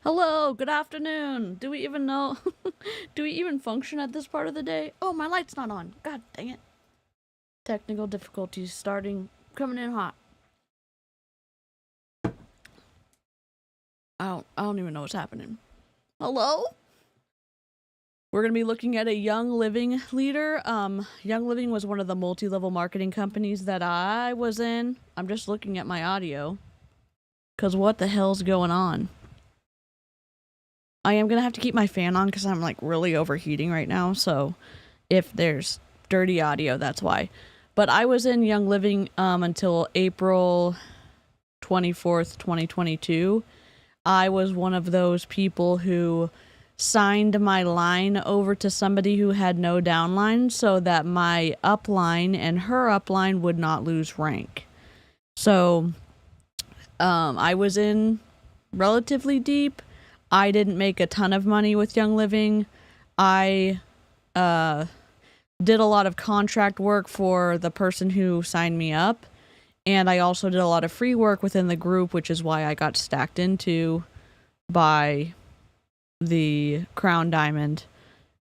Hello, good afternoon. Do we even know? Do we even function at this part of the day? Oh, my light's not on. God dang it. Technical difficulties coming in hot. I don't even know what's happening. Hello? We're going to be looking at a Young Living leader. Young Living was one of the multi-level marketing companies that I was in. I'm just looking at my audio. Because what the hell's going on? I am going to have to keep my fan on because I'm like really overheating right now. So if there's dirty audio, that's why. But I was in Young Living until April 24th, 2022. I was one of those people who signed my line over to somebody who had no downline so that my upline and her upline would not lose rank. So I was in relatively deep. I didn't make a ton of money with Young Living. I did a lot of contract work for the person who signed me up. And I also did a lot of free work within the group, which is why I got stacked into by the Crown Diamond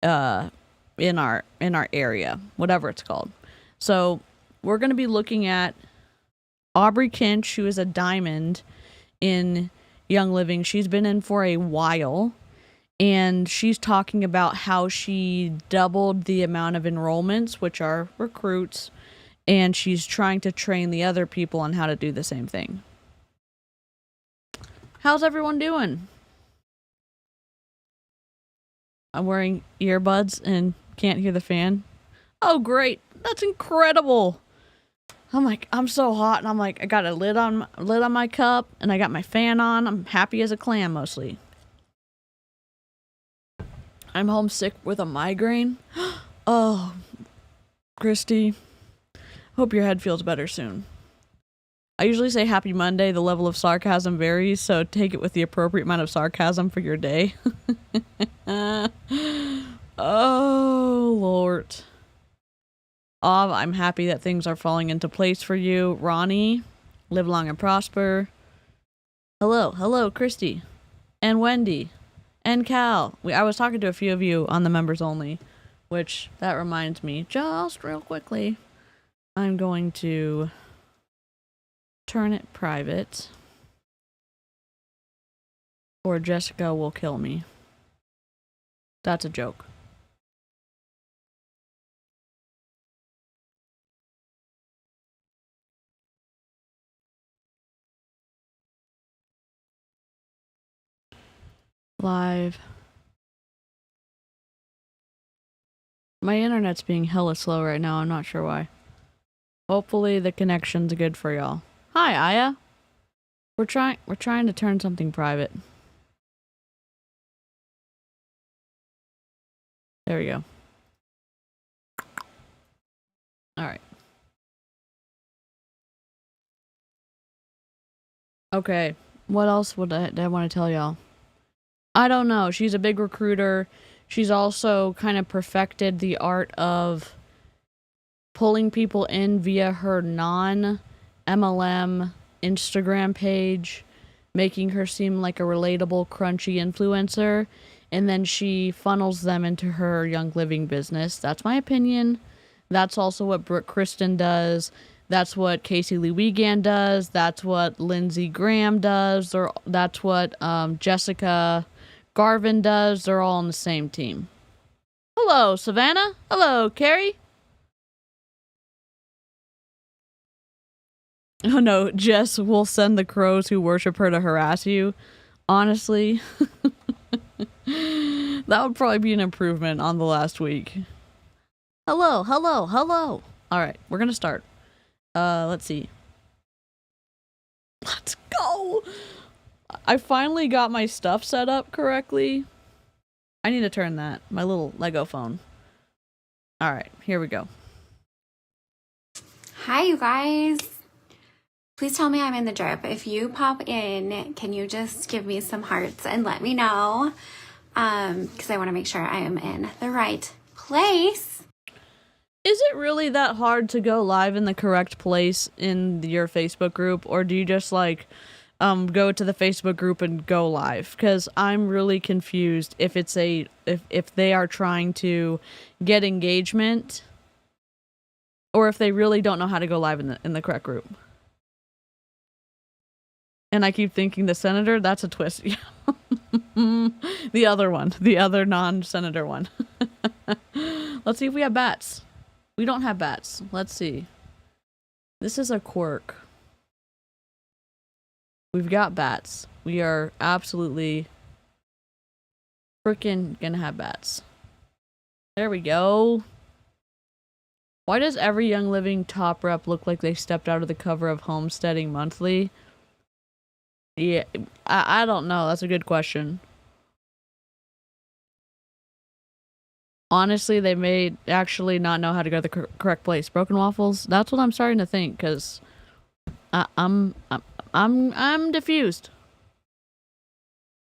in our area, whatever it's called. So we're going to be looking at Aubrey Kinch, who is a diamond in Young Living. She's been in for a while, and she's talking about how she doubled the amount of enrollments, which are recruits, and she's trying to train the other people on how to do the same thing. How's everyone doing? I'm wearing earbuds and can't hear the fan. Oh, great. That's incredible. I'm like, I'm so hot, and I'm like, I got a lid on my cup, and I got my fan on. I'm happy as a clam, mostly. I'm homesick with a migraine. Oh, Christy, hope your head feels better soon. I usually say happy Monday. The level of sarcasm varies, so take it with the appropriate amount of sarcasm for your day. Oh, Lord. I'm happy that things are falling into place for you. Ronnie, live long and prosper. Hello, Christy. And Wendy. And Cal. I was talking to a few of you on the members only, which, that reminds me, just real quickly, I'm going to turn it private, or Jessica will kill me. That's a joke. Live. My internet's being hella slow right now. I'm not sure why. Hopefully the connection's good for y'all. Hi, Aya. We're trying to turn something private. There we go. All right. Okay. What else would I want to tell y'all? I don't know. She's a big recruiter. She's also kind of perfected the art of pulling people in via her non-MLM Instagram page, making her seem like a relatable, crunchy influencer, and then she funnels them into her Young Living business. That's my opinion. That's also what Brooke Kristen does. That's what Casey Lee Wiegand does. That's what Lindsey Graham does. That's what Jessica Garvin does. They're all on the same team. Hello, Savannah. Hello, Carrie. Oh no, Jess will send the crows who worship her to harass you. Honestly, that would probably be an improvement on the last week. Hello, hello, hello. All right, we're gonna start. Let's see. Let's go. I finally got my stuff set up correctly. I need to turn that. My little Lego phone. All right, here we go. Hi, you guys. Please tell me I'm in the drip. If you pop in, can you just give me some hearts and let me know? Because I want to make sure I am in the right place. Is it really that hard to go live in the correct place in your Facebook group, or do you just like go to the Facebook group and go live? Because I'm really confused if it's if they are trying to get engagement, or if they really don't know how to go live in the correct group. And I keep thinking the senator, that's a twist. The other one, the other non-senator one. Let's see if we have bats. We don't have bats. Let's see. This is a quirk. We've got bats. We are absolutely freaking gonna have bats. There we go. Why does every Young Living top rep look like they stepped out of the cover of Homesteading Monthly? Yeah, I don't know. That's a good question. Honestly, they may actually not know how to go to the correct place. Broken waffles. That's what I'm starting to think, because I'm diffused.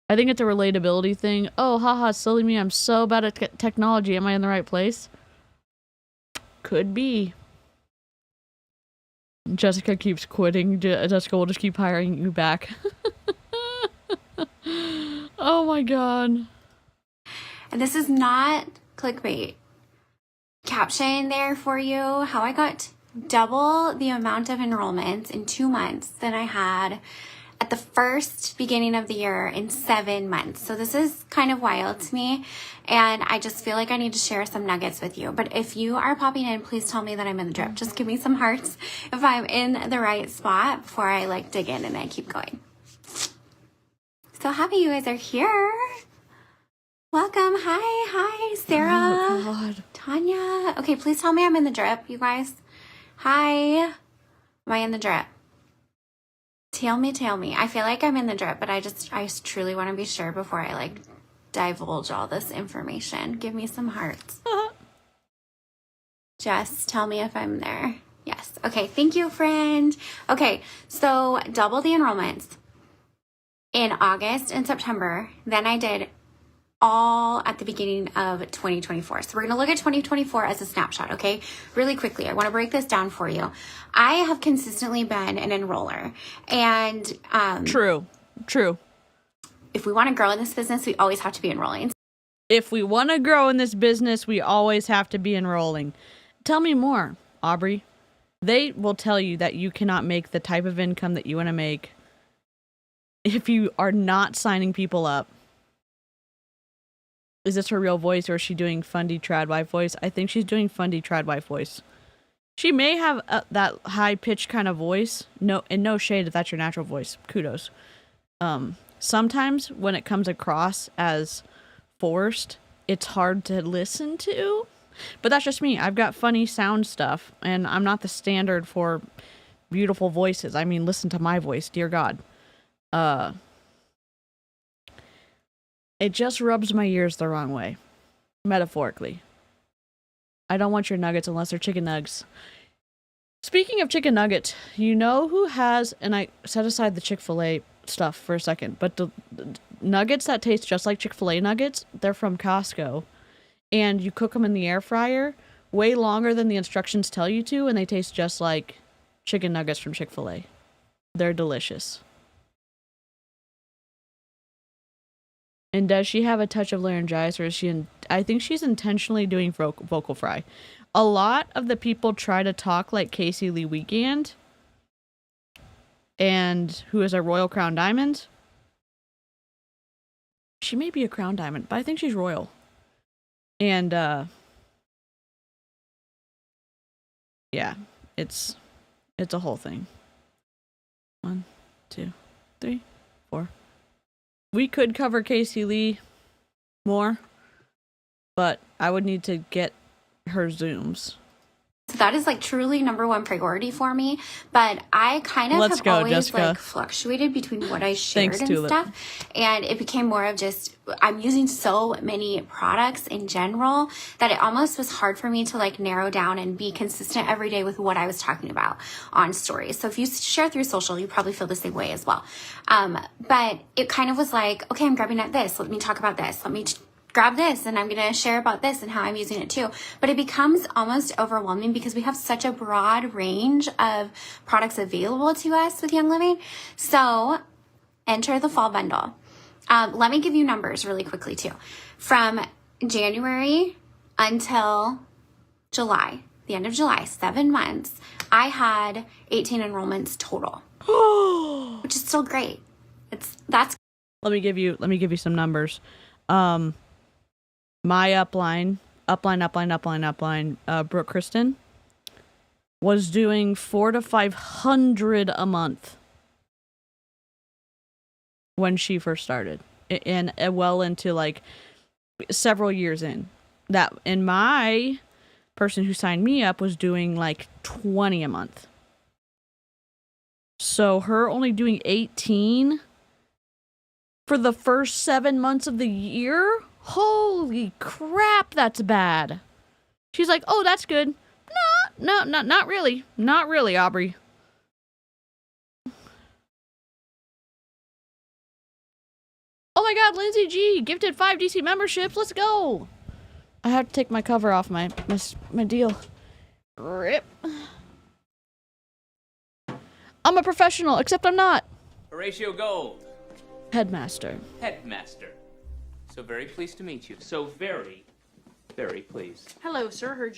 I think it's a relatability thing. Oh, haha, silly me. I'm so bad at technology. Am I in the right place? Could be. Jessica keeps quitting. Jessica will just keep hiring you back. Oh my god. And this is not clickbait. Caption there for you how I got double the amount of enrollments in 2 months than I had at the first beginning of the year in 7 months. So this is kind of wild to me, and I just feel like I need to share some nuggets with you. But if you are popping in, please tell me that I'm in the drip. Just give me some hearts if I'm in the right spot before I like dig in and I keep going. So happy you guys are here. Welcome. Hi, Sarah. Oh god. Tanya. Okay, please tell me I'm in the drip, you guys. Hi. Am I in the drip? Tell me. I feel like I'm in the drip, but I truly want to be sure before I like divulge all this information. Give me some hearts. Just tell me if I'm there. Yes. Okay. Thank you, friend. Okay. So double the enrollments in August and September. Then I did all at the beginning of 2024. So we're going to look at 2024 as a snapshot, okay? Really quickly, I want to break this down for you. I have consistently been an enroller, and True. If we want to grow in this business, we always have to be enrolling. If we want to grow in this business, we always have to be enrolling. Tell me more, Aubrey. They will tell you that you cannot make the type of income that you want to make if you are not signing people up. Is this her real voice, or is she doing fundy tradwife voice? I think she's doing fundy tradwife voice. She may have that high-pitched kind of voice. No, and no shade if that's your natural voice. Kudos. Sometimes when it comes across as forced, it's hard to listen to. But that's just me. I've got funny sound stuff, and I'm not the standard for beautiful voices. I mean, listen to my voice, dear God. It just rubs my ears the wrong way, metaphorically. I don't want your nuggets unless they're chicken nuggets. Speaking of chicken nuggets, you know who has, and I set aside the Chick-fil-A stuff for a second, but the nuggets that taste just like Chick-fil-A nuggets, they're from Costco. And you cook them in the air fryer way longer than the instructions tell you to, and they taste just like chicken nuggets from Chick-fil-A. They're delicious. And does she have a touch of laryngitis, or is she I think she's intentionally doing vocal fry. A lot of the people try to talk like Casey Lee Wiegand, and who is a Royal Crown Diamond. She may be a Crown Diamond, but I think she's Royal. And, yeah, it's a whole thing. 1, 2, 3, 4. We could cover Casey Lee more, but I would need to get her Zooms. So that is like truly number one priority for me. But I kind of have always Jessica. like fluctuated between what I shared Thanks, and Tulip. stuff. And it became more of just, I'm using so many products in general that it almost was hard for me to like narrow down and be consistent every day with what I was talking about on stories. So if you share through social, you probably feel the same way as well. But it kind of was like, okay, I'm grabbing at this. Let me talk about this. Let me grab this, and I'm going to share about this and how I'm using it too. But it becomes almost overwhelming because we have such a broad range of products available to us with Young Living. So enter the fall bundle. Let me give you numbers really quickly too. From January until July, the end of July, 7 months, I had 18 enrollments total, which is still great. That's. Let me give you some numbers. My upline, Brooke Kristen, was doing 400 to 500 a month when she first started, and well into like several years in. That, and my person who signed me up was doing like 20 a month. So her only doing 18 for the first 7 months of the year? Holy crap, that's bad. She's like, oh, that's good. No, not really. Not really, Aubrey. Oh my god, Lindsay G gifted 5 DC memberships. Let's go. I have to take my cover off my deal. Rip. I'm a professional, except I'm not. Horatio Gold. Headmaster. Headmaster. So very pleased to meet you. So very, very pleased. Hello, sir. Heard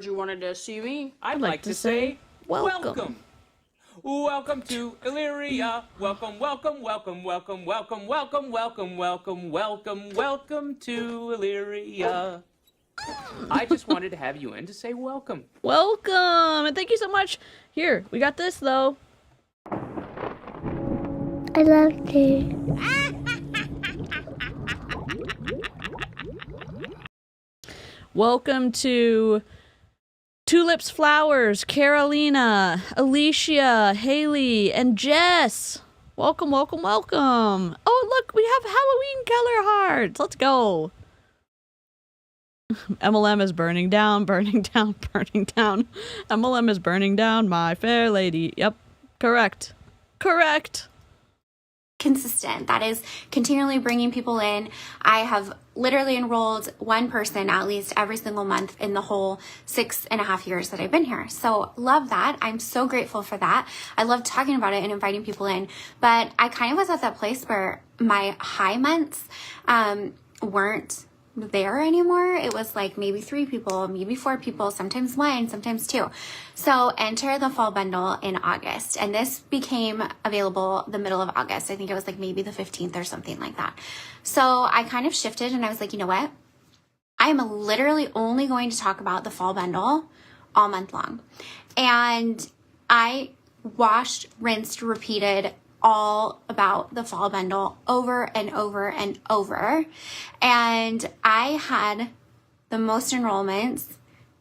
you wanted to see me. I'd like to say welcome. Welcome to Illyria. Welcome, welcome, welcome, welcome, welcome, welcome, welcome, welcome, welcome, welcome to Illyria. I just wanted to have you in to say welcome. Welcome, and thank you so much. Here, we got this though. I love you. Welcome to Tulips Flowers, Carolina, Alicia, Haley, and Jess. Welcome, welcome, welcome. Oh, look, we have Halloween color hearts. Let's go. MLM is burning down, burning down, burning down. MLM is burning down, my fair lady. Yep, correct. Correct. Consistent. That is continually bringing people in. I have literally enrolled one person at least every single month in the whole 6.5 years that I've been here. So love that. I'm so grateful for that. I love talking about it and inviting people in. But I kind of was at that place where my high months weren't there anymore. It was like maybe 3 people, maybe 4 people, sometimes 1, sometimes 2. So enter the fall bundle in August. And this became available the middle of August. I think it was like maybe the 15th or something like that. So I kind of shifted and I was like, you know what? I am literally only going to talk about the fall bundle all month long. And I washed, rinsed, repeated all about the fall bundle over and over and over. And I had the most enrollments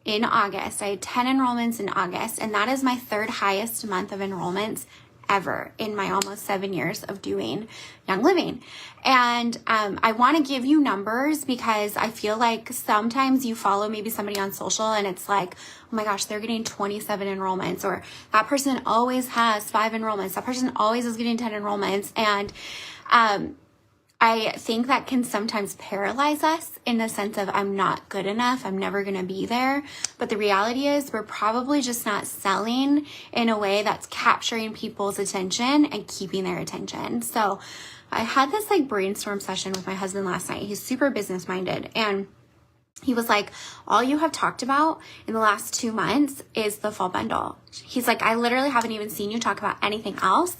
in August. I had 10 enrollments in August, and that is my 3rd highest month of enrollments ever in my almost 7 years of doing Young Living. And I want to give you numbers because I feel like sometimes you follow maybe somebody on social and it's like, oh my gosh, they're getting 27 enrollments, or that person always has 5 enrollments. That person always is getting 10 enrollments. And I think that can sometimes paralyze us in the sense of I'm not good enough, I'm never going to be there. But the reality is we're probably just not selling in a way that's capturing people's attention and keeping their attention. So I had this like brainstorm session with my husband last night. He's super business minded, and he was like, all you have talked about in the last 2 months is the fall bundle. He's like, I literally haven't even seen you talk about anything else.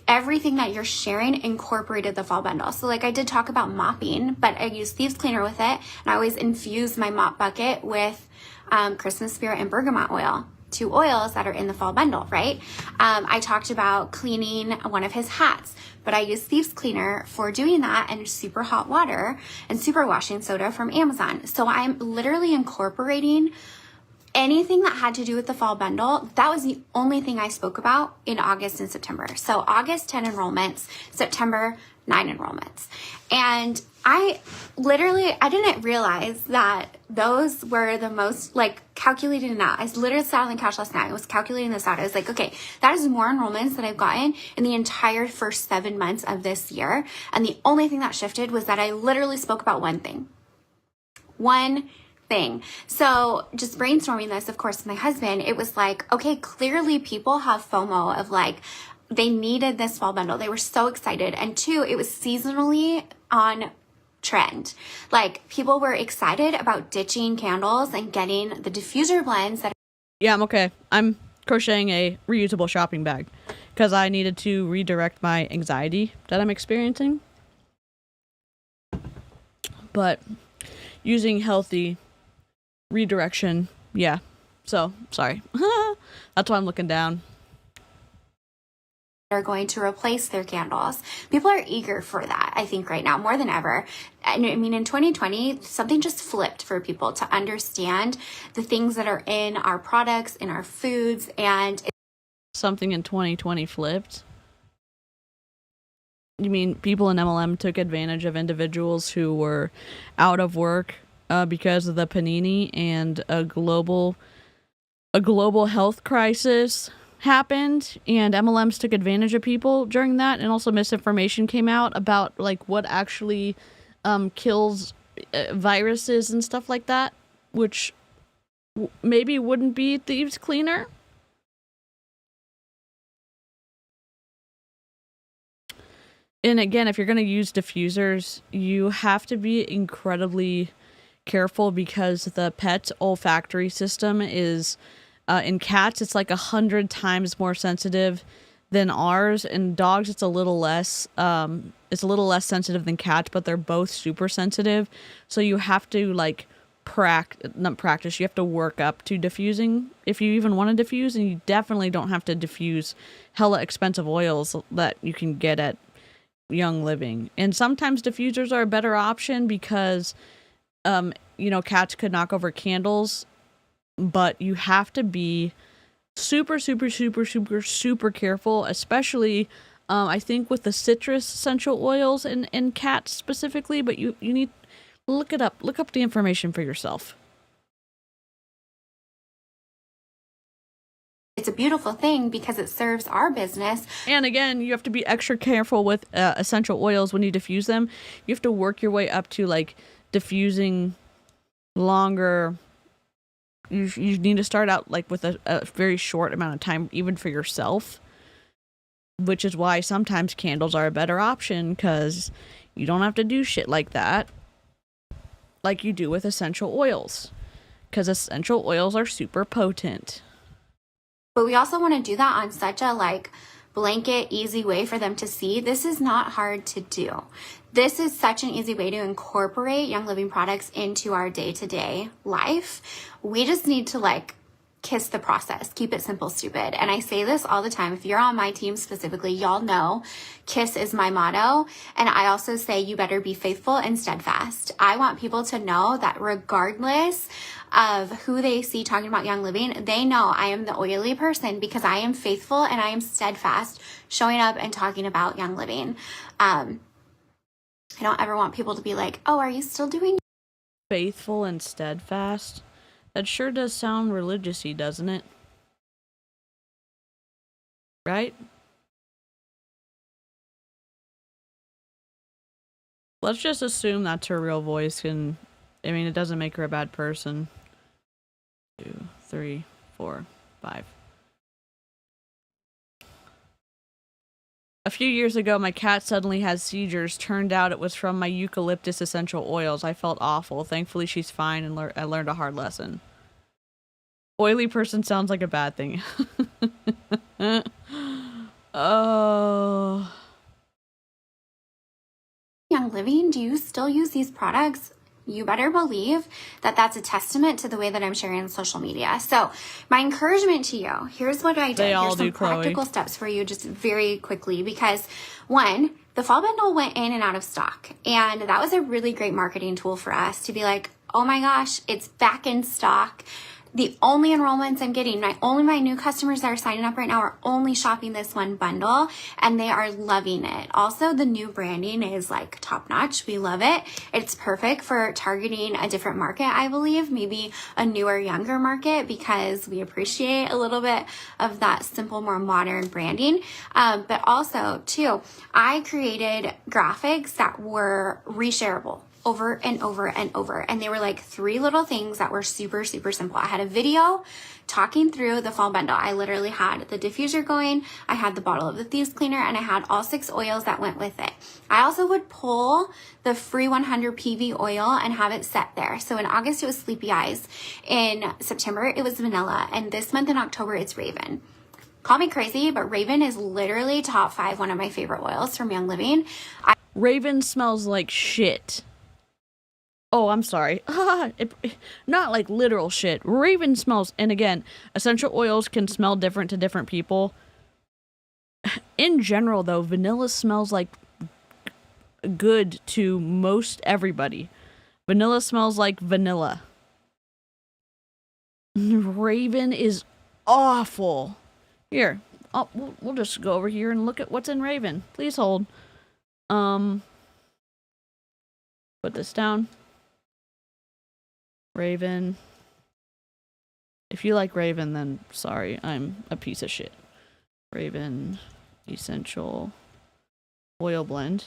Everything that you're sharing incorporated the fall bundle. So like I did talk about mopping, but I use thieves cleaner with it. And I always infuse my mop bucket with Christmas spirit and bergamot oil, 2 oils that are in the fall bundle, right? I talked about cleaning one of his hats, but I use thieves cleaner for doing that and super hot water and super washing soda from Amazon. So I'm literally incorporating anything that had to do with the fall bundle. That was the only thing I spoke about in August and September. So August, 10 enrollments, September, 9 enrollments. And I didn't realize that those were the most like calculated and out. I literally sat on the couch last night. I was calculating this out. I was like, okay, that is more enrollments that I've gotten in the entire first 7 months of this year. And the only thing that shifted was that I literally spoke about one thing. One thing. So just brainstorming this, of course, with my husband, it was like, okay, clearly people have FOMO of like, they needed this fall bundle. They were so excited. And 2, it was seasonally on trend. Like people were excited about ditching candles and getting the diffuser blends that. Yeah, I'm okay. I'm crocheting a reusable shopping bag because I needed to redirect my anxiety that I'm experiencing. But using healthy redirection, yeah. So, sorry. That's why I'm looking down. Are going to replace their candles. People are eager for that, I think, right now, more than ever. And I mean, in 2020, something just flipped for people to understand the things that are in our products, in our foods, and something in 2020 flipped? You mean people in MLM took advantage of individuals who were out of work because of the panini and a global health crisis happened, and MLMs took advantage of people during that, and also misinformation came out about like what actually kills viruses and stuff like that, which maybe wouldn't be thieves cleaner. And again, if you're going to use diffusers, you have to be incredibly careful because the pet's olfactory system is in cats, it's like 100 times more sensitive than ours. In dogs, it's a little less. It's a little less sensitive than cats, but they're both super sensitive. So you have to like not practice. You have to work up to diffusing if you even want to diffuse, and you definitely don't have to diffuse hella expensive oils that you can get at Young Living. And sometimes diffusers are a better option because, cats could knock over candles. But you have to be super, super, super, super, super careful, especially, I think, with the citrus essential oils in cats specifically. But you need to look it up. Look up the information for yourself. it's a beautiful thing because it serves our business. And again, you have to be extra careful with essential oils when you diffuse them. You have to work your way up to like diffusing longer. You need to start out like with a very short amount of time, even for yourself, which is why sometimes candles are a better option because you don't have to do shit like that. like you do with essential oils, because essential oils are super potent. But we also want to do that on such a like blanket, easy way for them to see. This is not hard to do. This is such an easy way to incorporate Young Living products into our day-to-day life. We just need to like kiss the process, keep it simple, stupid. And I say this all the time. If you're on my team specifically, y'all know KISS is my motto. And I also say you better be faithful and steadfast. I want people to know that regardless of who they see talking about Young Living, they know I am the oily person because I am faithful and I am steadfast showing up and talking about Young Living. I don't ever want people to be like, oh, are you still doing Faithful and steadfast? That sure does sound religious-y, doesn't it? Right? Let's just assume that's her real voice, and I mean, it doesn't make her a bad person. 2, 3, 4, 5. A few years ago, my cat suddenly had seizures. Turned out it was from my eucalyptus essential oils. I felt awful. Thankfully, she's fine, and I learned a hard lesson. Oily person sounds like a bad thing. Oh. Young Living? Do you still use these products? You better believe that that's a testament to the way that I'm sharing on social media. So my encouragement to you, here's what I did. They all Here's some do, Chloe. practical steps for you just very quickly, because one, the fall bundle went in and out of stock. And that was a really great marketing tool for us to be like, oh my gosh, it's back in stock. The only enrollments I'm getting, only my new customers that are signing up right now are only shopping this one bundle, and they are loving it. Also, the new branding is like top notch. We love it. It's perfect for targeting a different market, I believe, maybe a newer, younger market, because we appreciate a little bit of that simple, more modern branding. But also, too, I created graphics that were reshareable over and over and over. And they were like 3 little things that were super, super simple. I had a video talking through the fall bundle. I literally had the diffuser going, I had the bottle of the Thieves Cleaner, and I had all 6 oils that went with it. I also would pull the free 100 PV oil and have it set there. So in August, it was Sleepy Eyes. In September, it was Vanilla. And this month in October, it's Raven. Call me crazy, but Raven is literally top 5, one of my favorite oils from Young Living. Raven smells like shit. Oh, I'm sorry. Not like literal shit. Raven smells, and again, essential oils can smell different to different people. In general, though, vanilla smells like good to most everybody. Vanilla smells like vanilla. Raven is awful. Here, we'll just go over here and look at what's in Raven. Please hold. Put this down. Raven. If you like Raven, then sorry, I'm a piece of shit. Raven Essential Oil Blend.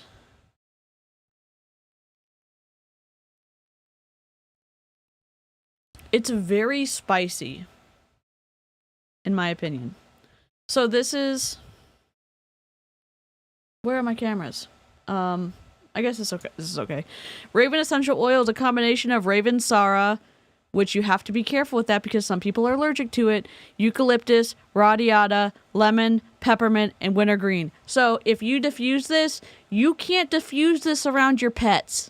It's very spicy, in my opinion. So this is... Where are my cameras? I guess it's okay. This is okay. Raven Essential Oil is a combination of Raven Sara, which you have to be careful with that because some people are allergic to it, eucalyptus, radiata, lemon, peppermint, and wintergreen. So if you diffuse this, you can't diffuse this around your pets.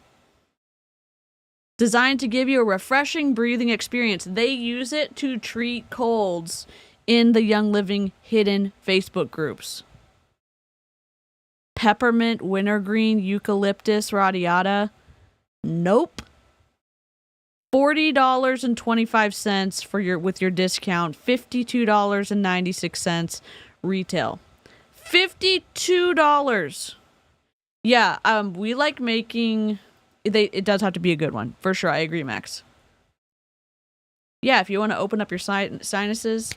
Designed to give you a refreshing breathing experience. They use it to treat colds in the Young Living hidden Facebook groups. Peppermint, wintergreen, eucalyptus, radiata. Nope. $40.25 for with your discount. $52.96 retail. $52. Yeah, we like making it does have to be a good one. For sure, I agree, Max. Yeah, if you want to open up your sinuses,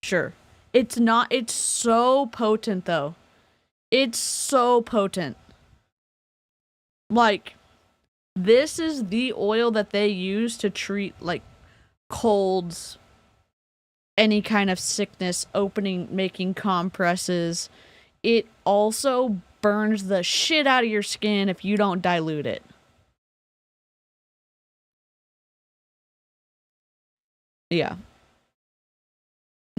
sure. It's so potent though. It's so potent. Like, this is the oil that they use to treat, like, colds, any kind of sickness, making compresses. It also burns the shit out of your skin if you don't dilute it. Yeah.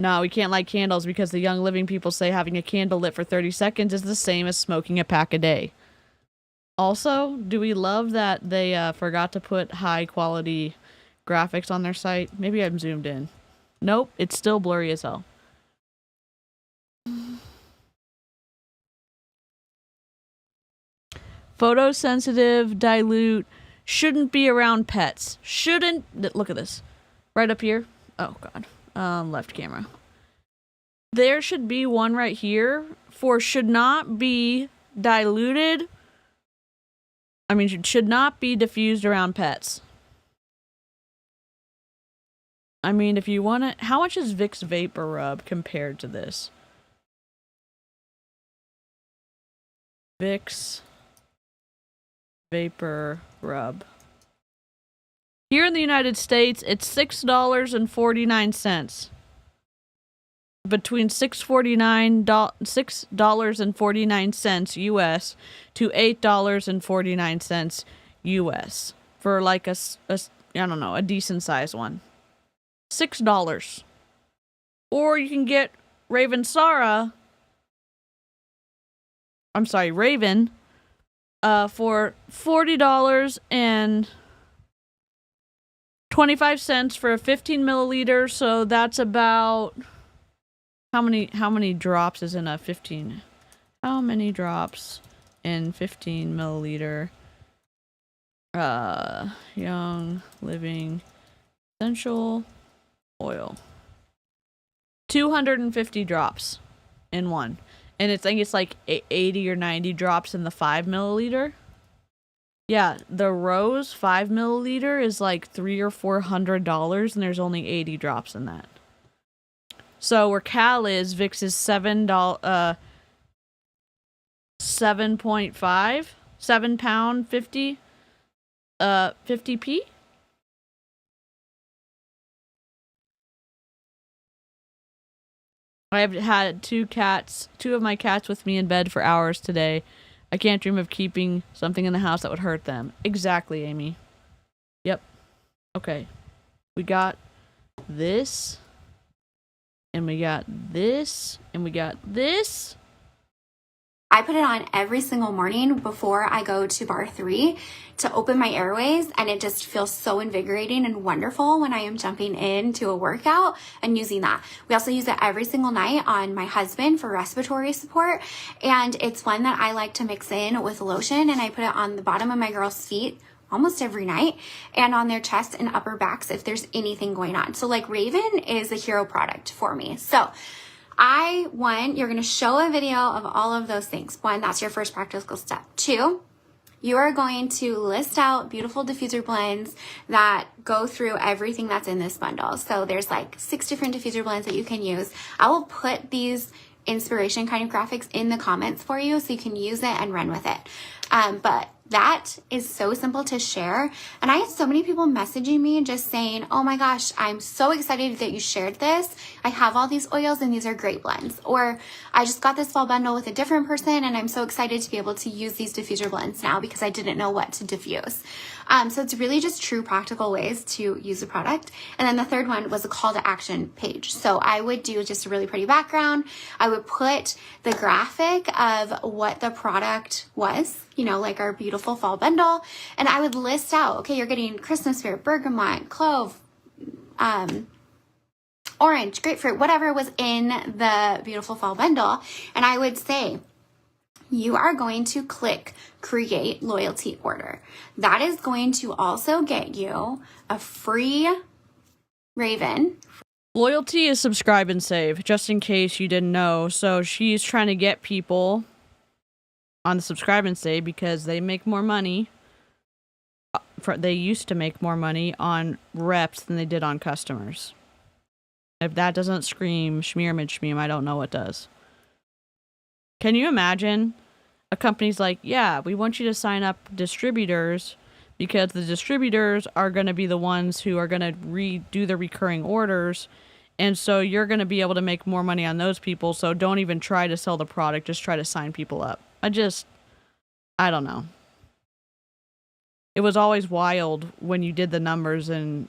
No, we can't light candles because the Young Living people say having a candle lit for 30 seconds is the same as smoking a pack a day. Also, do we love that they forgot to put high quality graphics on their site? Maybe I'm zoomed in. Nope, it's still blurry as hell. Photosensitive, dilute, shouldn't be around pets. Shouldn't, look at this. Right up here. Oh, God. Left camera. There should be one right here for should not be diluted. I mean, should not be diffused around pets. I mean, if you want to, how much is Vicks Vapor Rub compared to this? Vicks Vapor Rub. Here in the United States, it's $6.49. Between $6.49 US to $8.49 US for like I don't know, a decent sized one. $6. Or you can get Raven for $40.25 for a 15 milliliter. So that's about how many drops is in a 15? How many drops in 15 milliliter? Young Living essential oil. 250 drops in one. And I think it's like 80 or 90 drops in the 5 milliliter. Yeah, the Rose 5 milliliter is like $300 or $400, and there's only 80 drops in that. So where Cal is, Vicks is £7.50, £50p. I've had two of my cats with me in bed for hours today. I can't dream of keeping something in the house that would hurt them. Exactly, Amy. Yep. Okay. We got this. And we got this. And we got this. I put it on every single morning before I go to bar 3 to open my airways, and it just feels so invigorating and wonderful when I am jumping into a workout and using that. We also use it every single night on my husband for respiratory support, and it's one that I like to mix in with lotion, and I put it on the bottom of my girls' feet almost every night and on their chest and upper backs if there's anything going on. So like Raven is a hero product for me. So you're going to show a video of all of those things. 1, that's your first practical step. 2, you are going to list out beautiful diffuser blends that go through everything that's in this bundle. So there's like 6 different diffuser blends that you can use. I will put these inspiration kind of graphics in the comments for you so you can use it and run with it. But that is so simple to share. And I had so many people messaging me just saying, oh my gosh, I'm so excited that you shared this. I have all these oils and these are great blends. Or I just got this fall bundle with a different person and I'm so excited to be able to use these diffuser blends now because I didn't know what to diffuse. So it's really just true practical ways to use the product. And then the third one was a call to action page. So I would do just a really pretty background. I would put the graphic of what the product was, like our beautiful fall bundle. And I would list out, okay, you're getting Christmas spirit, bergamot, clove, orange, grapefruit, whatever was in the beautiful fall bundle. And I would say, you are going to click create loyalty order. That is going to also get you a free Raven. Loyalty is subscribe and save, just in case you didn't know. So she's trying to get people on the subscribe and save because they make more money. They used to make more money on reps than they did on customers. If that doesn't scream schmear, I don't know what does. Can you imagine a company's like, yeah, we want you to sign up distributors because the distributors are going to be the ones who are going to redo the recurring orders. And so you're going to be able to make more money on those people. So don't even try to sell the product. Just try to sign people up. I don't know. It was always wild when you did the numbers and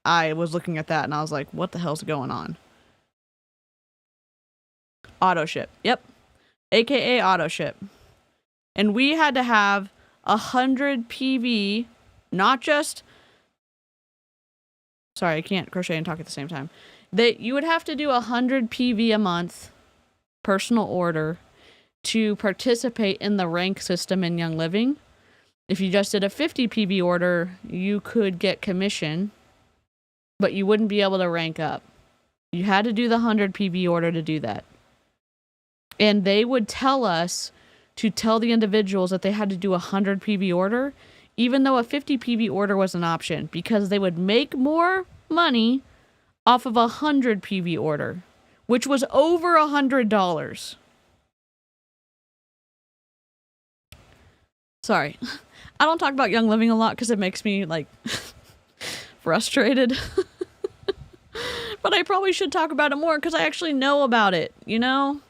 I was looking at that and I was like, what the hell's going on? Auto ship. Yep. AKA auto ship. And we had to have 100 PV, not just, sorry, I can't crochet and talk at the same time. You would have to do 100 PV a month, personal order, to participate in the rank system in Young Living. If you just did a 50 PV order, you could get commission, but you wouldn't be able to rank up. You had to do the 100 PV order to do that. And they would tell us to tell the individuals that they had to do a 100 PV order, even though a 50 PV order was an option, because they would make more money off of a 100 PV order, which was over $100. Sorry. I don't talk about Young Living a lot because it makes me, like, frustrated. But I probably should talk about it more because I actually know about it, you know?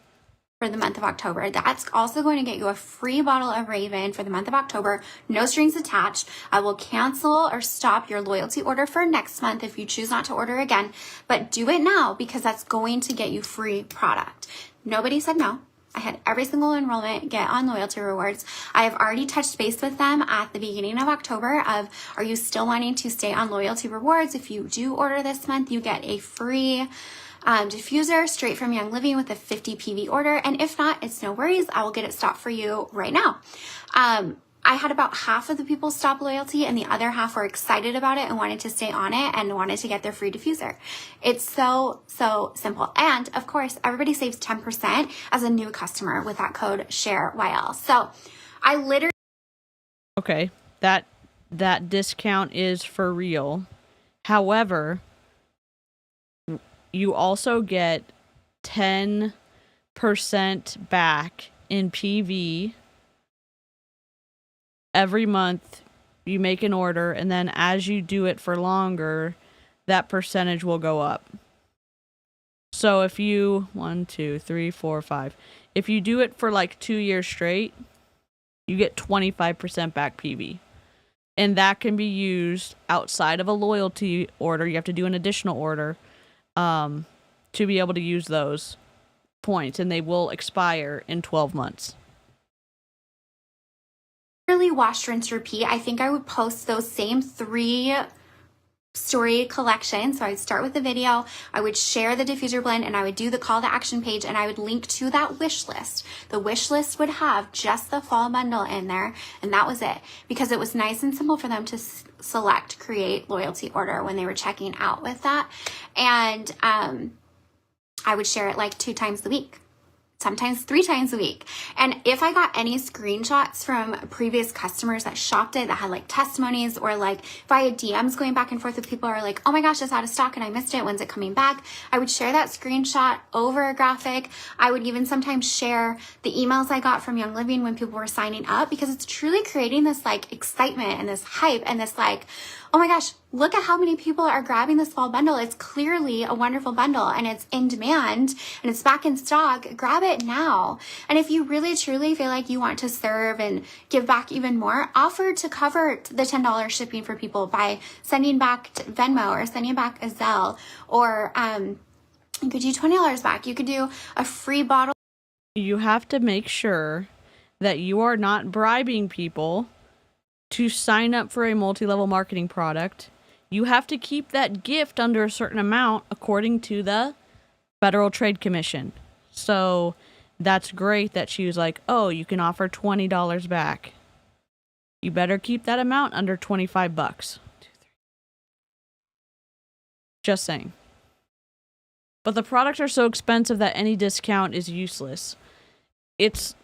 For the month of October. That's also going to get you a free bottle of Raven for the month of October. No strings attached. I will cancel or stop your loyalty order for next month if you choose not to order again. But do it now because that's going to get you free product. Nobody said no. I had every single enrollment get on loyalty rewards. I have already touched base with them at the beginning of October of, are you still wanting to stay on loyalty rewards? If you do order this month, you get a free diffuser straight from Young Living with a 50 PV order. And if not, it's no worries. I will get it stopped for you right now. I had about half of the people stop loyalty and the other half were excited about it and wanted to stay on it and wanted to get their free diffuser. It's so simple. And of course, everybody saves 10% as a new customer with that code SHAREYL. So I literally... Okay, that discount is for real. However, you also get 10% back in PV every month. You make an order, and then as you do it for longer, that percentage will go up. So if you, 1, 2, 3, 4, 5, if you do it for like 2 years straight, you get 25% back PV. And that can be used outside of a loyalty order. You have to do an additional order to be able to use those points, and they will expire in 12 months. Really wash, rinse, repeat. I think I would post those same 3 story collections. So I'd start with the video, I would share the diffuser blend, and I would do the call to action page, and I would link to that wish list. The wish list would have just the fall bundle in there, and that was it, because it was nice and simple for them to select create loyalty order when they were checking out with that. And I would share it like 2 times a week, sometimes 3 times a week. And if I got any screenshots from previous customers that shopped it that had like testimonies, or like if I had DMs going back and forth with people who are like, oh my gosh, it's out of stock and I missed it, when's it coming back? I would share that screenshot over a graphic. I would even sometimes share the emails I got from Young Living when people were signing up, because it's truly creating this like excitement and this hype and this like, oh my gosh, look at how many people are grabbing this fall bundle. It's clearly a wonderful bundle and it's in demand and it's back in stock. Grab it now. And if you really truly feel like you want to serve and give back even more, offer to cover the $10 shipping for people by sending back to Venmo or sending back a Zelle, or you could do $20 back. You could do a free bottle. You have to make sure that you are not bribing people to sign up for a multi-level marketing product. You have to keep that gift under a certain amount according to the Federal Trade Commission. So that's great that she was like, oh, you can offer $20 back. You better keep that amount under $25. Just saying. But the products are so expensive that any discount is useless. It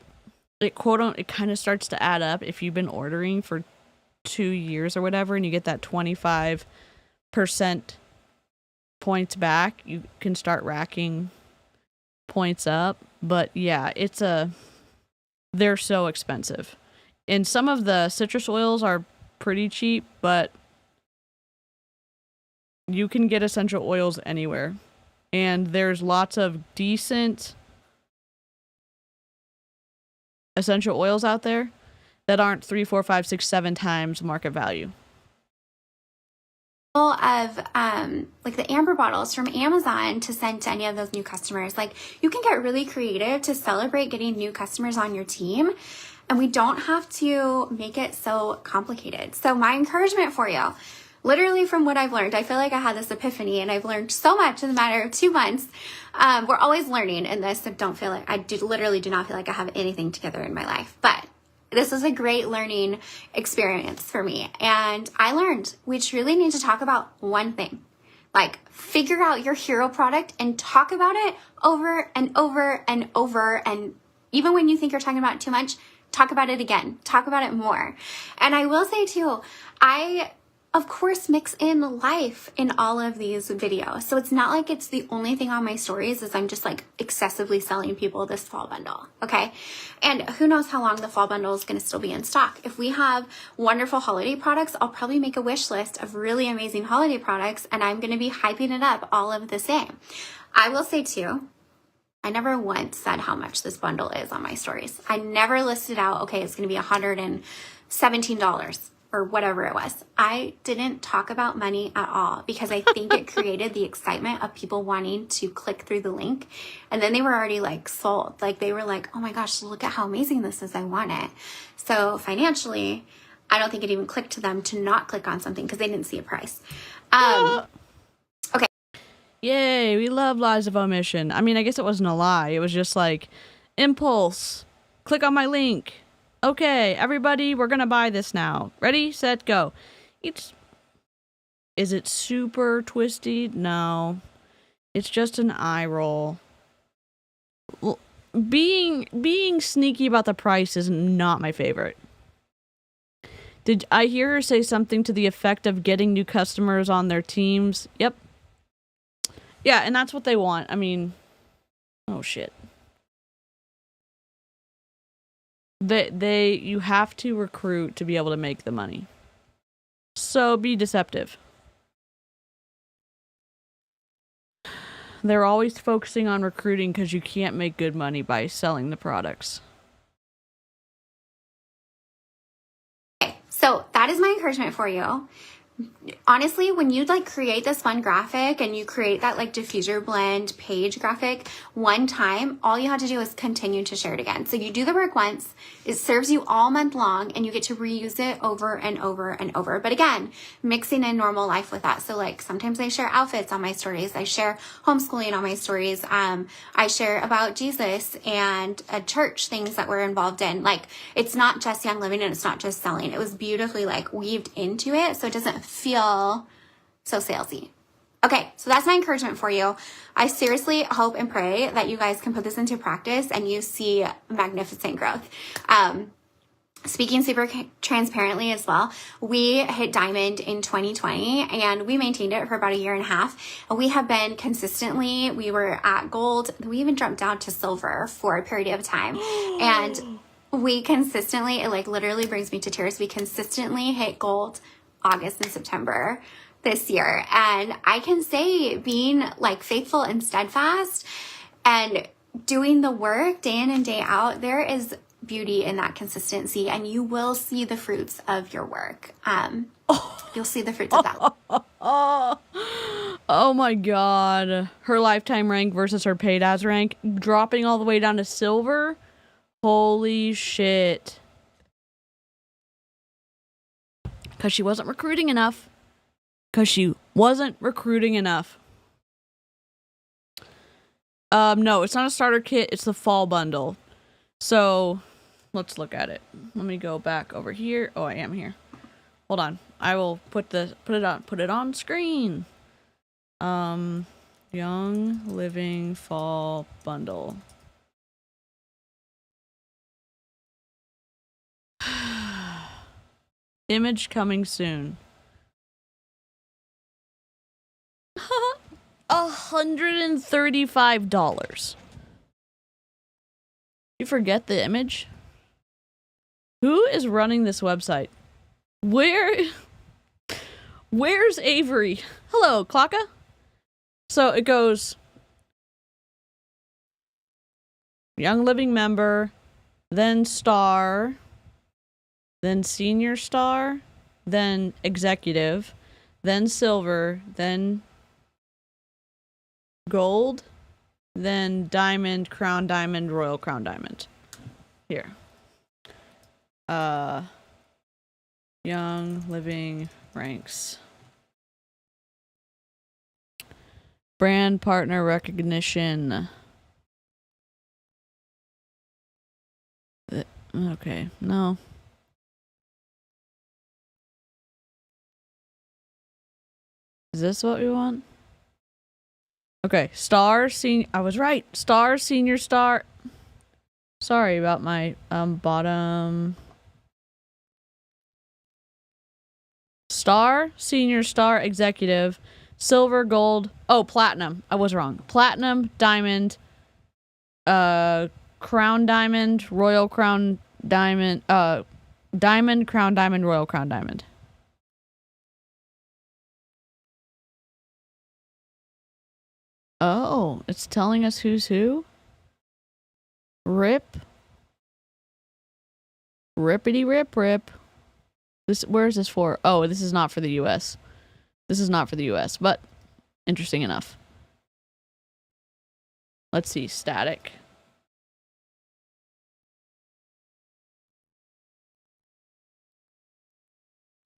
kind of starts to add up if you've been ordering for 2 years or whatever, and you get that 25% points back. You can start racking points up. But yeah, they're so expensive. And some of the citrus oils are pretty cheap, but you can get essential oils anywhere. And there's lots of decent essential oils out there that aren't 3, 4, 5, 6, 7 times market value. of like the amber bottles from Amazon to send to any of those new customers. Like, you can get really creative to celebrate getting new customers on your team, and we don't have to make it so complicated. So my encouragement for you, literally from what I've learned, I feel like I had this epiphany and I've learned so much in the matter of 2 months. We're always learning in this. I don't feel like, literally do not feel like I have anything together in my life, but this was a great learning experience for me. And I learned we truly need to talk about one thing. Like, figure out your hero product and talk about it over and over and over. And even when you think you're talking about it too much, talk about it again. Talk about it more. And I will say too, I, of course, mix in life in all of these videos. So it's not like it's the only thing on my stories is I'm just like excessively selling people this fall bundle. Okay. And who knows how long the fall bundle is going to still be in stock. If we have wonderful holiday products, I'll probably make a wish list of really amazing holiday products, and I'm going to be hyping it up all of the same. I will say too, I never once said how much this bundle is on my stories. I never listed out, okay, it's going to be $117 or whatever it was. I didn't talk about money at all because I think it created the excitement of people wanting to click through the link. And then they were already like sold. Like, they were like, oh my gosh, look at how amazing this is. I want it. So financially, I don't think it even clicked to them to not click on something because they didn't see a price. Okay. Yay, we love lies of omission. I mean, I guess it wasn't a lie. It was just like, impulse. Click on my link. Okay, everybody, we're gonna buy this now. Ready, set, go. Is it super twisty? No. It's just an eye roll. Well, being sneaky about the price is not my favorite. Did I hear her say something to the effect of getting new customers on their teams? Yep. Yeah, and that's what they want. I mean, oh shit. You have to recruit to be able to make the money. So be deceptive. They're always focusing on recruiting because you can't make good money by selling the products. Okay, so that is my encouragement for you. Honestly, when you like create this fun graphic and you create that like diffuser blend page graphic one time, all you have to do is continue to share it again. So you do the work once, it serves you all month long, and you get to reuse it over and over and over. But again, mixing in normal life with that. So like sometimes I share outfits on my stories. I share homeschooling on my stories. I share about Jesus and a church things that we're involved in. Like, it's not just Young Living and it's not just selling. It was beautifully like weaved into it, so it doesn't feel so salesy. Okay, so that's my encouragement for you. I seriously hope and pray that you guys can put this into practice and you see magnificent growth. Speaking super transparently as well, we hit diamond in 2020 and we maintained it for about 1.5 years. We have been consistently, we were at gold. We even jumped down to silver for a period of time. And we consistently, it like literally brings me to tears. We consistently hit gold August and September this year. And I can say being like faithful and steadfast and doing the work day in and day out, there is beauty in that consistency, and you will see the fruits of your work. You'll see the fruits of that. Oh my god. Her lifetime rank versus her paid as rank dropping all the way down to silver. Holy shit. Because she wasn't recruiting enough. No, it's not a starter kit. It's the fall bundle. So, let's look at it. Let me go back over here. Oh, I am here. Hold on. I will put it on screen. Young Living Fall Bundle. Image coming soon. $135. You forget the image? Who is running this website? Where's Avery? Hello, Clocka? So it goes Young Living member, then star, then senior star, then executive, then silver, then gold, then diamond, crown diamond, royal crown diamond. Here. Young Living ranks. Brand partner recognition. Okay, no. Is this what we want? Okay, star senior. I was right. Star senior star. Sorry about my bottom. Star senior star executive, silver, gold. Oh, platinum. I was wrong. Platinum, diamond, crown diamond, royal crown diamond, diamond, crown diamond, royal crown diamond. Oh, it's telling us who's who? Rip. Rippity rip rip. Where is this for? Oh, this is not for the US. This is not for the US, but interesting enough. Let's see, static.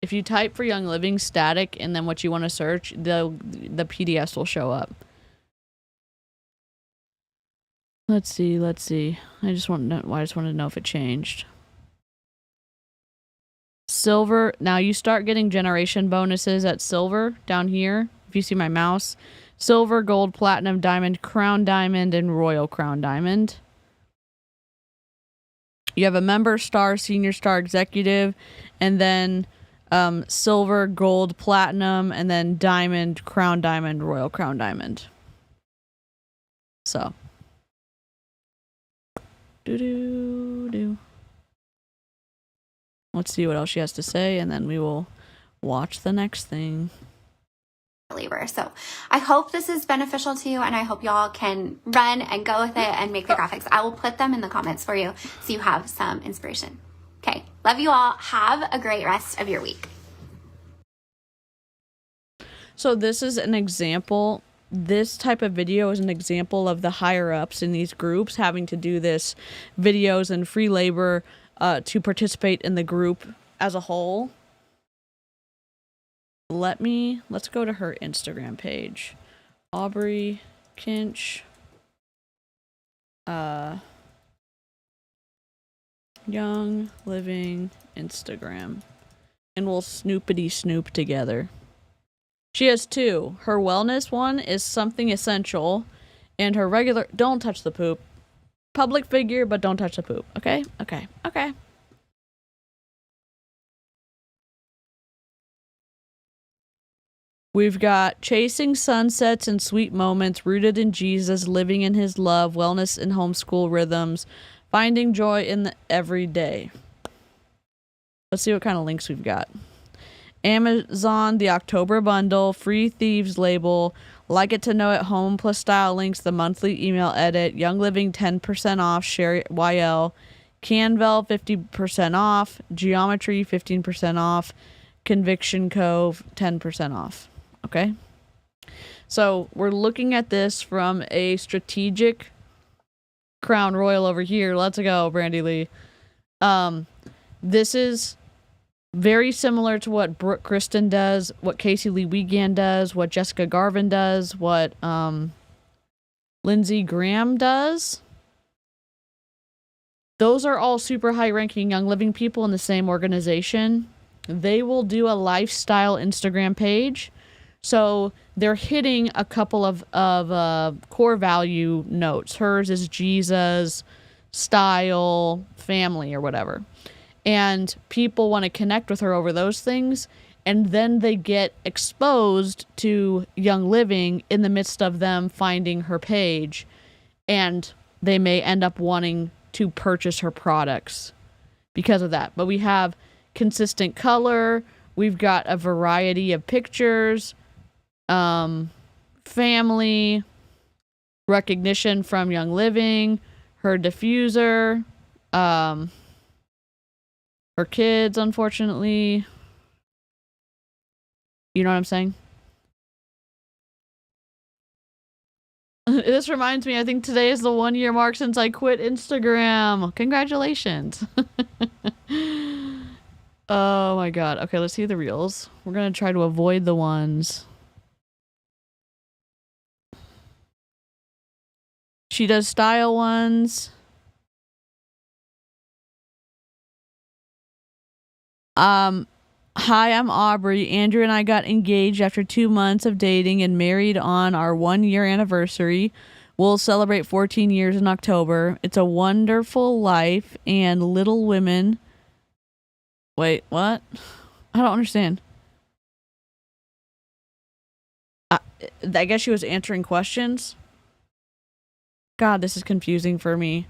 If you type for Young Living static and then what you want to search, the PDFs will show up. Let's see. I just want to know if it changed. Silver. Now you start getting generation bonuses at silver down here. If you see my mouse, silver, gold, platinum, diamond, crown diamond, and royal crown diamond. You have a member, star, senior star, executive, and then silver, gold, platinum, and then diamond, crown diamond, royal crown diamond. So. Do. Let's see what else she has to say, and then we will watch the next thing. Labor. So I hope this is beneficial to you, and I hope y'all can run and go with it and make the graphics. I will put them in the comments for you so you have some inspiration. Okay, love you all. Have a great rest of your week. So this is an example. This type of video is an example of the higher ups in these groups having to do this videos and free labor to participate in the group as a whole. Let's go to her Instagram page. Aubrey Kinch. Young Living Instagram. And we'll snoopity snoop together. She has two. Her wellness one is something essential. And her regular, don't touch the poop. Public figure, but don't touch the poop. Okay? Okay. We've got chasing sunsets and sweet moments, rooted in Jesus, living in his love, wellness and homeschool rhythms, finding joy in the everyday. Let's see what kind of links we've got. Amazon, the October bundle, free thieves label, like it to know it home plus style links, the monthly email edit, Young Living 10% off, share YL, Canvel 50% off, Geometry 15% off, Conviction Cove 10% off. Okay, so we're looking at this from a strategic Crown Royal over here. Let's go, Brandy Lee. This is very similar to what Brooke Kristen does, what Casey Lee Wiegand does, what Jessica Garvin does, what Lindsey Graham does. Those are all super high-ranking Young Living people in the same organization. They will do a lifestyle Instagram page. So they're hitting a couple of core value notes. Hers is Jesus, style, family, or whatever. And people want to connect with her over those things. And then they get exposed to Young Living in the midst of them finding her page. And they may end up wanting to purchase her products because of that. But we have consistent color. We've got a variety of pictures. Family, recognition from Young Living, her diffuser, her kids, unfortunately. You know what I'm saying? This reminds me, I think today is the 1 year mark since I quit Instagram. Congratulations. Oh my god. Okay, let's see the reels. We're gonna try to avoid the ones. She does style ones. Hi, I'm Aubrey. Andrew and I got engaged after 2 months of dating and married on our 1 year anniversary. We'll celebrate 14 years in October. It's a wonderful life and Little Women. Wait, what? I don't understand. I guess she was answering questions. God, this is confusing for me.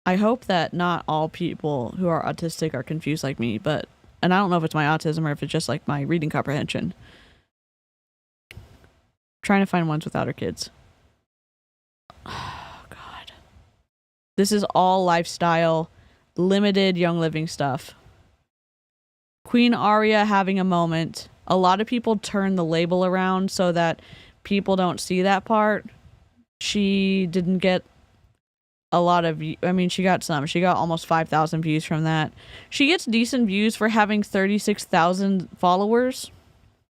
I hope that not all people who are autistic are confused like me, and I don't know if it's my autism or if it's just like my reading comprehension. Trying to find ones without her kids. Oh, God. This is all lifestyle, limited Young Living stuff. Queen Aria having a moment. A lot of people turn the label around so that people don't see that part. She didn't get a lot of, I mean, she got some. She got almost 5,000 views from that. She gets decent views for having 36,000 followers.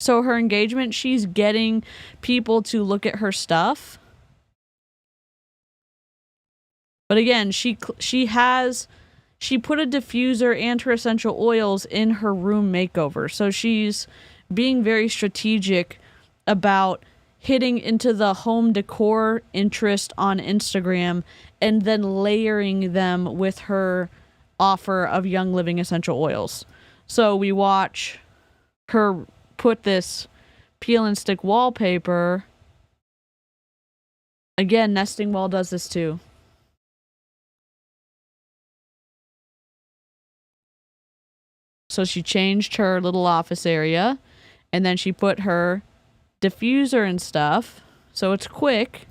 So her engagement, she's getting people to look at her stuff. But again, she put a diffuser and her essential oils in her room makeover. So she's being very strategic about hitting into the home decor interest on Instagram and then layering them with her offer of Young Living essential oils. So we watch her put this peel and stick wallpaper. Again, Nesting Wall does this too. So she changed her little office area and then she put her diffuser and stuff. So it's quick.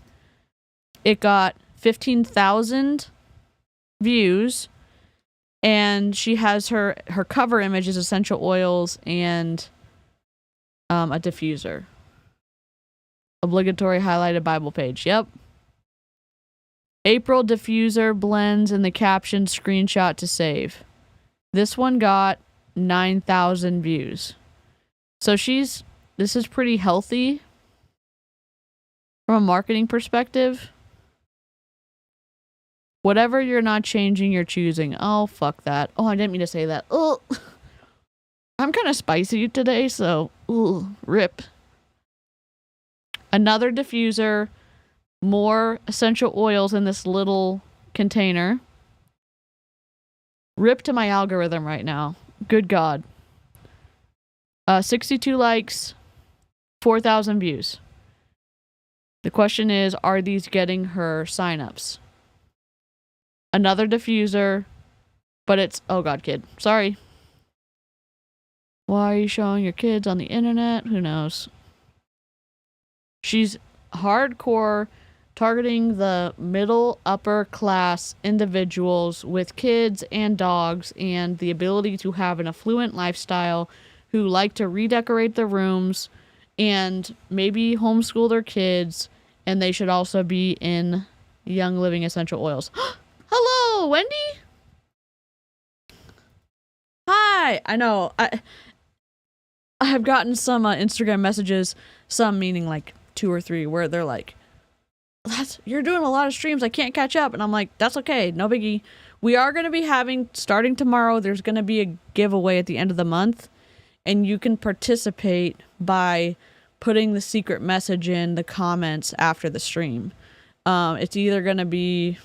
It got 15,000 views and she has her cover image is essential oils and a diffuser. Obligatory highlighted Bible page. Yep. April diffuser blends in the caption screenshot to save. This one got 9,000 views. So this is pretty healthy from a marketing perspective. Whatever you're not changing, you're choosing. Oh, fuck that. Oh, I didn't mean to say that. Oh, I'm kind of spicy today, so rip. Another diffuser, more essential oils in this little container. Rip to my algorithm right now. Good God. 62 likes, 4,000 views. The question is, are these getting her signups? Another diffuser, but it's, oh God, kid. Sorry. Why are you showing your kids on the internet? Who knows? She's hardcore targeting the middle upper class individuals with kids and dogs and the ability to have an affluent lifestyle who like to redecorate their rooms and maybe homeschool their kids, and they should also be in Young Living essential oils. Hello, Wendy? Hi. I know. I have gotten some Instagram messages, some meaning like 2 or 3, where they're like, you're doing a lot of streams, I can't catch up. And I'm like, that's okay, no biggie. We are going to be having, starting tomorrow, there's going to be a giveaway at the end of the month, and you can participate by putting the secret message in the comments after the stream. It's either going to be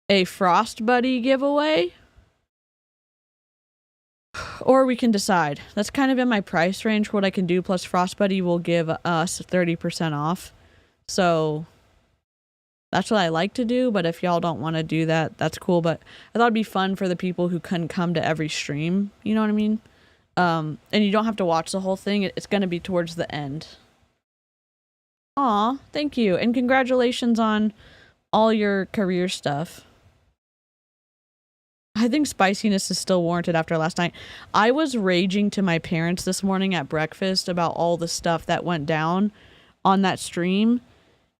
a Frost Buddy giveaway, or we can decide. That's kind of in my price range for what I can do, plus Frost Buddy will give us 30% off. So that's what I like to do, but if y'all don't want to do that, that's cool. But I thought it'd be fun for the people who couldn't come to every stream, you know what I mean? And you don't have to watch the whole thing. It's going to be towards the end. Aw, thank you. And congratulations on all your career stuff. I think spiciness is still warranted after last night. I was raging to my parents this morning at breakfast about all the stuff that went down on that stream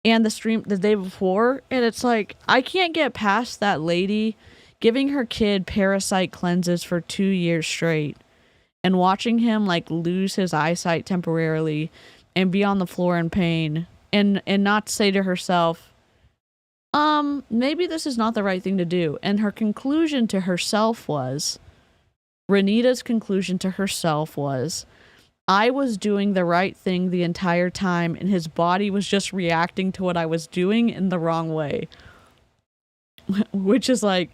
and the stream the day before. And it's like, I can't get past that lady giving her kid parasite cleanses for 2 years straight and watching him like lose his eyesight temporarily and be on the floor in pain and not say to herself, maybe this is not the right thing to do. And her conclusion to herself was, Renita's conclusion to herself was, I was doing the right thing the entire time and his body was just reacting to what I was doing in the wrong way. Which is like,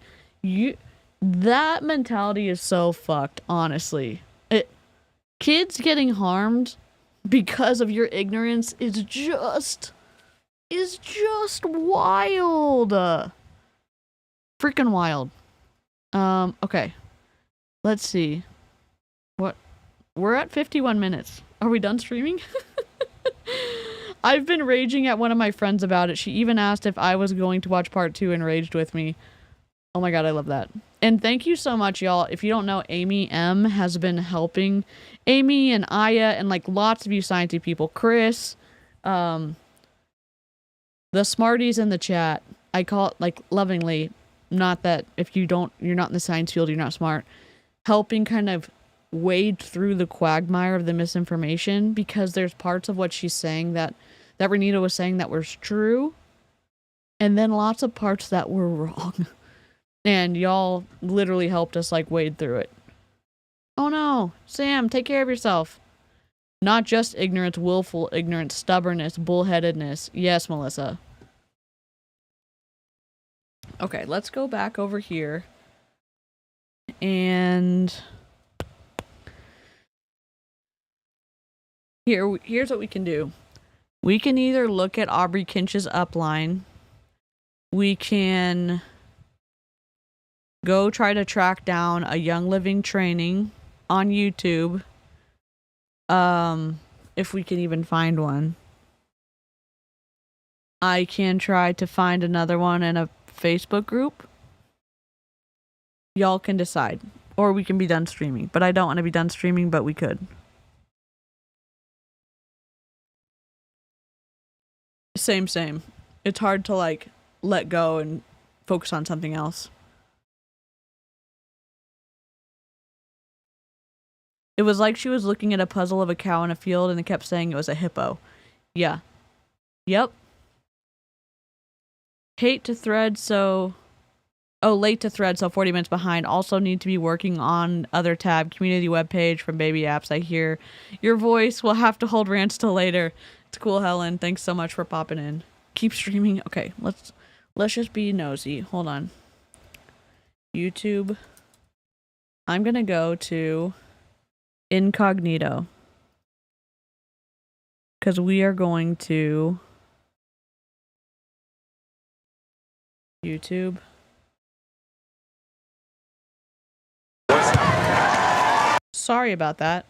that mentality is so fucked, honestly. Kids getting harmed because of your ignorance is just wild. Freaking wild. Okay. Let's see. We're at 51 minutes. Are we done streaming? I've been raging at one of my friends about it. She even asked if I was going to watch part 2 and raged with me. Oh my god, I love that. And thank you so much, y'all. If you don't know, Amy M has been helping. Amy and Aya and like lots of you sciencey people. Chris, the smarties in the chat. I call it like lovingly, not that if you're not in the science field, you're not smart. Helping kind of wade through the quagmire of the misinformation, because there's parts of what she's saying that Renita was saying that was true, and then lots of parts that were wrong. And y'all literally helped us like wade through it. Oh no, Sam, take care of yourself. Not just ignorance, willful ignorance, stubbornness, bullheadedness. Yes, Melissa. Okay, let's go back over here. And here's what we can do. We can either look at Aubrey Kinch's upline. We can go try to track down a Young Living training on YouTube. If we can even find one. I can try to find another one in a Facebook group. Y'all can decide. Or we can be done streaming. But I don't want to be done streaming, but we could. Same. It's hard to like let go and focus on something else. It was like she was looking at a puzzle of a cow in a field and it kept saying it was a hippo. Yeah. Yep. Late to thread, so 40 minutes behind. Also need to be working on other tab, community webpage from baby apps. I hear your voice. We'll have to hold rants till later. It's cool, Helen. Thanks so much for popping in. Keep streaming. Okay, let's just be nosy. Hold on. YouTube. I'm gonna go to incognito. Because we are going to YouTube. Sorry about that.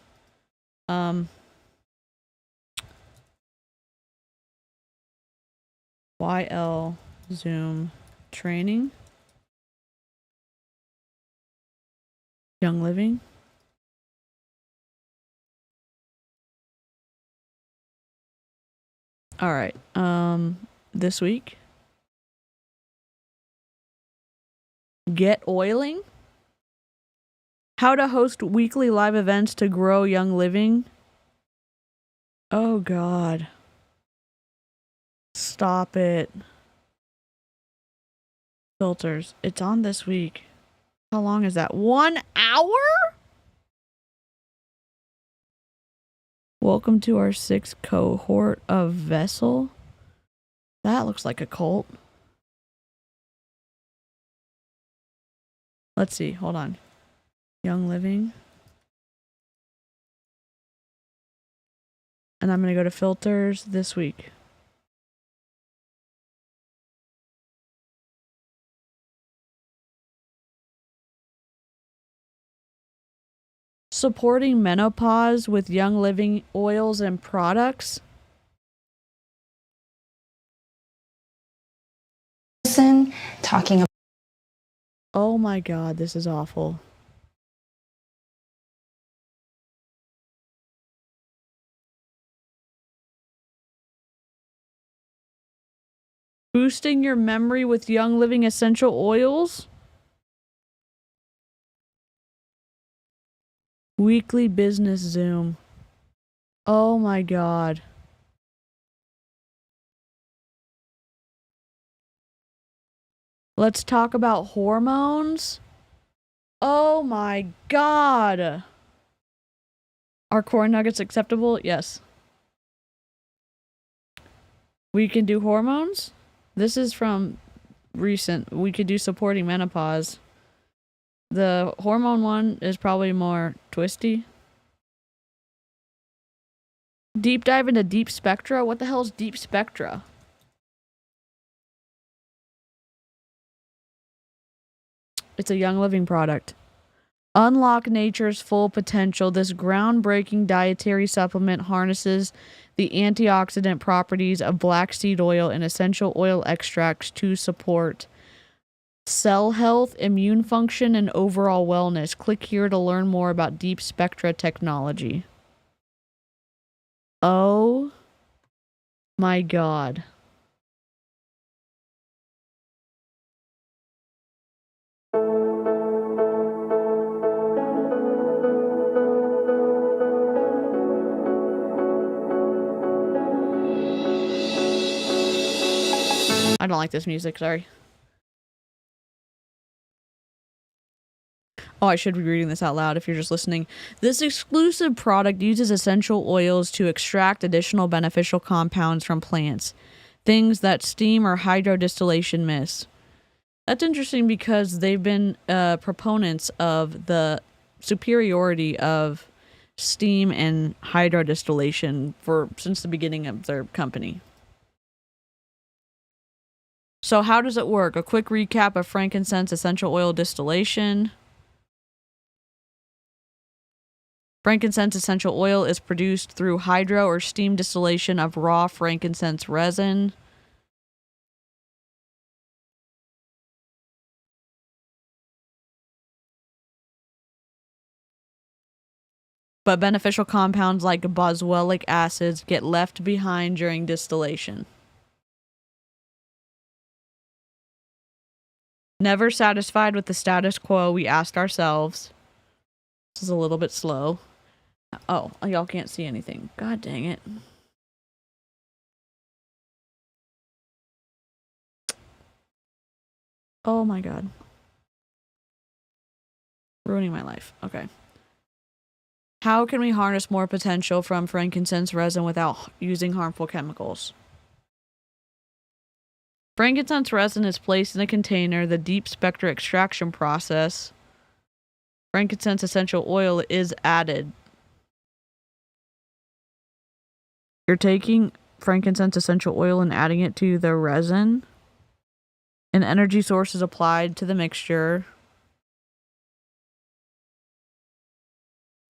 YL Zoom training. Young Living. All right. This week. Get oiling. How to host weekly live events to grow Young Living. Oh God. Stop it. Filters. It's on this week. How long is that? 1 hour? Welcome to our 6th cohort of Vessel. That looks like a cult. Let's see. Hold on. Young Living. And I'm going to go to filters this week. Supporting menopause with Young Living oils and products. Talking about Oh my god, this is awful. Boosting your memory with Young Living essential oils? Weekly business Zoom. Oh my god. Let's talk about hormones. Oh my god. Are corn nuggets acceptable? Yes. We can do hormones? This is from recent. We could do supporting menopause. The hormone one is probably more twisty. Deep dive into DeepSpectra? What the hell is DeepSpectra? It's a Young Living product. Unlock nature's full potential. This groundbreaking dietary supplement harnesses the antioxidant properties of black seed oil and essential oil extracts to support cell health, immune function, and overall wellness. Click here to learn more about DeepSpectra technology. Oh my god. I don't like this music, sorry. Oh, I should be reading this out loud if you're just listening. This exclusive product uses essential oils to extract additional beneficial compounds from plants, things that steam or hydrodistillation miss. That's interesting because they've been proponents of the superiority of steam and hydrodistillation since the beginning of their company. So how does it work? A quick recap of frankincense essential oil distillation. Frankincense essential oil is produced through hydro or steam distillation of raw frankincense resin. But beneficial compounds like boswellic acids get left behind during distillation. Never satisfied with the status quo, we asked ourselves. This is a little bit slow. Oh, y'all can't see anything. God dang it. Oh my god. Ruining my life. Okay. How can we harness more potential from frankincense resin without using harmful chemicals? Frankincense resin is placed in a container. The DeepSpectra extraction process. Frankincense essential oil is added. You're taking frankincense essential oil and adding it to the resin. An energy source is applied to the mixture.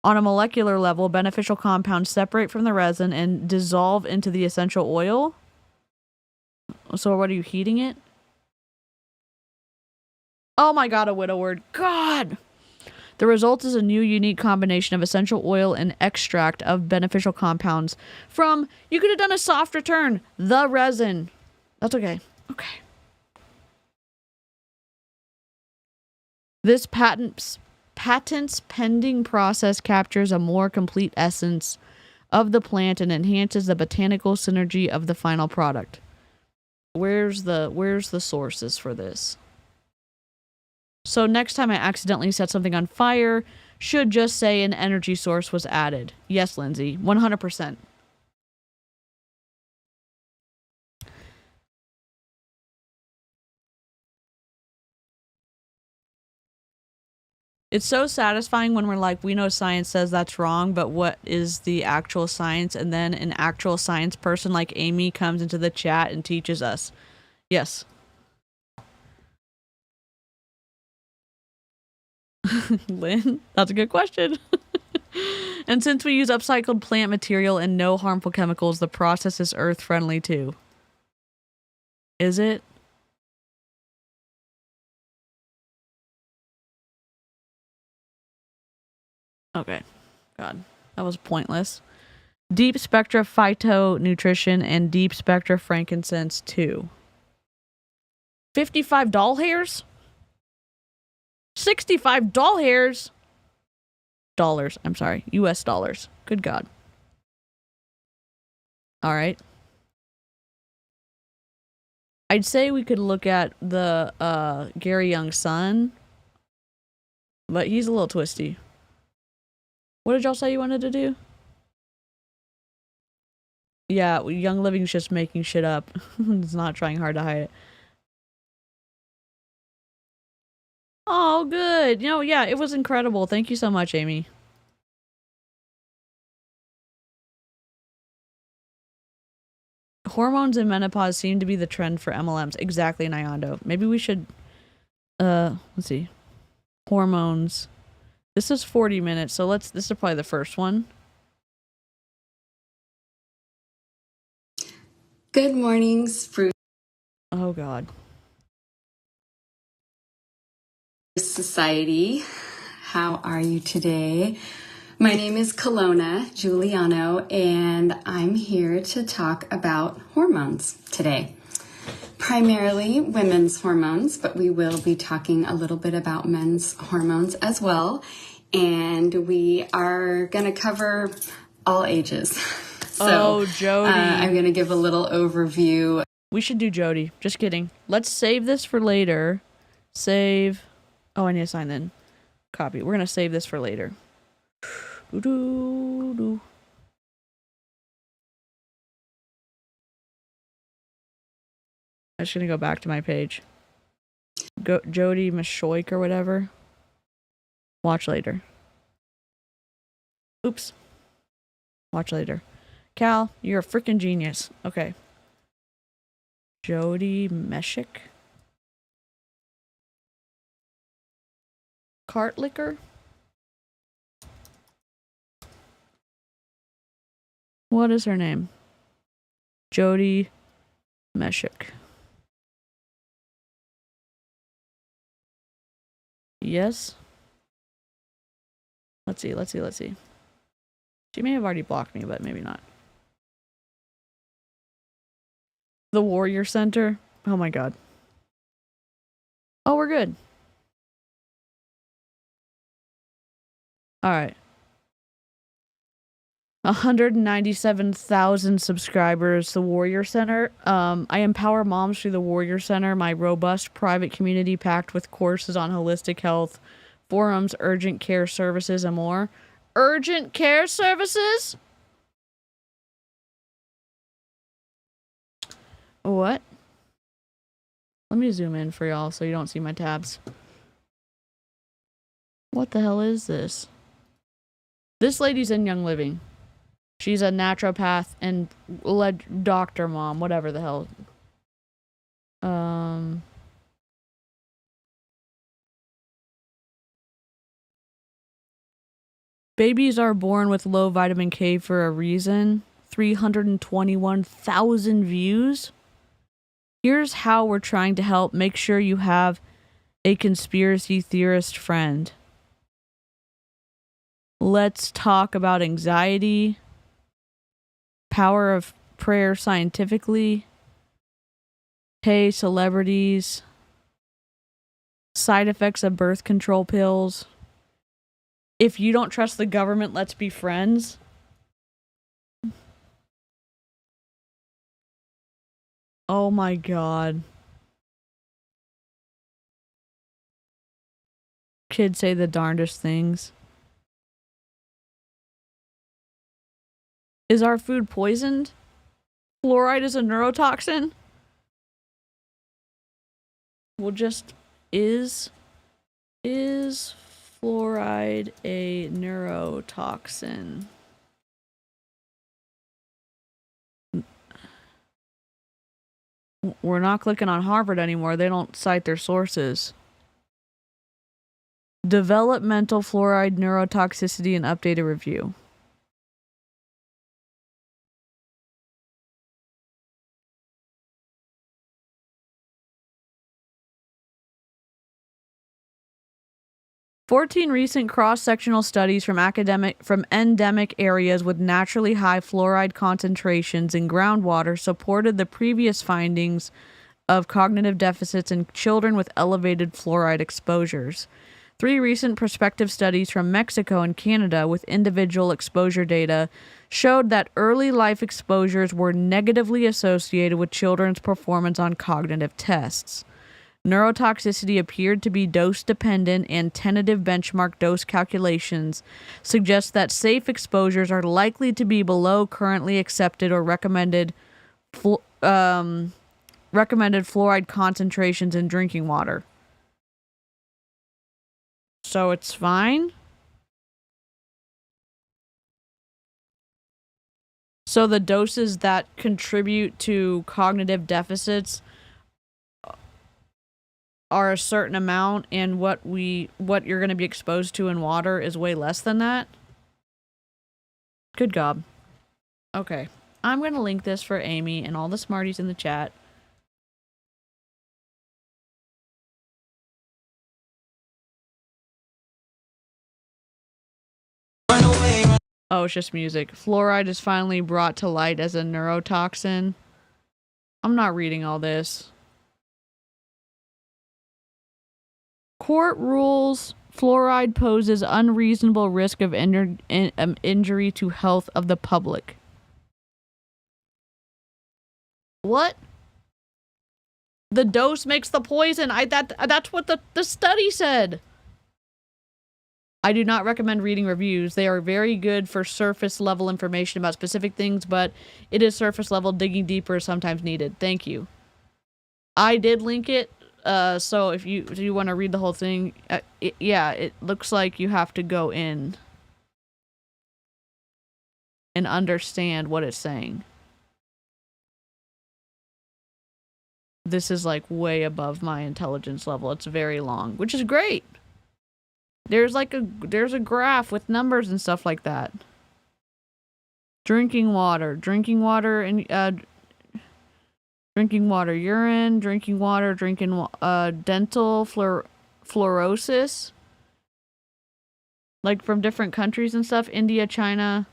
On a molecular level, beneficial compounds separate from the resin and dissolve into the essential oil. So what are you heating it? Oh my god, a widow word. God! The result is a new unique combination of essential oil and extract of beneficial compounds from, you could have done a soft return, the resin. That's okay. Okay. This patents pending process captures a more complete essence of the plant and enhances the botanical synergy of the final product. Where's the sources for this? So next time I accidentally set something on fire, should just say an energy source was added. Yes, Lindsay, 100%. It's so satisfying when we're like, we know science says that's wrong, but what is the actual science? And then an actual science person like Amy comes into the chat and teaches us. Yes. Lynn, that's a good question. And since we use upcycled plant material and no harmful chemicals, the process is earth friendly too. Is it? Okay. God, that was pointless. DeepSpectra Phytonutrition and DeepSpectra Frankincense 2. 55 doll hairs? 65 doll hairs? Dollars, I'm sorry. US dollars. Good God. All right. I'd say we could look at the Gary Young's son, but he's a little twisty. What did y'all say you wanted to do? Yeah, Young Living's just making shit up. It's not trying hard to hide it. Oh, good. Yeah, it was incredible. Thank you so much, Amy. Hormones in menopause seem to be the trend for MLMs. Exactly, Nyando. Maybe we should, let's see. Hormones. This is 40 minutes, so this is probably the first one. Good morning, Spruce Oh, God. Society. How are you today? My name is Colonna Giuliano, and I'm here to talk about hormones today. Primarily women's hormones, but we will be talking a little bit about men's hormones as well. And we are going to cover all ages. So, Jodi. I'm going to give a little overview. We should do Jodi. Just kidding. Let's save this for later. Save. Oh, I need to sign in. Copy. We're going to save this for later. Doo-doo-doo. I'm just going to go back to my page. Go Jodi Meschuk or whatever. Watch later. Oops. Watch later. Cal, you're a freaking genius. Okay. Jodi Meschuk. Cart liquor? What is her name? Jodi Meschuk. Yes. Let's see. She may have already blocked me, but maybe not. The Warrior Center. Oh my God. Oh, we're good. All right. 197,000 subscribers. The Warrior Center. I empower moms through the Warrior Center, my robust private community packed with courses on holistic health, forums, urgent care services, and more. Urgent care services? What? Let me zoom in for y'all so you don't see my tabs. What the hell is this? This lady's in Young Living. She's a naturopath and doctor mom, whatever the hell. Babies are born with low vitamin K for a reason. 321,000 views. Here's how we're trying to help. Make sure you have a conspiracy theorist friend. Let's talk about anxiety. Power of prayer scientifically. Pay celebrities. Side effects of birth control pills. If you don't trust the government, let's be friends. Oh my God. Kids say the darndest things. Is our food poisoned? Fluoride is a neurotoxin? We'll just... Is fluoride a neurotoxin? We're not clicking on Harvard anymore. They don't cite their sources. Developmental fluoride neurotoxicity and updated review. 14 recent cross-sectional studies from endemic areas with naturally high fluoride concentrations in groundwater supported the previous findings of cognitive deficits in children with elevated fluoride exposures. 3 recent prospective studies from Mexico and Canada with individual exposure data showed that early life exposures were negatively associated with children's performance on cognitive tests. Neurotoxicity appeared to be dose-dependent, and tentative benchmark dose calculations suggest that safe exposures are likely to be below currently accepted or recommended fluoride concentrations in drinking water. So it's fine? So the doses that contribute to cognitive deficits are a certain amount, and what you're going to be exposed to in water is way less than that? Good God. Okay. I'm going to link this for Amy and all the smarties in the chat. Oh, it's just music. Fluoride is finally brought to light as a neurotoxin. I'm not reading all this. Court rules fluoride poses unreasonable risk of injury to health of the public. What? The dose makes the poison. That's what the study said. I do not recommend reading reviews. They are very good for surface level information about specific things, but it is surface level. Digging deeper is sometimes needed. Thank you. I did link it. So if you want to read the whole thing, it looks like you have to go in and understand what it's saying. This is like way above my intelligence level. It's very long, which is great. There's a graph with numbers and stuff like that. Drinking water and drinking water urine, dental fluorosis, like from different countries and stuff, India, China.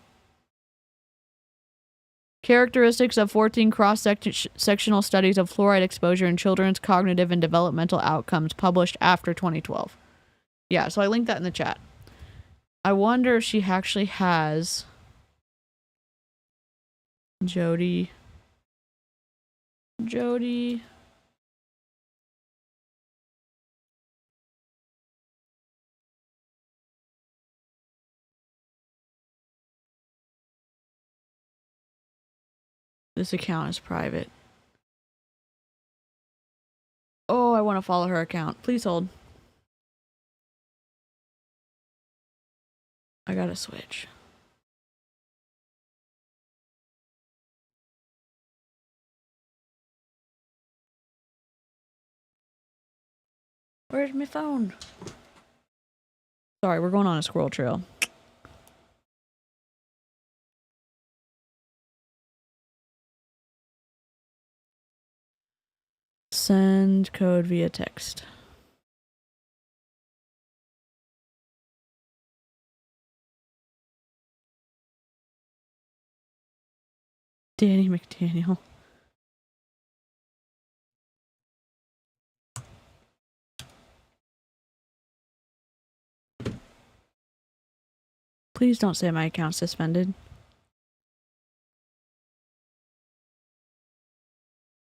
Characteristics of 14 cross-sectional studies of fluoride exposure in children's cognitive and developmental outcomes published after 2012. Yeah, so I linked that in the chat. I wonder if she actually has Jodi. This account is private. Oh, I want to follow her account. Please hold. I gotta switch. Where's my phone? Sorry, we're going on a squirrel trail. Send code via text. Danny McDaniel. Please don't say my account's suspended.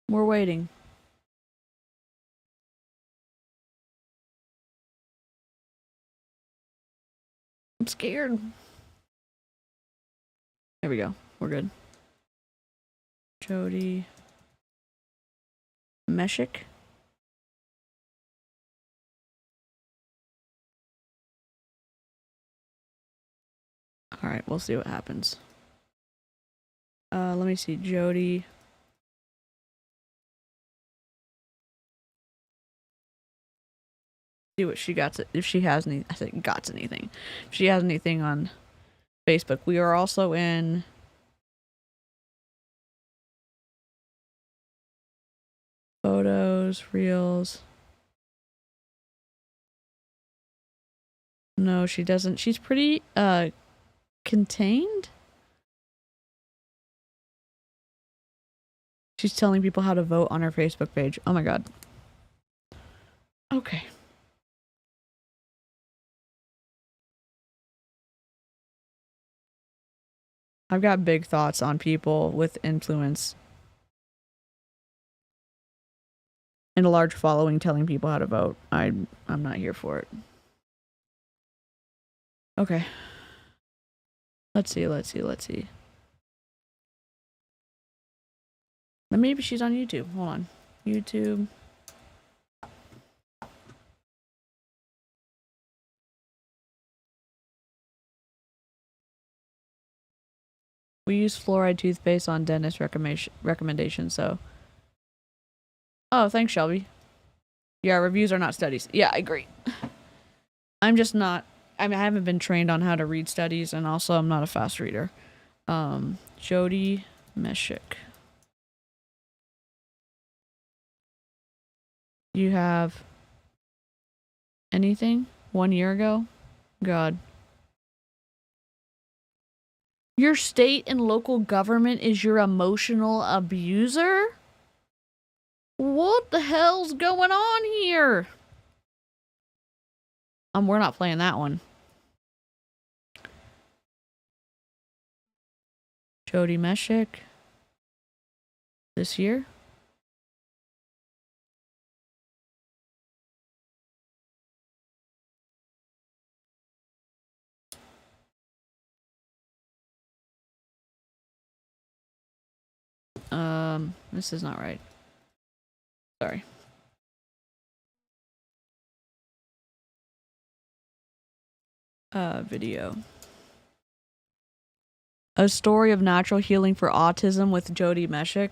We're waiting. I'm scared. There we go. We're good. Jodi Meschuk. Alright, we'll see what happens. Let me see. Jodi. See what she got. If she has any. I think got anything. If she has anything on Facebook. We are also in photos, reels. No, she doesn't. She's pretty contained. She's telling people how to vote on her Facebook page. Oh my god. Okay. I've got big thoughts on people with influence and a large following telling people how to vote. I'm not here for it. Okay. Let's see. Maybe she's on YouTube. Hold on. YouTube. We use fluoride toothpaste on dentist recommendation, so. Oh, thanks, Shelby. Yeah, reviews are not studies. Yeah, I agree. I'm just not. I mean, I haven't been trained on how to read studies, and also I'm not a fast reader. Jodi Meschuk. You have anything? 1 year ago? God. Your state and local government is your emotional abuser? What the hell's going on here? We're not playing that one. Jodi Meschuk. This year? This is not right. Sorry. Video. A story of natural healing for autism with Jodi Meschuk.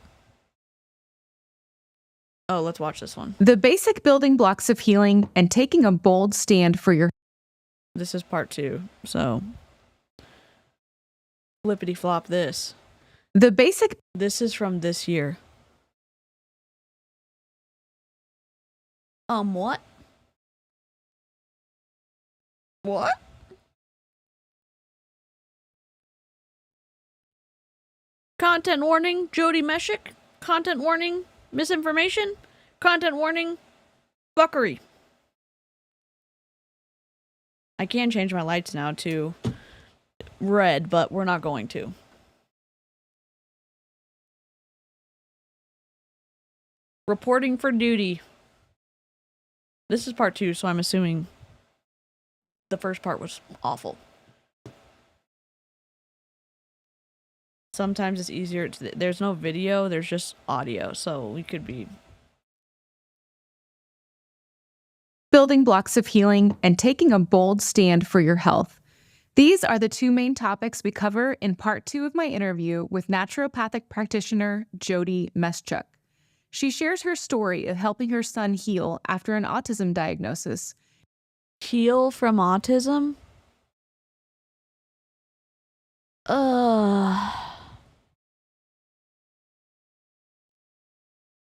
Oh, let's watch this one. The basic building blocks of healing and taking a bold stand for your. This is part 2, so. Flippity flop this. The basic. This is from this year. What? What? Content warning, Jodi Meschuk. Content warning, misinformation. Content warning, fuckery. I can change my lights now to red, but we're not going to. Reporting for duty. This is part 2, so I'm assuming the first part was awful. Sometimes it's easier. There's no video, there's just audio, so we could be. Building blocks of healing and taking a bold stand for your health. These are the 2 main topics we cover in part 2 of my interview with naturopathic practitioner Jodi Meschuk. She shares her story of helping her son heal after an autism diagnosis. Heal from autism?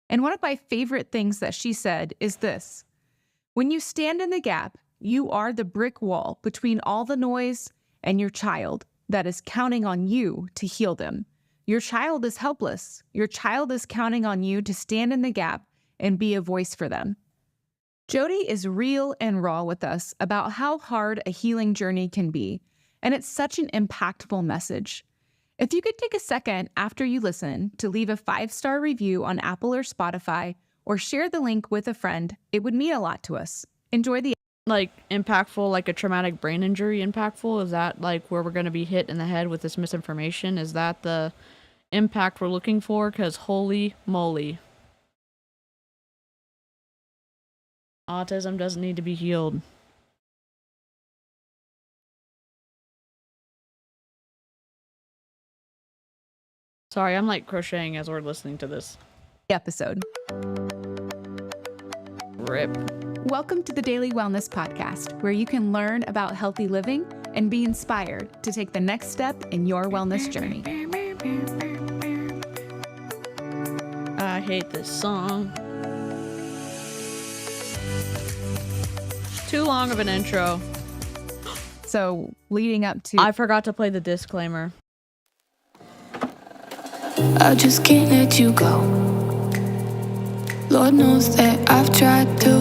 And one of my favorite things that she said is this: when you stand in the gap, you are the brick wall between all the noise and your child that is counting on you to heal them. Your child is helpless. Your child is counting on you to stand in the gap and be a voice for them. Jodi is real and raw with us about how hard a healing journey can be, and it's such an impactful message. If you could take a second after you listen to leave a 5-star review on Apple or Spotify, or share the link with a friend, it would mean a lot to us. Enjoy the. Like, impactful, like a traumatic brain injury impactful? Is that like where we're going to be hit in the head with this misinformation? Is that the impact we're looking for? Because holy moly. Autism doesn't need to be healed. Sorry, I'm like crocheting as we're listening to this episode. Rip. Welcome to the Daily Wellness Podcast, where you can learn about healthy living and be inspired to take the next step in your wellness journey. I hate this song. Too long of an intro. So leading up to... I forgot to play the disclaimer. I just can't let you go. Lord knows that I've tried to.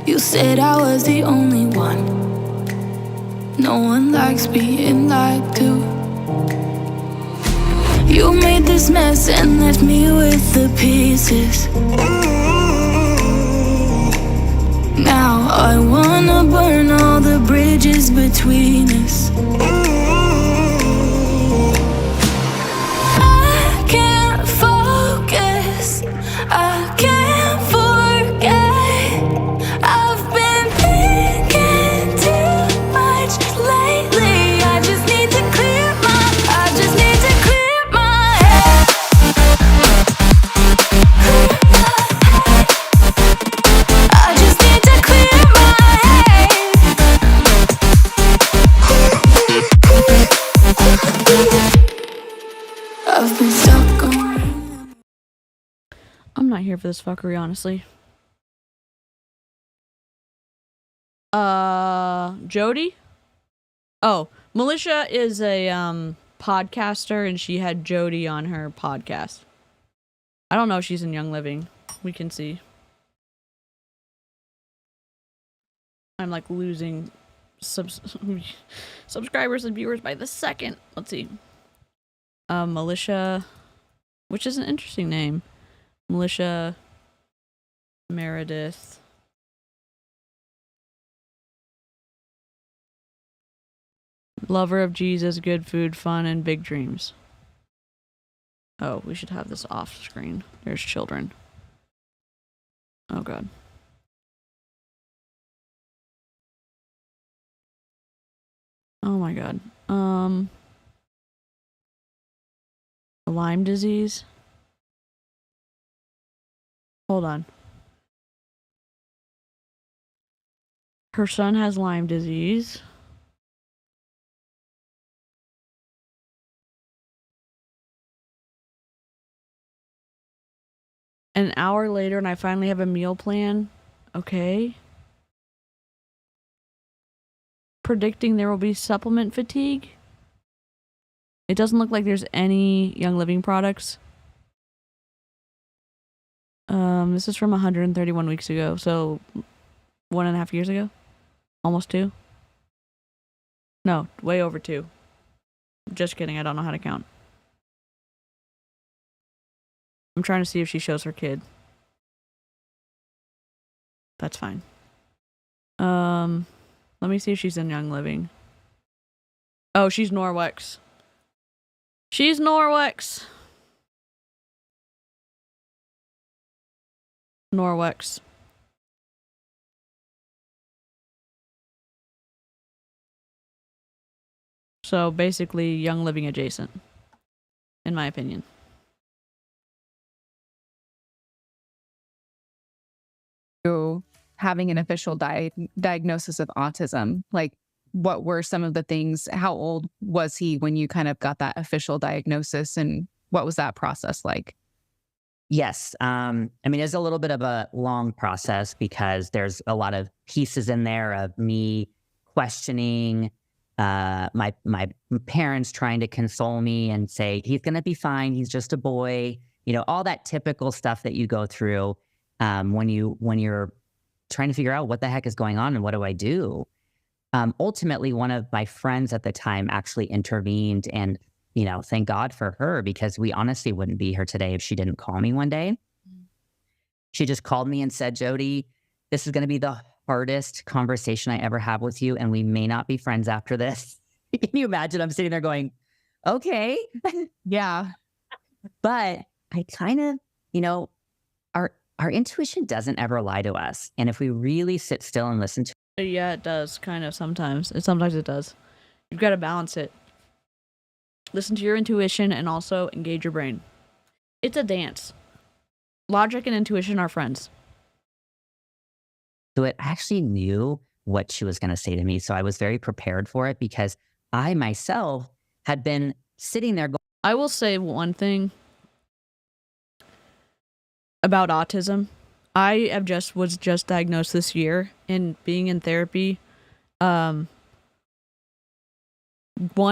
You said I was the only one. No one likes being lied to. You made this mess and left me with the pieces. Now I wanna burn all the bridges between us. I can't focus, I can't forget. I've been thinking too much lately. I just need to clear my head. I just need to clear my head. I've been stuck on. I'm not here for this fuckery, honestly. Jodi? Oh, Militia is a podcaster, and she had Jodi on her podcast. I don't know if she's in Young Living. We can see. I'm like losing subscribers and viewers by the second. Let's see. Militia, which is an interesting name. Militia Meredith. Lover of Jesus, good food, fun, and big dreams. Oh, we should have this off screen. There's children. Oh, God. Oh, my God. Lyme disease. Hold on. Her son has Lyme disease. An hour later, and I finally have a meal plan. Okay. Predicting there will be supplement fatigue. It doesn't look like there's any Young Living products. This is from 131 weeks ago, so 1.5 years ago? Almost 2? No, way over 2. Just kidding, I don't know how to count. I'm trying to see if she shows her kid. That's fine. Let me see if she's in Young Living. Oh, she's Norwex. She's Norwex. Norwex. So basically Young Living adjacent, in my opinion. Having an official diagnosis of autism, like what were some of the things? How old was he when you kind of got that official diagnosis, and what was that process like? Yes. I mean, it's a little bit of a long process because there's a lot of pieces in there of me questioning, my parents trying to console me and say, he's going to be fine. He's just a boy. You know, all that typical stuff that you go through when you're trying to figure out what the heck is going on and what do I do? Ultimately, one of my friends at the time actually intervened, and, you know, thank God for her, because we honestly wouldn't be here today if she didn't call me one day. She just called me and said, Jodi, this is going to be the hardest conversation I ever have with you, and we may not be friends after this. Can you imagine? I'm sitting there going, okay. Yeah. But I kind of, you know, our intuition doesn't ever lie to us. And if we really sit still and listen to it. Yeah, it does, kind of, sometimes. Sometimes it does. You've got to balance it. Listen to your intuition and also engage your brain. It's a dance. Logic and intuition are friends. So it actually knew what she was going to say to me. So I was very prepared for it because I myself had been sitting there going, I will say one thing about autism. I was just diagnosed this year, and being in therapy One,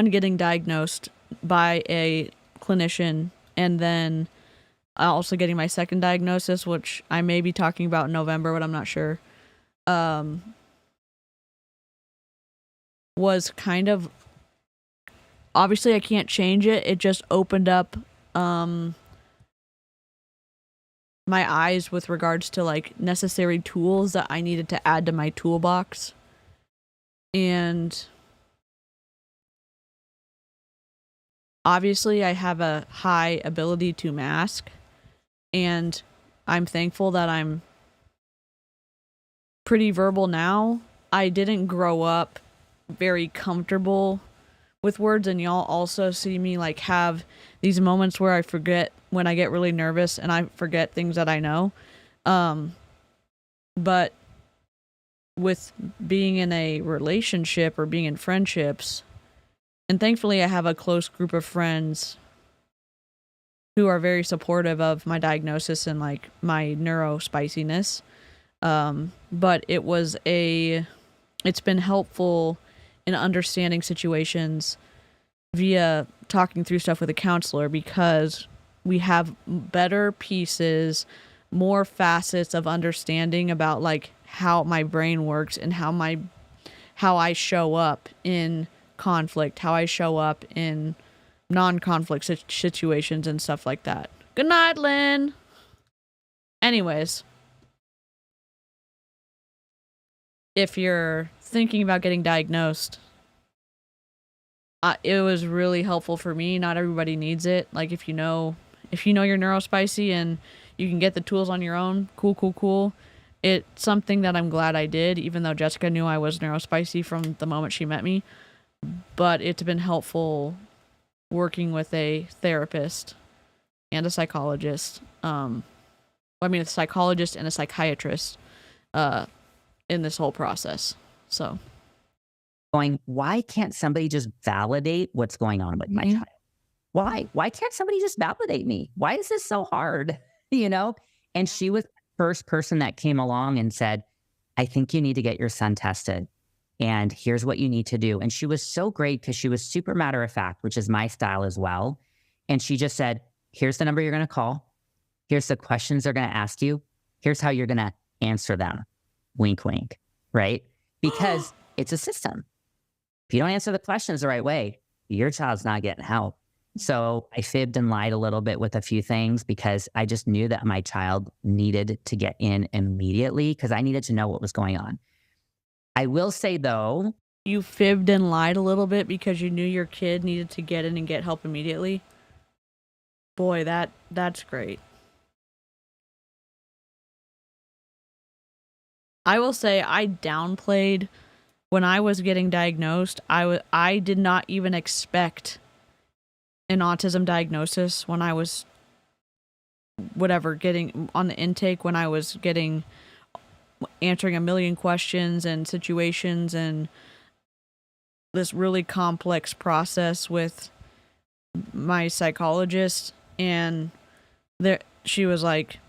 getting diagnosed by a clinician, and then also getting my second diagnosis, which I may be talking about in November, but I'm not sure, was kind of, obviously I can't change it. It just opened up my eyes with regards to like necessary tools that I needed to add to my toolbox. And obviously I have a high ability to mask, and I'm thankful that I'm pretty verbal now. I didn't grow up very comfortable with words, and y'all also see me like have these moments where I forget when I get really nervous and I forget things that I know. But with being in a relationship or being in friendships, and thankfully I have a close group of friends who are very supportive of my diagnosis and like my neurospiciness. But it's been helpful in understanding situations via talking through stuff with a counselor, because we have better pieces, more facets of understanding about like how my brain works and how I show up in conflict, how I show up in non-conflict situations and stuff like that. Good night, Lynn. Anyways, if you're thinking about getting diagnosed, it was really helpful for me. Not everybody needs it. Like if you know you're neurospicy and you can get the tools on your own, cool. It's something that I'm glad I did, even though Jessica knew I was neurospicy from the moment she met me. But it's been helpful working with a therapist and a psychologist. A psychologist and a psychiatrist in this whole process. So, why can't somebody just validate what's going on with my child? Why can't somebody just validate me? Why is this so hard? And she was the first person that came along and said, I think you need to get your son tested, and here's what you need to do. And she was so great because she was super matter of fact, which is my style as well. And she just said, here's the number you're going to call. Here's the questions they're going to ask you. Here's how you're going to answer them. Wink, wink, right? Because it's a system. If you don't answer the questions the right way, your child's not getting help. So I fibbed and lied a little bit with a few things because I just knew that my child needed to get in immediately because I needed to know what was going on. I will say, though, you fibbed and lied a little bit because you knew your kid needed to get in and get help immediately. Boy, that's great. I will say I downplayed when I was getting diagnosed. I did not even expect an autism diagnosis when I was getting on the intake, when I was answering a million questions and situations and this really complex process with my psychologist. And she was like,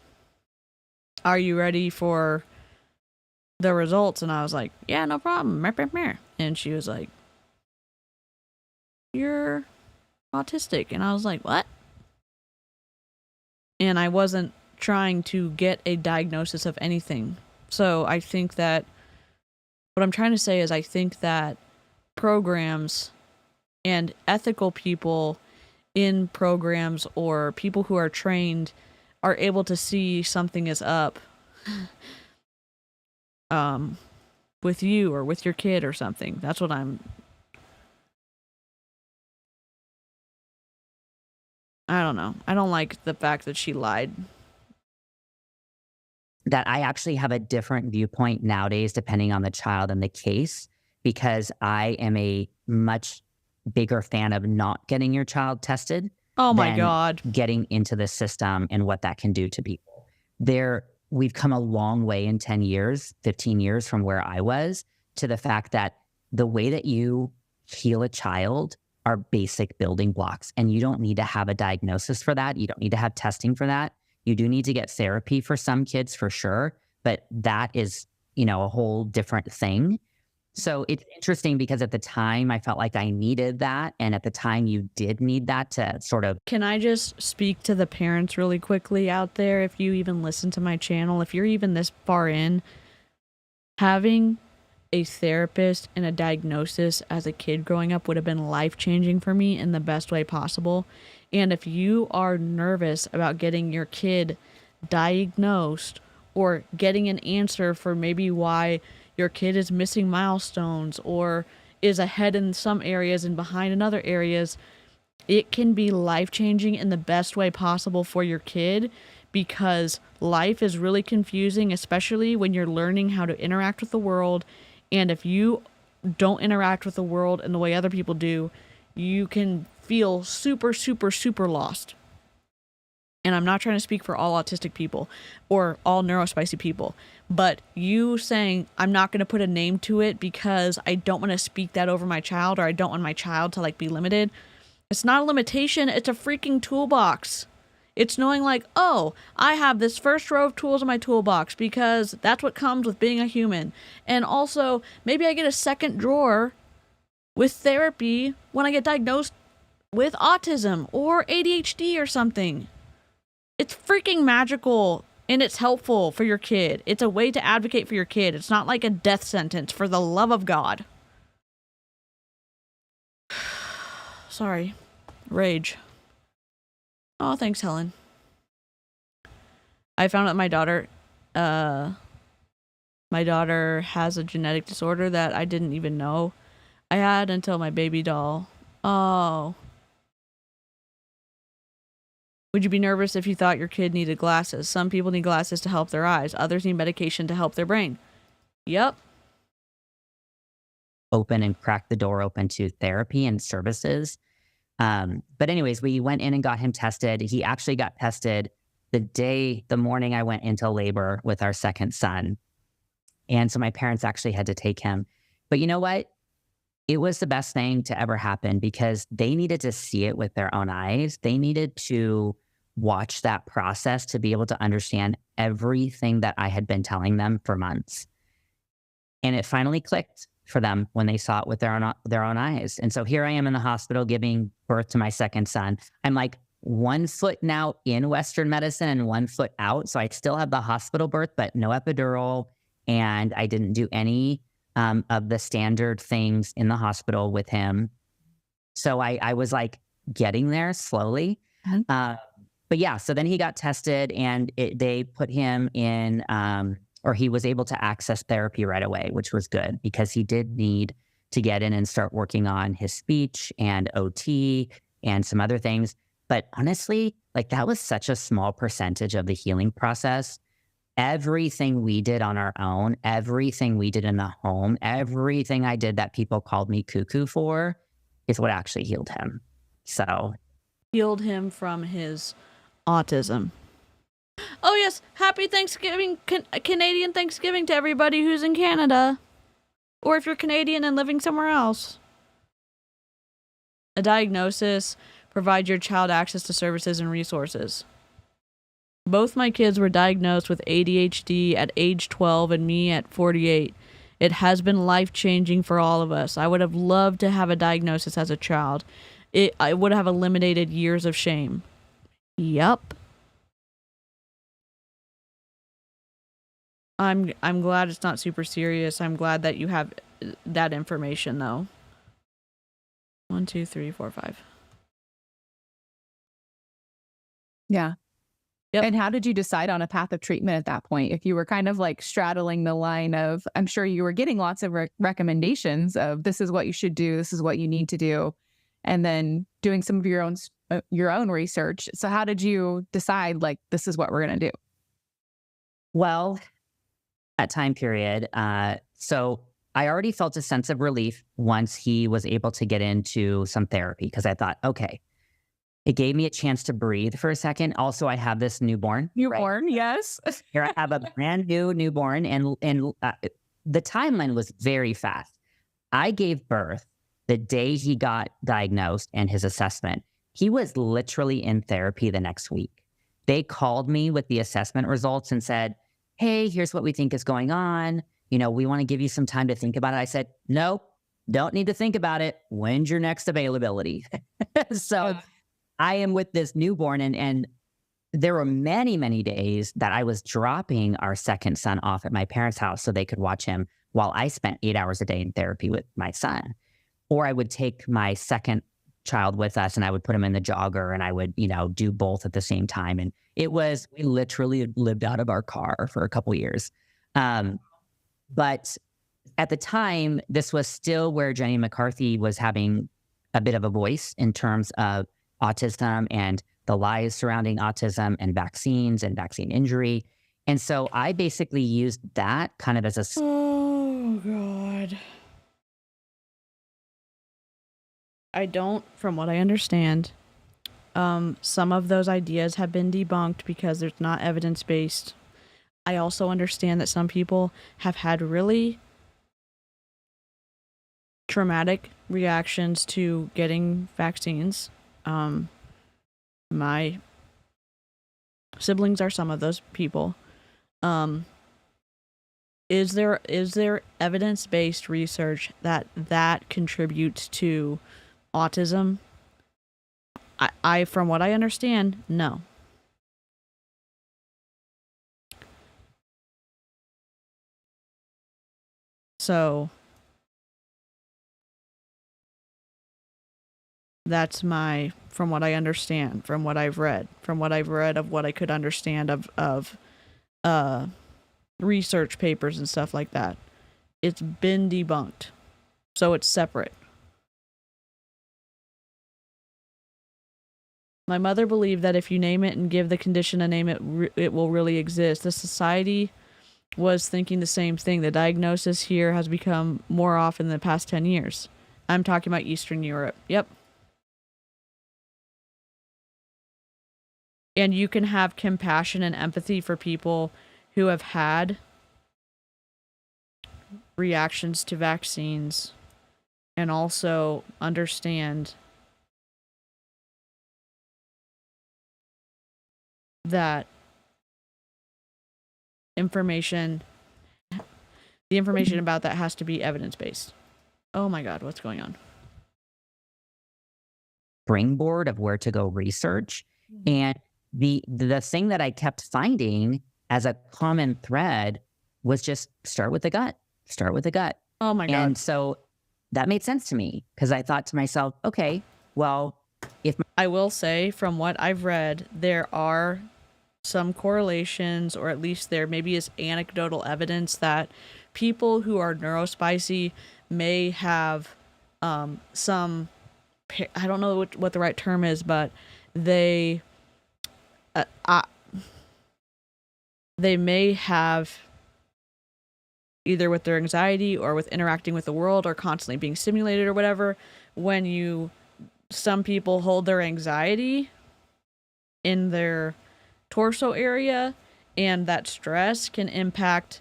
are you ready for the results? And I was like, yeah, no problem. And she was like, you're autistic. And I was like, what? And I wasn't trying to get a diagnosis of anything. So I think that what I'm trying to say is I think that programs and ethical people in programs or people who are trained are able to see something is up with you or with your kid or something. That's what I don't know. I don't like the fact that she lied. That I actually have a different viewpoint nowadays, depending on the child and the case, because I am a much bigger fan of not getting your child tested. Oh my God. Getting into the system and what that can do to people. We've come a long way in 10 years, 15 years from where I was, to the fact that the way that you heal a child are basic building blocks. And you don't need to have a diagnosis for that. You don't need to have testing for that. You do need to get therapy for some kids for sure, but that is, a whole different thing. So it's interesting because at the time I felt like I needed that. And at the time you did need that to sort of. Can I just speak to the parents really quickly out there? If you even listen to my channel, if you're even this far in, having a therapist and a diagnosis as a kid growing up would have been life-changing for me in the best way possible. And if you are nervous about getting your kid diagnosed or getting an answer for maybe why your kid is missing milestones or is ahead in some areas and behind in other areas, it can be life-changing in the best way possible for your kid, because life is really confusing, especially when you're learning how to interact with the world. And if you don't interact with the world in the way other people do, you can feel super, super, super lost. And I'm not trying to speak for all autistic people or all neurospicy people, but you saying, I'm not going to put a name to it because I don't want to speak that over my child, or I don't want my child to like be limited. It's not a limitation. It's a freaking toolbox. It's knowing like, oh, I have this first row of tools in my toolbox because that's what comes with being a human. And also, maybe I get a second drawer with therapy when I get diagnosed with autism or ADHD or something. It's freaking magical, and it's helpful for your kid. It's a way to advocate for your kid. It's not like a death sentence, for the love of God. Sorry. Rage. Oh, thanks, Helen. I found out my daughter has a genetic disorder that I didn't even know I had until my baby doll. Oh. Would you be nervous if you thought your kid needed glasses? Some people need glasses to help their eyes. Others need medication to help their brain. Yep. Open and crack the door open to therapy and services. But anyways, we went in and got him tested. He actually got tested the morning I went into labor with our second son. And so my parents actually had to take him. But you know what? It was the best thing to ever happen, because they needed to see it with their own eyes. They needed to watch that process to be able to understand everything that I had been telling them for months. And it finally clicked for them when they saw it with their own eyes. And so here I am in the hospital giving birth to my second son. I'm like 1 foot now in Western medicine and 1 foot out. So I still have the hospital birth, but no epidural. And I didn't do any of the standard things in the hospital with him. So I was like getting there slowly. But yeah, so then he got tested, and they put him in, or he was able to access therapy right away, which was good, because he did need to get in and start working on his speech and OT and some other things. But honestly, like, that was such a small percentage of the healing process. Everything we did on our own, everything we did in the home, everything I did that people called me cuckoo for is what actually healed him. So Healed him from his autism. Oh yes, happy Thanksgiving, Canadian Thanksgiving to everybody who's in Canada. Or if you're Canadian and living somewhere else. A diagnosis provides your child access to services and resources. Both my kids were diagnosed with ADHD at age 12 and me at 48. It has been life-changing for all of us. I would have loved to have a diagnosis as a child. I would have eliminated years of shame. Yup. I'm glad it's not super serious. I'm glad that you have that information, though. 1, 2, 3, 4, 5. Yeah. Yep. And how did you decide on a path of treatment at that point? If you were kind of like straddling the line of, I'm sure you were getting lots of recommendations of, this is what you should do, this is what you need to do, and then doing some of your own research. So how did you decide, like, this is what we're going to do? Well, that time period, so I already felt a sense of relief once he was able to get into some therapy, because I thought, okay, it gave me a chance to breathe for a second. Also, I have this newborn. Newborn, right? Yes. Here I have a brand new newborn, and the timeline was very fast. I gave birth the day he got diagnosed and his assessment. He was literally in therapy the next week. They called me with the assessment results and said, hey, here's what we think is going on. we want to give you some time to think about it. I said, no, don't need to think about it. When's your next availability? So I am with this newborn, and there were many, many days that I was dropping our second son off at my parents' house so they could watch him while I spent 8 hours a day in therapy with my son. Or I would take my second child with us and I would put him in the jogger and I would, do both at the same time. And we literally lived out of our car for a couple of years. But at the time, this was still where Jenny McCarthy was having a bit of a voice in terms of autism and the lies surrounding autism and vaccines and vaccine injury. And so I basically used that kind of as a... Oh, God. I don't, from what I understand, some of those ideas have been debunked because there's not evidence-based. I also understand that some people have had really traumatic reactions to getting vaccines. My siblings are some of those people. Is there evidence-based research that contributes to autism? I from what I understand, no. So that's from what I understand, from what I've read of what I could understand of research papers and stuff like that. It's been debunked. So it's separate. My mother believed that if you name it and give the condition a name, it will really exist. The society was thinking the same thing. The diagnosis here has become more often in the past 10 years. I'm talking about Eastern Europe. Yep. And you can have compassion and empathy for people who have had reactions to vaccines and also understand that the information about that has to be evidence-based. Oh my God, what's going on? Springboard of where to go research. And the thing that I kept finding as a common thread was just start with the gut. Oh my God. And so that made sense to me because I thought to myself, okay, well, I will say from what I've read, there are some correlations, or at least there maybe is anecdotal evidence that people who are neurospicy may have some, I don't know what the right term is, but they may have, either with their anxiety or with interacting with the world or constantly being stimulated or whatever, some people hold their anxiety in their torso area, and that stress can impact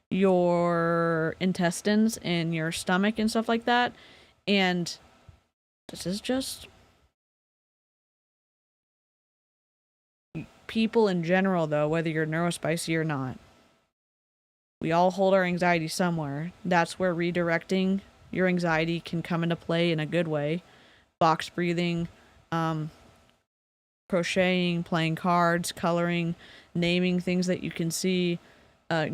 your intestines and your stomach and stuff like that. And this is just people in general, though, whether you're neurospicy or not. We all hold our anxiety somewhere. That's where redirecting your anxiety can come into play in a good way. Box breathing, crocheting, playing cards, coloring, naming things that you can see,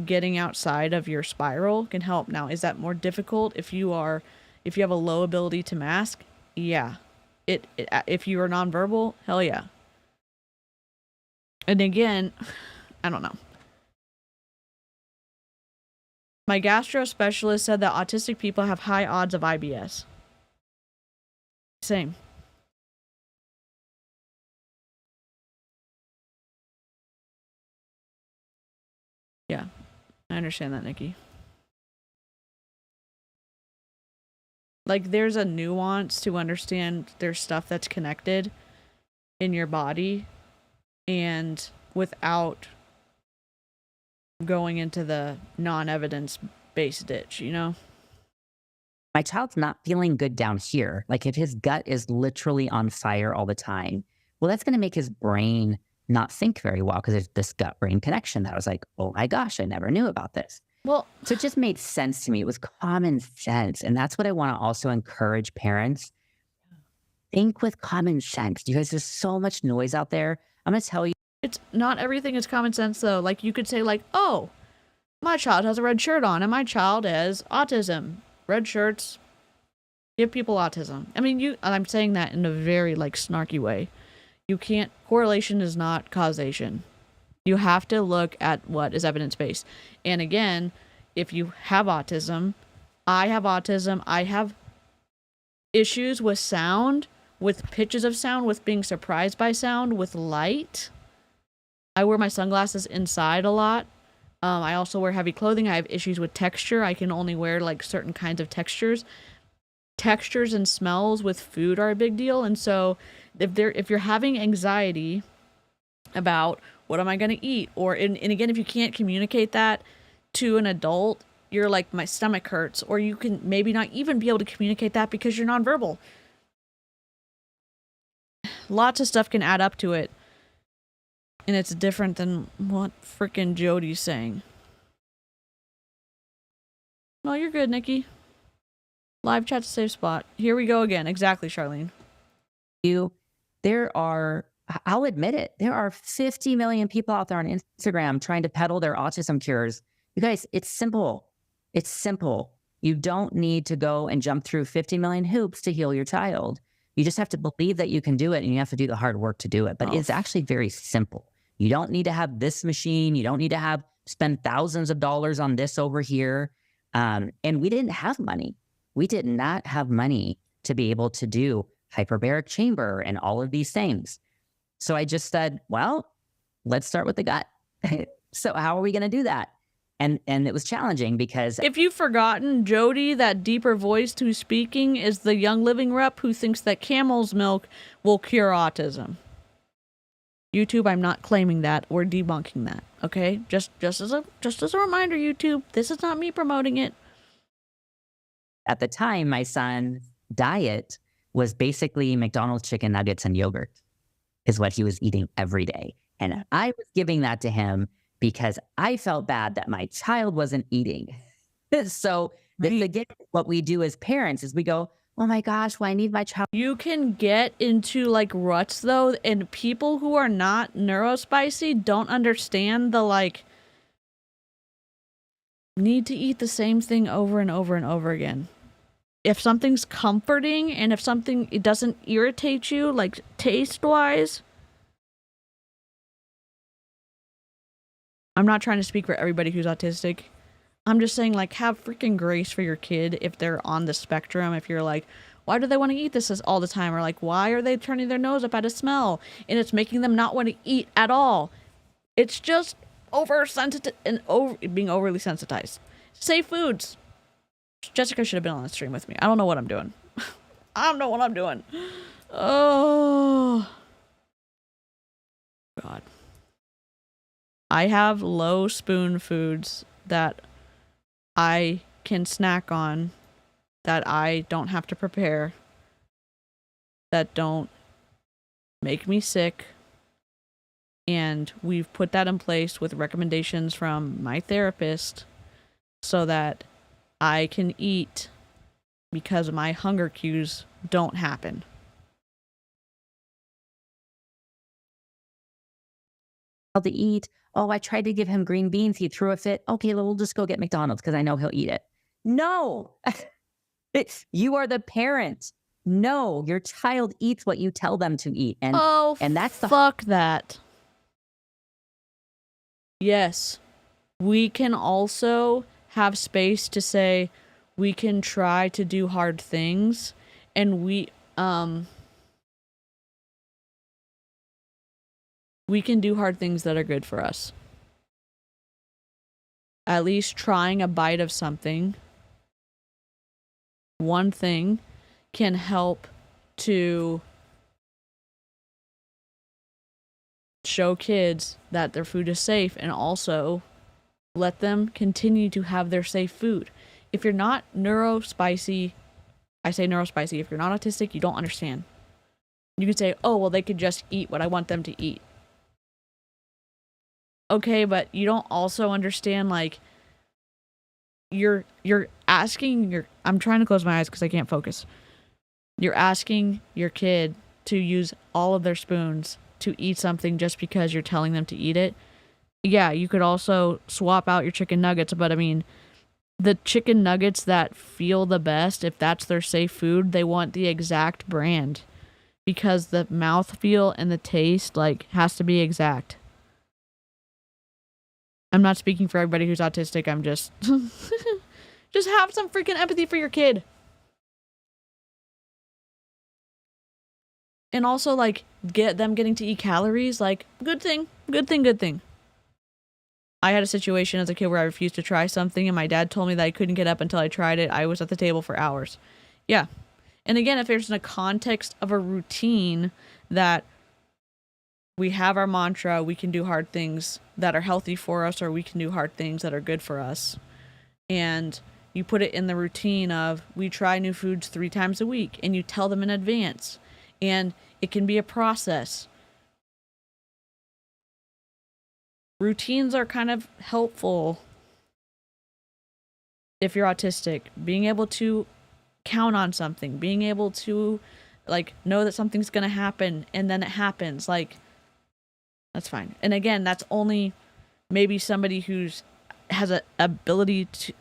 getting outside of your spiral can help. Now, is that more difficult if you have a low ability to mask? Yeah. If you are nonverbal, hell yeah. And again, I don't know. My gastro specialist said that autistic people have high odds of IBS. Same. Yeah, I understand that, Nikki. Like, there's a nuance to understand there's stuff that's connected in your body, and without going into the non-evidence-based ditch, my child's not feeling good down here, like if his gut is literally on fire all the time, well, that's going to make his brain not think very well because there's this gut-brain connection that I was like, oh my gosh, I never knew about this. Well, so it just made sense to me. It was common sense. And that's what I want to also encourage parents. Think with common sense. You guys, there's so much noise out there. I'm going to tell you. it's not everything is common sense though. Like you could say like, oh, my child has a red shirt on and my child has autism. Red shirts give people autism. I mean, and I'm saying that in a very like snarky way. You can't, correlation is not causation. You have to look at what is evidence-based. And again, if you have autism, I have issues with sound, with pitches of sound, with being surprised by sound, with light. I wear my sunglasses inside a lot. I also wear heavy clothing. I have issues with texture. I can only wear like certain kinds of textures. Textures and smells with food are a big deal. And so if you're having anxiety about what am I going to eat, or and again, if you can't communicate that to an adult, you're like, my stomach hurts, or you can maybe not even be able to communicate that because you're nonverbal. Lots of stuff can add up to it. And it's different than what freaking Jodi's saying. No, you're good, Nikki. Live chat's a safe spot. Here we go again. Exactly, Charlene. I'll admit it, there are 50 million people out there on Instagram trying to peddle their autism cures. You guys, it's simple. It's simple. You don't need to go and jump through 50 million hoops to heal your child. You just have to believe that you can do it, and you have to do the hard work to do it. But it's actually very simple. You don't need to have this machine. You don't need to spend thousands of dollars on this over here. And we didn't have money. We did not have money to be able to do hyperbaric chamber and all of these things. So I just said, well, let's start with the gut. So how are we going to do that? And it was challenging because if you've forgotten, Jodi, that deeper voice who's speaking, is the Young Living rep who thinks that camel's milk will cure autism. YouTube, I'm not claiming that or debunking that. Okay, just as a reminder, YouTube, this is not me promoting it. At the time, my son's diet was basically McDonald's chicken nuggets and yogurt, is what he was eating every day, and I was giving that to him because I felt bad that my child wasn't eating. So again, what we do as parents is we go, oh my gosh, well, I need my child. You can get into like ruts though, and people who are not neurospicy don't understand the like need to eat the same thing over and over and over again. If something's comforting and if something, it doesn't irritate you, like taste-wise. I'm not trying to speak for everybody who's autistic. I'm just saying, like, have freaking grace for your kid if they're on the spectrum. If you're like, why do they want to eat this all the time? Or like, why are they turning their nose up at a smell? And it's making them not want to eat at all. It's just being overly sensitized. Safe foods. Jessica should have been on the stream with me. I don't know what I'm doing. I don't know what I'm doing. Oh, God. I have low spoon foods that I can snack on, that I don't have to prepare, that don't make me sick. And we've put that in place with recommendations from my therapist so that I can eat because my hunger cues don't happen. To eat. Oh, I tried to give him green beans. He threw a fit. Okay, we'll just go get McDonald's because I know he'll eat it. No, you are the parent. No, your child eats what you tell them to eat. And that's fuck that. Yes, we can also have space to say we can try to do hard things, and we can do hard things that are good for us. At least trying a bite of something, one thing, can help to show kids that their food is safe and also let them continue to have their safe food. If you're not neurospicy, I say neurospicy, if you're not autistic, you don't understand. You can say, oh, well, they could just eat what I want them to eat. Okay, but you don't also understand, like, you're asking your, I'm trying to close my eyes because I can't focus. You're asking your kid to use all of their spoons to eat something just because you're telling them to eat it. Yeah, you could also swap out your chicken nuggets, but I mean, the chicken nuggets that feel the best, if that's their safe food, they want the exact brand because the mouthfeel and the taste, like, has to be exact. I'm not speaking for everybody who's autistic. I'm just just have some freaking empathy for your kid. And also, like, get them getting to eat calories, like, good thing. I had a situation as a kid where I refused to try something and my dad told me that I couldn't get up until I tried it. I was at the table for hours. Yeah. And again, if there's in a context of a routine that we have our mantra, we can do hard things that are healthy for us, or we can do hard things that are good for us. And you put it in the routine of, we try new foods 3 times a week, and you tell them in advance. And it can be a process. Routines are kind of helpful if you're autistic. Being able to count on something, being able to, like, know that something's gonna happen, and then it happens, like, that's fine. And again, that's only maybe somebody who's has a ability to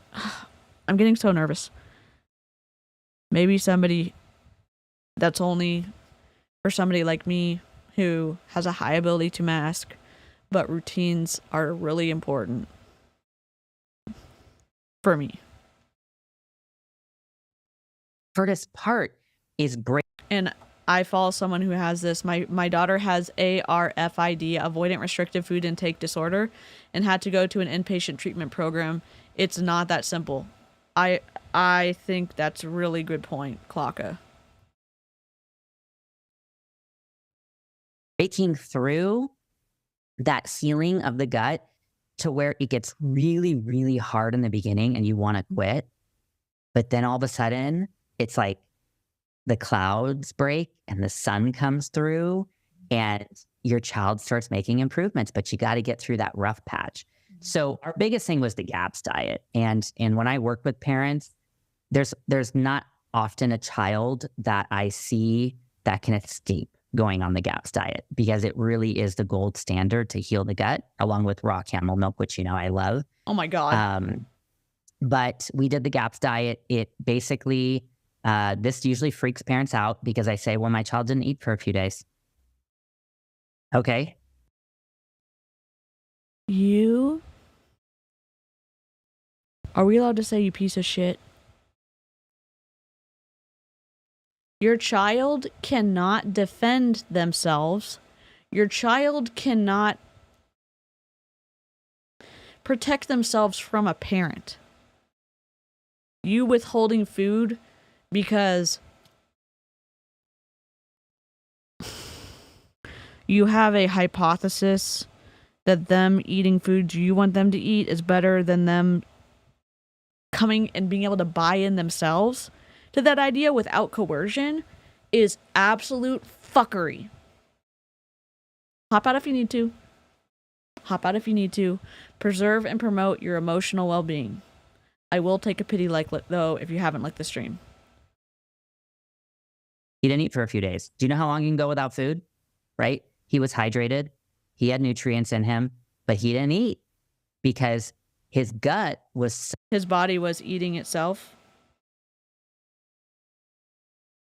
I'm getting so nervous. Maybe somebody that's only for somebody like me who has a high ability to mask, but routines are really important for me. Hardest part is break. And I follow someone who has this. My daughter has ARFID, avoidant restrictive food intake disorder, and had to go to an inpatient treatment program. It's not that simple. I think that's a really good point, Klaka. Breaking through that ceiling of the gut to where it gets really, really hard in the beginning and you want to quit. But then all of a sudden, it's like the clouds break and the sun comes through and your child starts making improvements, but you got to get through that rough patch. So our biggest thing was the GAPS diet. And when I work with parents, there's not often a child that I see that can escape going on the GAPS diet, because it really is the gold standard to heal the gut, along with raw camel milk, which, you know, I love. Oh my God. But we did the GAPS diet. It basically, this usually freaks parents out because I say, well, my child didn't eat for a few days. Okay. Are we allowed to say you piece of shit? Your child cannot defend themselves. Your child cannot protect themselves from a parent. You withholding food because you have a hypothesis that them eating foods you want them to eat is better than them coming and being able to buy in themselves to that idea without coercion is absolute fuckery. Hop out if you need to. Hop out if you need to. Preserve and promote your emotional well-being. I will take a pity like, though, if you haven't liked the stream. He didn't eat for a few days. Do you know how long you can go without food? Right? He was hydrated. He had nutrients in him, but he didn't eat because his gut was... His body was eating itself.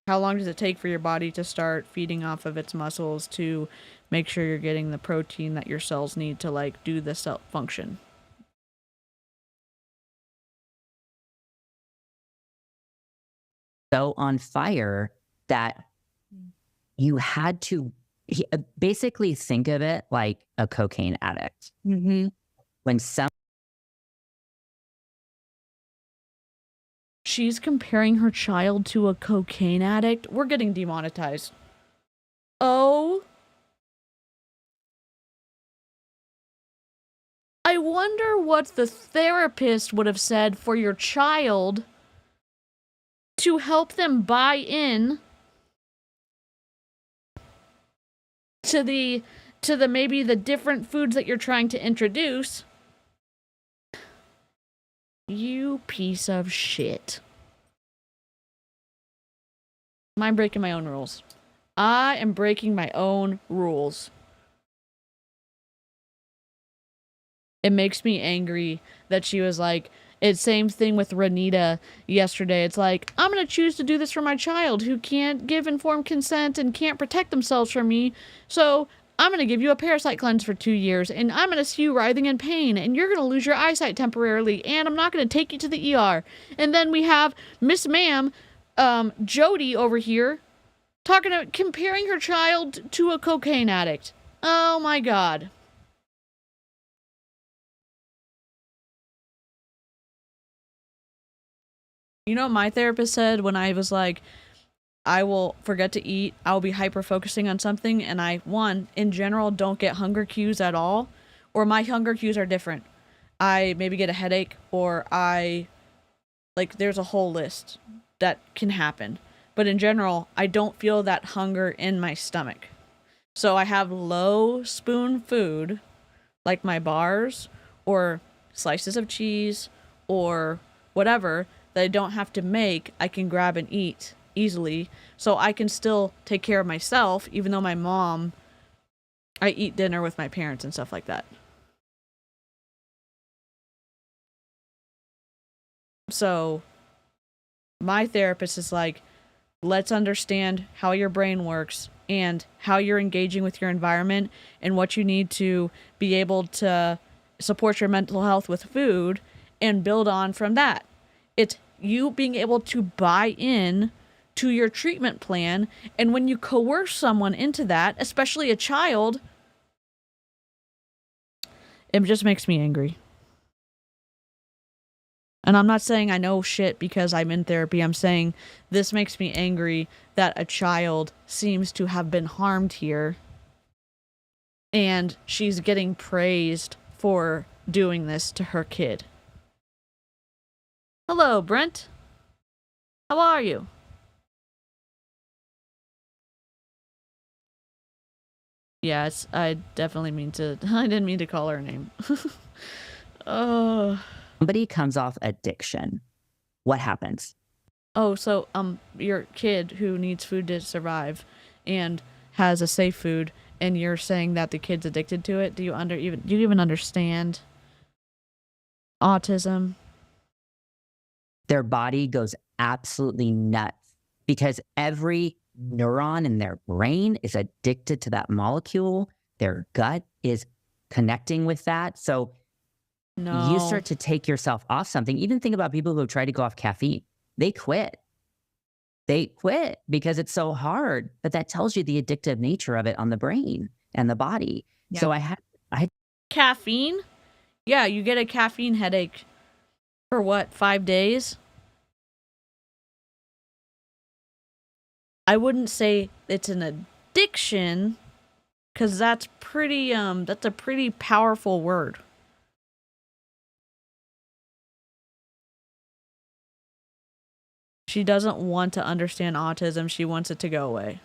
How long does it take for your body to start feeding off of its muscles to make sure you're getting the protein that your cells need to, like, do the cell function? So on fire that you had to basically think of it like a cocaine addict. Mm-hmm. When some... She's comparing her child to a cocaine addict. We're getting demonetized. Oh. I wonder what the therapist would have said for your child to help them buy in to the to the maybe the different foods that you're trying to introduce. You piece of shit. I'm breaking my own rules. I am breaking my own rules. It makes me angry that she was like, it's same thing with Renita yesterday. It's like, I'm going to choose to do this for my child who can't give informed consent and can't protect themselves from me. So I'm going to give you a parasite cleanse for 2 years, and I'm going to see you writhing in pain, and you're going to lose your eyesight temporarily, and I'm not going to take you to the ER. And then we have Miss Ma'am, Jodi over here, comparing her child to a cocaine addict. Oh my God. You know what my therapist said when I was like, I will forget to eat, I'll be hyper-focusing on something, and in general, don't get hunger cues at all, or my hunger cues are different. I maybe get a headache, or there's a whole list that can happen. But in general, I don't feel that hunger in my stomach. So I have low spoon food, like my bars, or slices of cheese, or whatever, that I don't have to make, I can grab and eat easily, so I can still take care of myself, even though I eat dinner with my parents and stuff like that. So my therapist is like, let's understand how your brain works and how you're engaging with your environment and what you need to be able to support your mental health with food and build on from that. It's you being able to buy in to your treatment plan, and when you coerce someone into that, especially a child, it just makes me angry. And I'm not saying I know shit because I'm in therapy. I'm saying this makes me angry that a child seems to have been harmed here, and she's getting praised for doing this to her kid. Hello, Brent. How are you? Yes, I definitely I didn't mean to call her name. Oh. Somebody comes off addiction. What happens? Oh, so your kid who needs food to survive and has a safe food, and you're saying that the kid's addicted to it? Do you even understand autism? Their body goes absolutely nuts because every neuron in their brain is addicted to that molecule. Their gut is connecting with that. So you start to take yourself off something. Even think about people who try to go off caffeine. They quit. They quit because it's so hard. But that tells you the addictive nature of it on the brain and the body. Yeah. So I had caffeine? Yeah, you get a caffeine headache for what, 5 days? I wouldn't say it's an addiction, because that's a pretty powerful word. She doesn't want to understand autism. She wants it to go away.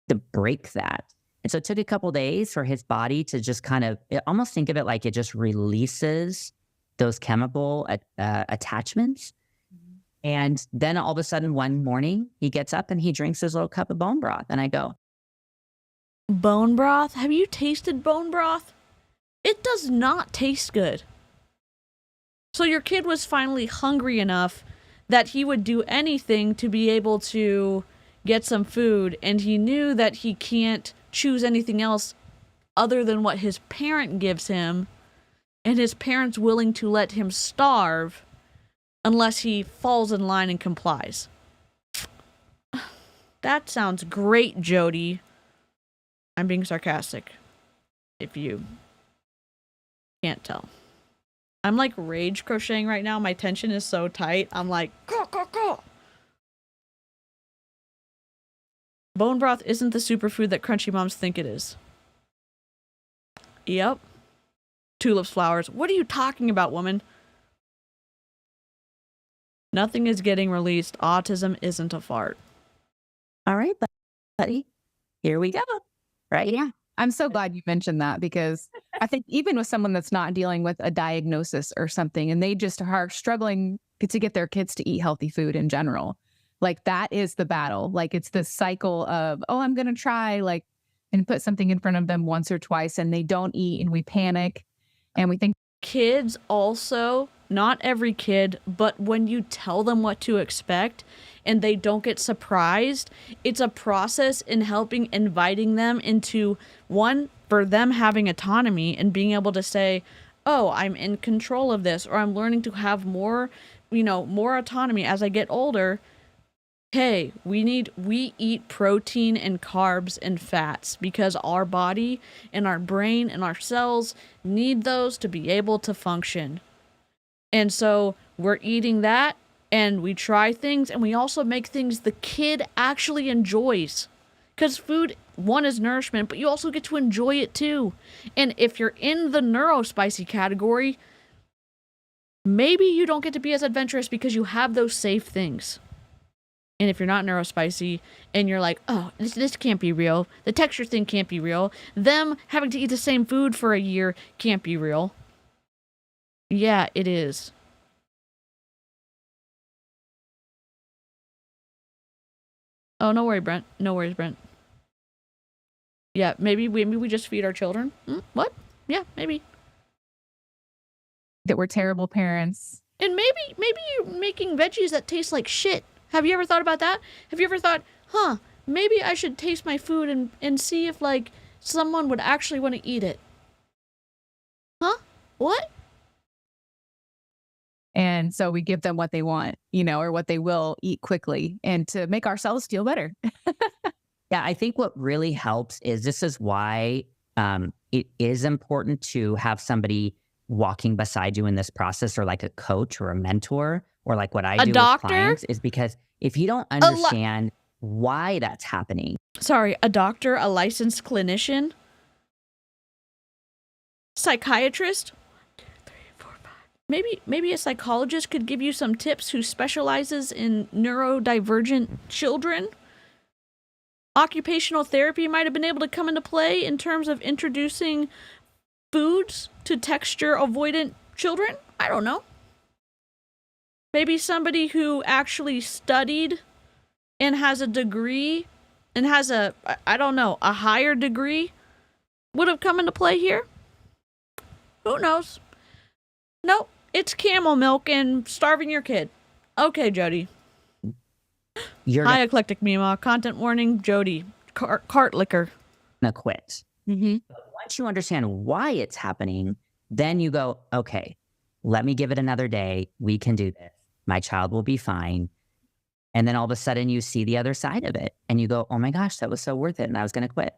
To break that. And so it took a couple days for his body to just almost think of it like it just releases those chemical attachments. Mm-hmm. And then all of a sudden one morning he gets up and he drinks his little cup of bone broth. And I go, bone broth? Have you tasted bone broth? It does not taste good. So your kid was finally hungry enough that he would do anything to be able to get some food, and he knew that he can't choose anything else other than what his parent gives him, and his parent's willing to let him starve unless he falls in line and complies. That sounds great, Jodi. I'm being sarcastic, if you can't tell. I'm like rage crocheting right now. My tension is so tight. I'm like, caw, caw, caw. Bone broth isn't the superfood that crunchy moms think it is. Yep. Tulips flowers. What are you talking about, woman? Nothing is getting released. Autism isn't a fart. All right, buddy, here we go. Right? Yeah. I'm so glad you mentioned that, because I think even with someone that's not dealing with a diagnosis or something, and they just are struggling to get their kids to eat healthy food in general, like that is the battle. Like it's this cycle of, oh, I'm going to try and put something in front of them once or twice and they don't eat and we panic and we think. Kids also, not every kid, but when you tell them what to expect and they don't get surprised, it's a process in helping inviting them into, one, for them having autonomy and being able to say, oh, I'm in control of this, or I'm learning to have more, more autonomy as I get older. Hey, we eat protein and carbs and fats because our body and our brain and our cells need those to be able to function. And so we're eating that, and we try things, and we also make things the kid actually enjoys. Because food, one, is nourishment, but you also get to enjoy it too. And if you're in the neurospicy category, maybe you don't get to be as adventurous because you have those safe things. And if you're not neurospicy and you're like, oh, this can't be real, the texture thing can't be real, them having to eat the same food for a year can't be real. Yeah, it is. Oh, no worry, Brent. No worries, Brent. Yeah, maybe we just feed our children. What? Yeah, maybe. That we're terrible parents. And maybe you're making veggies that taste like shit. Have you ever thought about that? Have you ever thought, maybe I should taste my food and see if, like, someone would actually want to eat it? Huh? What? And so we give them what they want, or what they will eat quickly, and to make ourselves feel better. Yeah, I think what really helps is, this is why it is important to have somebody walking beside you in this process, or like a coach or a mentor, or like what I do with clients, is because if you don't understand why that's happening. Sorry, a doctor, a licensed clinician, psychiatrist. 1, 2, 3, 4, 5. Maybe a psychologist could give you some tips who specializes in neurodivergent children. Occupational therapy might have been able to come into play in terms of introducing foods to texture avoidant children. I don't know. Maybe somebody who actually studied and has a degree and has a higher degree would have come into play here. Who knows? Nope, it's camel milk and starving your kid. Okay, Jodi. Hi, Eclectic Mima. Content warning, Jodi. Cart liquor. Gonna quit. Mm-hmm. But once you understand why it's happening, then you go, okay, let me give it another day. We can do this. My child will be fine. And then all of a sudden you see the other side of it and you go, oh my gosh, that was so worth it. And I was going to quit.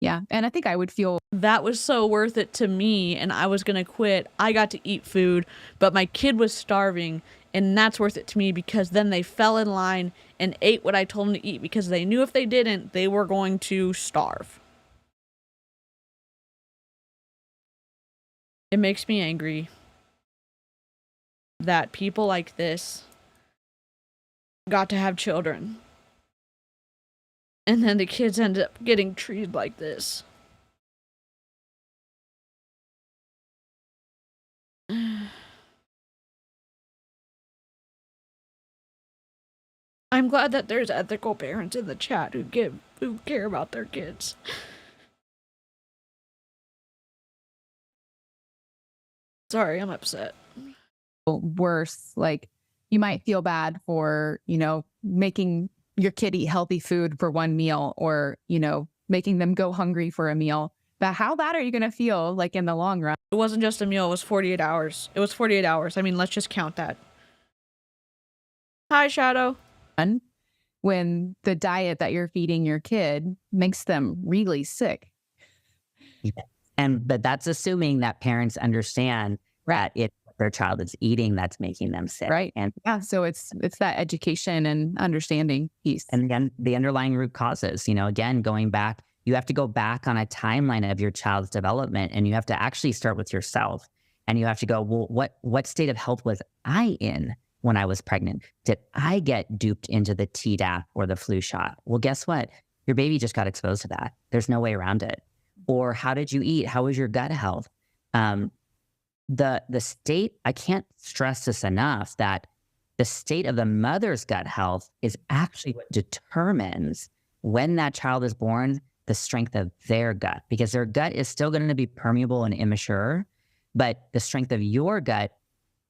Yeah. And I think I would feel that was so worth it to me, and I was going to quit. I got to eat food, but my kid was starving, and that's worth it to me, because then they fell in line and ate what I told them to eat, because they knew if they didn't, they were going to starve. It makes me angry that people like this got to have children, and then the kids end up getting treated like this. I'm glad that there's ethical parents in the chat who care about their kids. Sorry, I'm upset. Worse, like you might feel bad for, making your kid eat healthy food for one meal, or, making them go hungry for a meal. But how bad are you going to feel, like, in the long run? It wasn't just a meal, it was 48 hours. It was 48 hours. I mean, let's just count that. Hi, Shadow. When the diet that you're feeding your kid makes them really sick. But that's assuming that parents understand that it's their child is eating that's making them sick. Right. And yeah, so it's that education and understanding piece. And again, the underlying root causes, again, going back, you have to go back on a timeline of your child's development, and you have to actually start with yourself. And you have to go, well, what state of health was I in when I was pregnant? Did I get duped into the Tdap or the flu shot? Well, guess what? Your baby just got exposed to that. There's no way around it. Or how did you eat? How was your gut health? The state, I can't stress this enough, that the state of the mother's gut health is actually what determines when that child is born, the strength of their gut, because their gut is still going to be permeable and immature, but the strength of your gut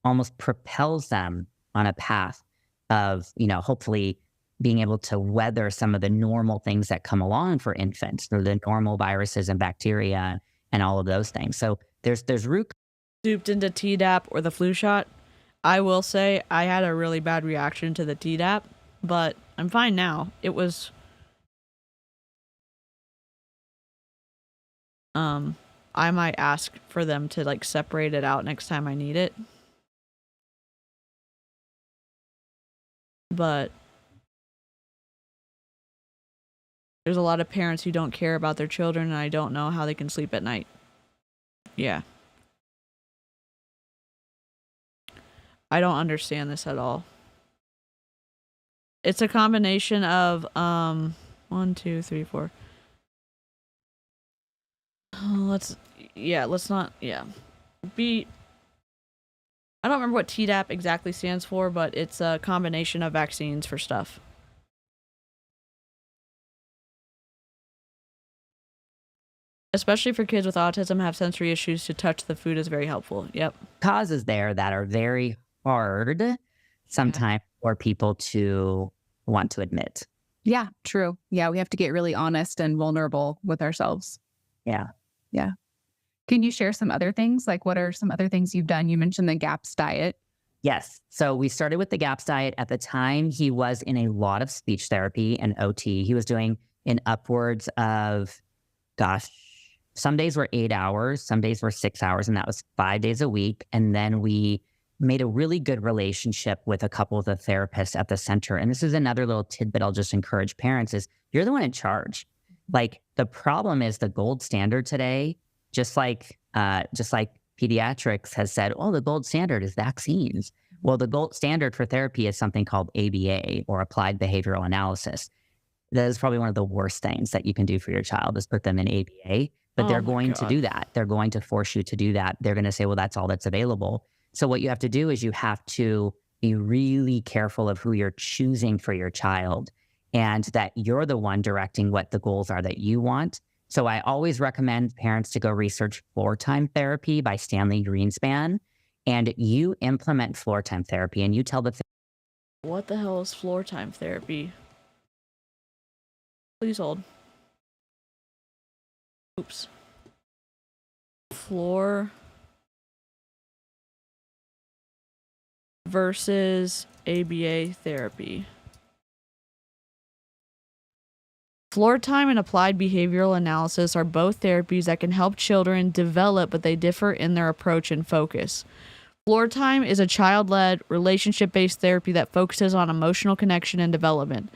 almost propels them on a path of, hopefully being able to weather some of the normal things that come along for infants, or the normal viruses and bacteria and all of those things. So there's root. Duped into Tdap or the flu shot. I will say I had a really bad reaction to the Tdap, but I'm fine now. It was I might ask for them to like separate it out next time I need it. But there's a lot of parents who don't care about their children, and I don't know how they can sleep at night. Yeah. I don't understand this at all. It's a combination of 1, 2, 3, 4. Let's not I don't remember what Tdap exactly stands for, but it's a combination of vaccines for stuff. Especially for kids with autism, have sensory issues, to touch the food is very helpful. Yep. Causes there that are very hard sometimes for people to want to admit. Yeah, true. Yeah, we have to get really honest and vulnerable with ourselves. Yeah. Yeah. Can you share some other things? Like, what are some other things you've done? You mentioned the GAPS diet. Yes. So we started with the GAPS diet. At the time, he was in a lot of speech therapy and OT. He was doing in upwards of, some days were 8 hours, some days were 6 hours, and that was 5 days a week. And then we made a really good relationship with a couple of the therapists at the center. And this is another little tidbit I'll just encourage parents is you're the one in charge. Like, the problem is the gold standard today, just like pediatrics has said, oh, the gold standard is vaccines. Well, the gold standard for therapy is something called ABA, or applied behavioral analysis. That is probably one of the worst things that you can do for your child, is put them in ABA. But they're going to do that. They're going to force you to do that. They're going to say, well, that's all that's available. So what you have to do is you have to be really careful of who you're choosing for your child, and that you're the one directing what the goals are that you want. So I always recommend parents to go research Floor Time Therapy by Stanley Greenspan, and you implement Floor Time Therapy, and you tell the What the hell is Floor Time Therapy? Please hold. Oops. Floor versus ABA therapy. Floor time and applied behavioral analysis are both therapies that can help children develop, but they differ in their approach and focus. Floor time is a child-led, relationship-based therapy that focuses on emotional connection and development.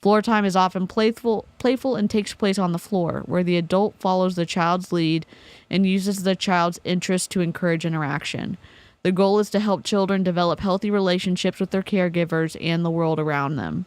Floor time is often playful and takes place on the floor, where the adult follows the child's lead and uses the child's interest to encourage interaction. The goal is to help children develop healthy relationships with their caregivers and the world around them.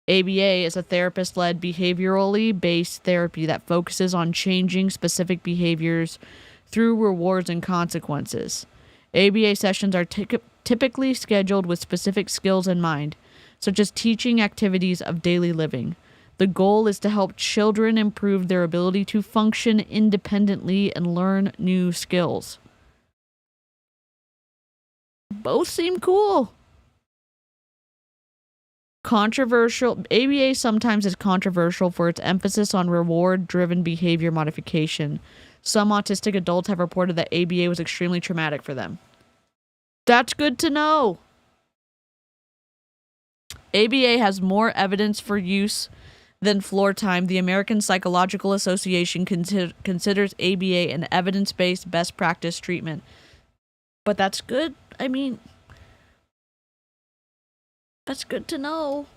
ABA is a therapist-led, behaviorally based therapy that focuses on changing specific behaviors through rewards and consequences. ABA sessions are typically scheduled with specific skills in mind, such as teaching activities of daily living. The goal is to help children improve their ability to function independently and learn new skills. Both seem cool. Controversial. ABA sometimes is controversial for its emphasis on reward-driven behavior modification. Some autistic adults have reported that ABA was extremely traumatic for them. That's good to know. ABA has more evidence for use than floor time. The American Psychological Association considers ABA an evidence-based best practice treatment. But that's good. I mean, that's good to know.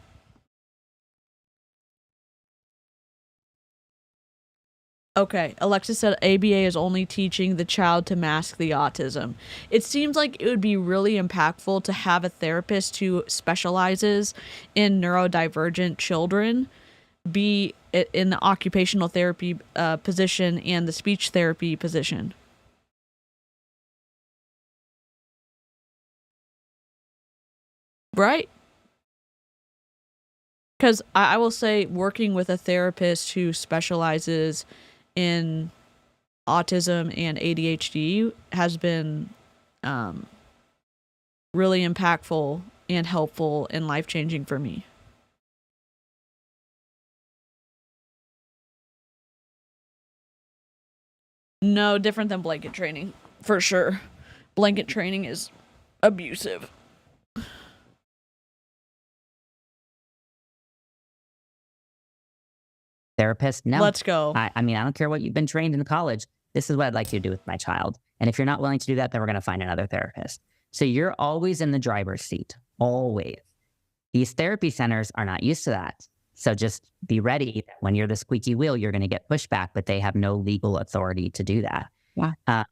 Okay, Alexis said ABA is only teaching the child to mask the autism. It seems like it would be really impactful to have a therapist who specializes in neurodivergent children be in the occupational therapy position and the speech therapy position. Right? Because I will say working with a therapist who specializes in autism and ADHD has been really impactful and helpful and life-changing for me. No, different than blanket training, for sure. Blanket training is abusive. Therapist? No. Let's go. I mean, I don't care what you've been trained in college. This is what I'd like you to do with my child. And if you're not willing to do that, then we're going to find another therapist. So you're always in the driver's seat, always. These therapy centers are not used to that. So just be ready. When you're the squeaky wheel, you're going to get pushback, but they have no legal authority to do that. Yeah.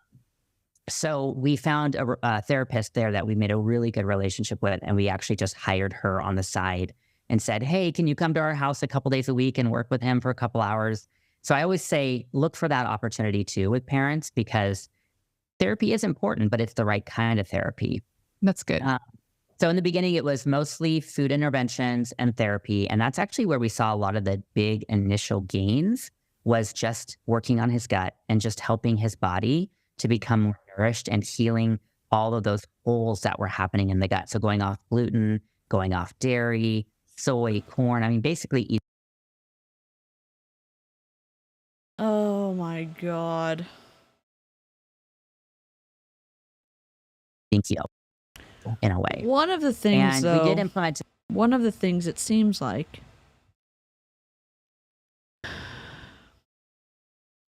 So we found a therapist there that we made a really good relationship with, and we actually just hired her on the side and said, hey, can you come to our house a couple days a week and work with him for a couple hours? So I always say, look for that opportunity too with parents, because therapy is important, but it's the right kind of therapy. That's good. So in the beginning, it was mostly food interventions and therapy. And that's actually where we saw a lot of the big initial gains, was just working on his gut and just helping his body to become more nourished and healing all of those holes that were happening in the gut. So going off gluten, going off dairy, soy, corn. I mean, basically eating. Oh my God. Keto in a way. One of the things, and though, we did implement. one of the things it seems like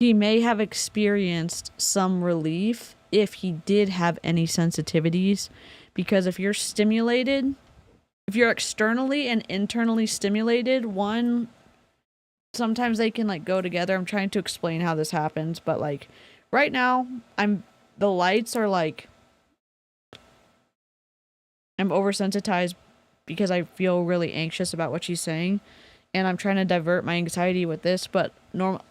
he may have experienced some relief if he did have any sensitivities, because if you're stimulated, if you're externally and internally stimulated, one, sometimes they can like go together. I'm trying to explain how this happens, but like right now the lights are like, I'm oversensitized because I feel really anxious about what she's saying, and I'm trying to divert my anxiety with this, but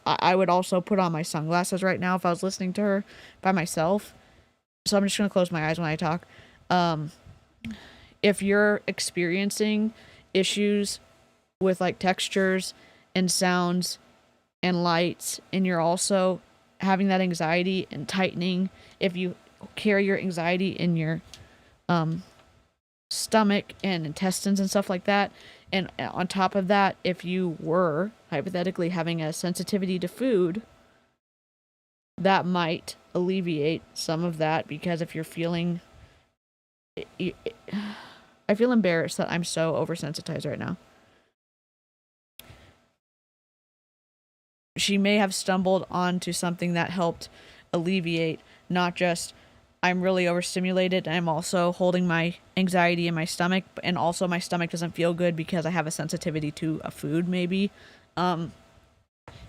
I would also put on my sunglasses right now if I was listening to her by myself. So I'm just going to close my eyes when I talk. If you're experiencing issues with like textures and sounds and lights, and you're also having that anxiety and tightening, if you carry your anxiety in your stomach and intestines and stuff like that, and on top of that, if you were hypothetically having a sensitivity to food, that might alleviate some of that. Because if you're feeling, I feel embarrassed that I'm so oversensitized right now. She may have stumbled onto something that helped alleviate, not just I'm really overstimulated and I'm also holding my anxiety in my stomach, and also my stomach doesn't feel good because I have a sensitivity to a food, maybe.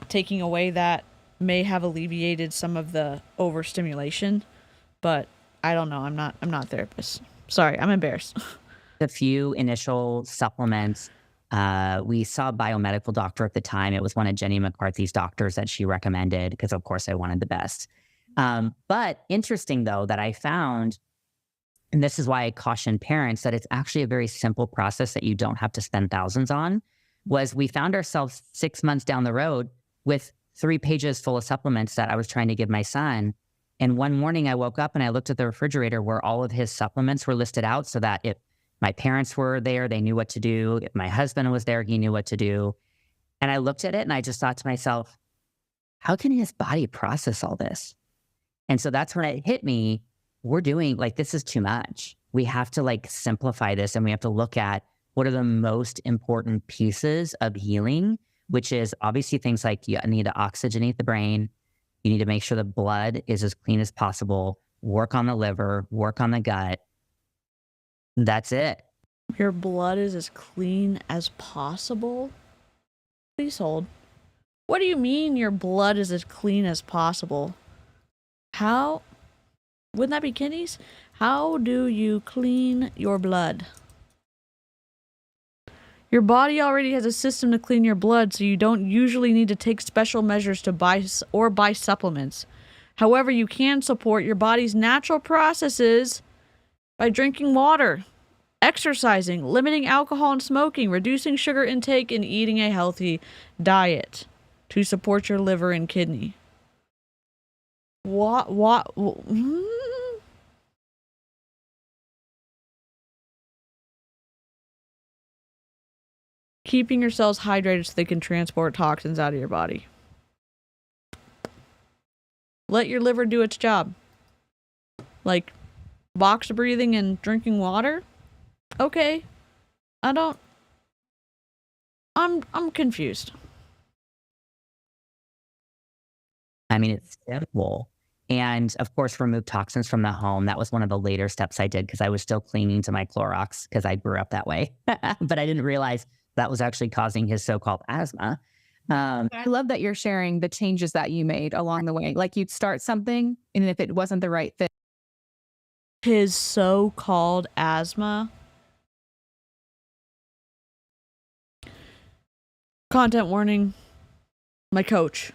Taking away that may have alleviated some of the overstimulation, but I don't know. I'm not a therapist. Sorry, I'm embarrassed. A few initial supplements. We saw a biomedical doctor at the time. It was one of Jenny McCarthy's doctors that she recommended, because of course I wanted the best. But interesting though, that I found, and this is why I caution parents that it's actually a very simple process that you don't have to spend thousands on, was we found ourselves 6 months down the road with 3 pages full of supplements that I was trying to give my son. And one morning I woke up and I looked at the refrigerator where all of his supplements were listed out, so that if my parents were there, they knew what to do. If my husband was there, he knew what to do. And I looked at it and I just thought to myself, how can his body process all this? And so that's when it hit me. We're doing, like, this is too much. We have to like simplify this, and we have to look at what are the most important pieces of healing, which is obviously things like you need to oxygenate the brain. You need to make sure the blood is as clean as possible, work on the liver, work on the gut. That's it. Your blood is as clean as possible. Please hold. What do you mean your blood is as clean as possible? How? Wouldn't that be kidneys? How do you clean your blood? Your body already has a system to clean your blood, so you don't usually need to take special measures to buy supplements. However, you can support your body's natural processes by drinking water, exercising, limiting alcohol and smoking, reducing sugar intake, and eating a healthy diet to support your liver and kidney. What? Keeping your cells hydrated so they can transport toxins out of your body. Let your liver do its job. Like box breathing and drinking water? Okay. I'm confused. I mean, it's simple. And of course, remove toxins from the home. That was one of the later steps I did because I was still clinging to my Clorox because I grew up that way. But I didn't realize that was actually causing his so-called asthma. I love that you're sharing the changes that you made along the way. Like you'd start something, and if it wasn't the right fit. His so-called asthma. Content warning. My coach.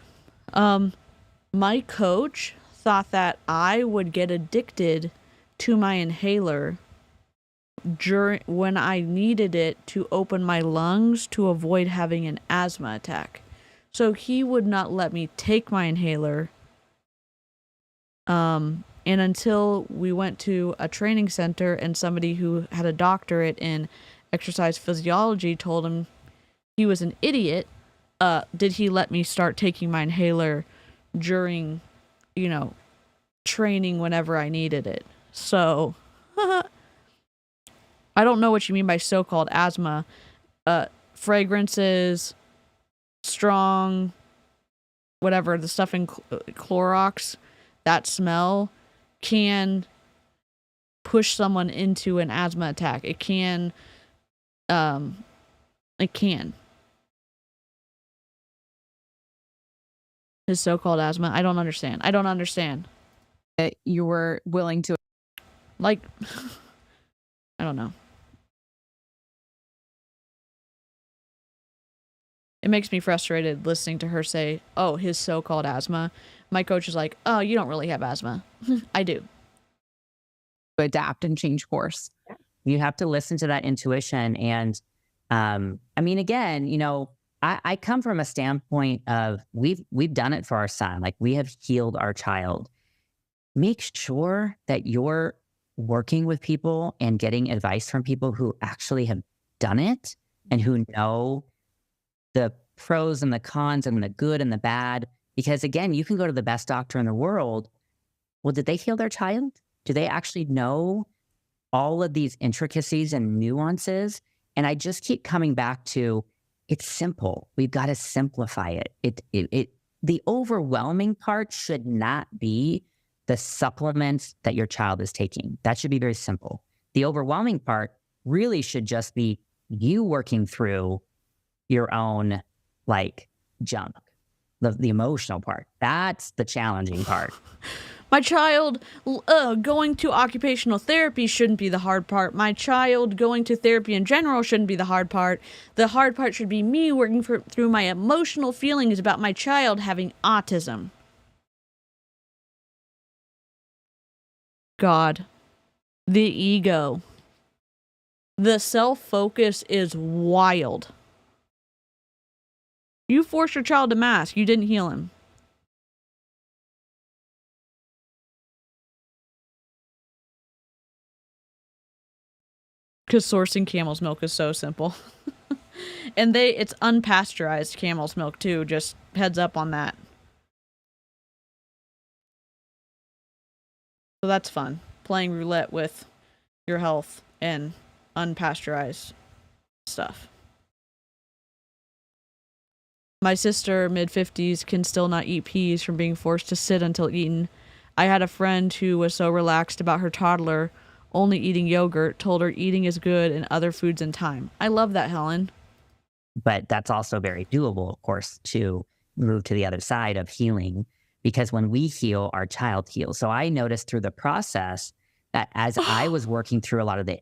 My coach thought that I would get addicted to my inhaler when I needed it to open my lungs to avoid having an asthma attack. So he would not let me take my inhaler. And until we went to a training center and somebody who had a doctorate in exercise physiology told him he was an idiot, did he let me start taking my inhaler during, training whenever I needed it. So, I don't know what you mean by so-called asthma. Fragrances, strong, whatever, the stuff in Clorox, that smell can push someone into an asthma attack. It can. His so-called asthma. I don't understand. That you were willing to. I don't know. It makes me frustrated listening to her say, oh, his so-called asthma. My coach is like, oh, you don't really have asthma. I do. Adapt and change course. You have to listen to that intuition. And again, I come from a standpoint of we've done it for our son. Like we have healed our child. Make sure that you're working with people and getting advice from people who actually have done it and who know the pros and the cons and the good and the bad. Because again, you can go to the best doctor in the world. Well, did they heal their child? Do they actually know all of these intricacies and nuances? And I just keep coming back to, it's simple. We've got to simplify it. The overwhelming part should not be the supplements that your child is taking. That should be very simple. The overwhelming part really should just be you working through your own junk, the emotional part. That's the challenging part. My child going to occupational therapy shouldn't be the hard part. My child going to therapy in general shouldn't be the hard part. The hard part should be me working through my emotional feelings about my child having autism. God. The ego. The self-focus is wild. You forced your child to mask. You didn't heal him. Because sourcing camel's milk is so simple. And it's unpasteurized camel's milk too. Just heads up on that. So that's fun. Playing roulette with your health and unpasteurized stuff. My sister, mid-50s, can still not eat peas from being forced to sit until eaten. I had a friend who was so relaxed about her toddler only eating yogurt, told her eating is good and other foods in time. I love that, Helen. But that's also very doable, of course, to move to the other side of healing, because when we heal, our child heals. So I noticed through the process that as I was working through a lot of the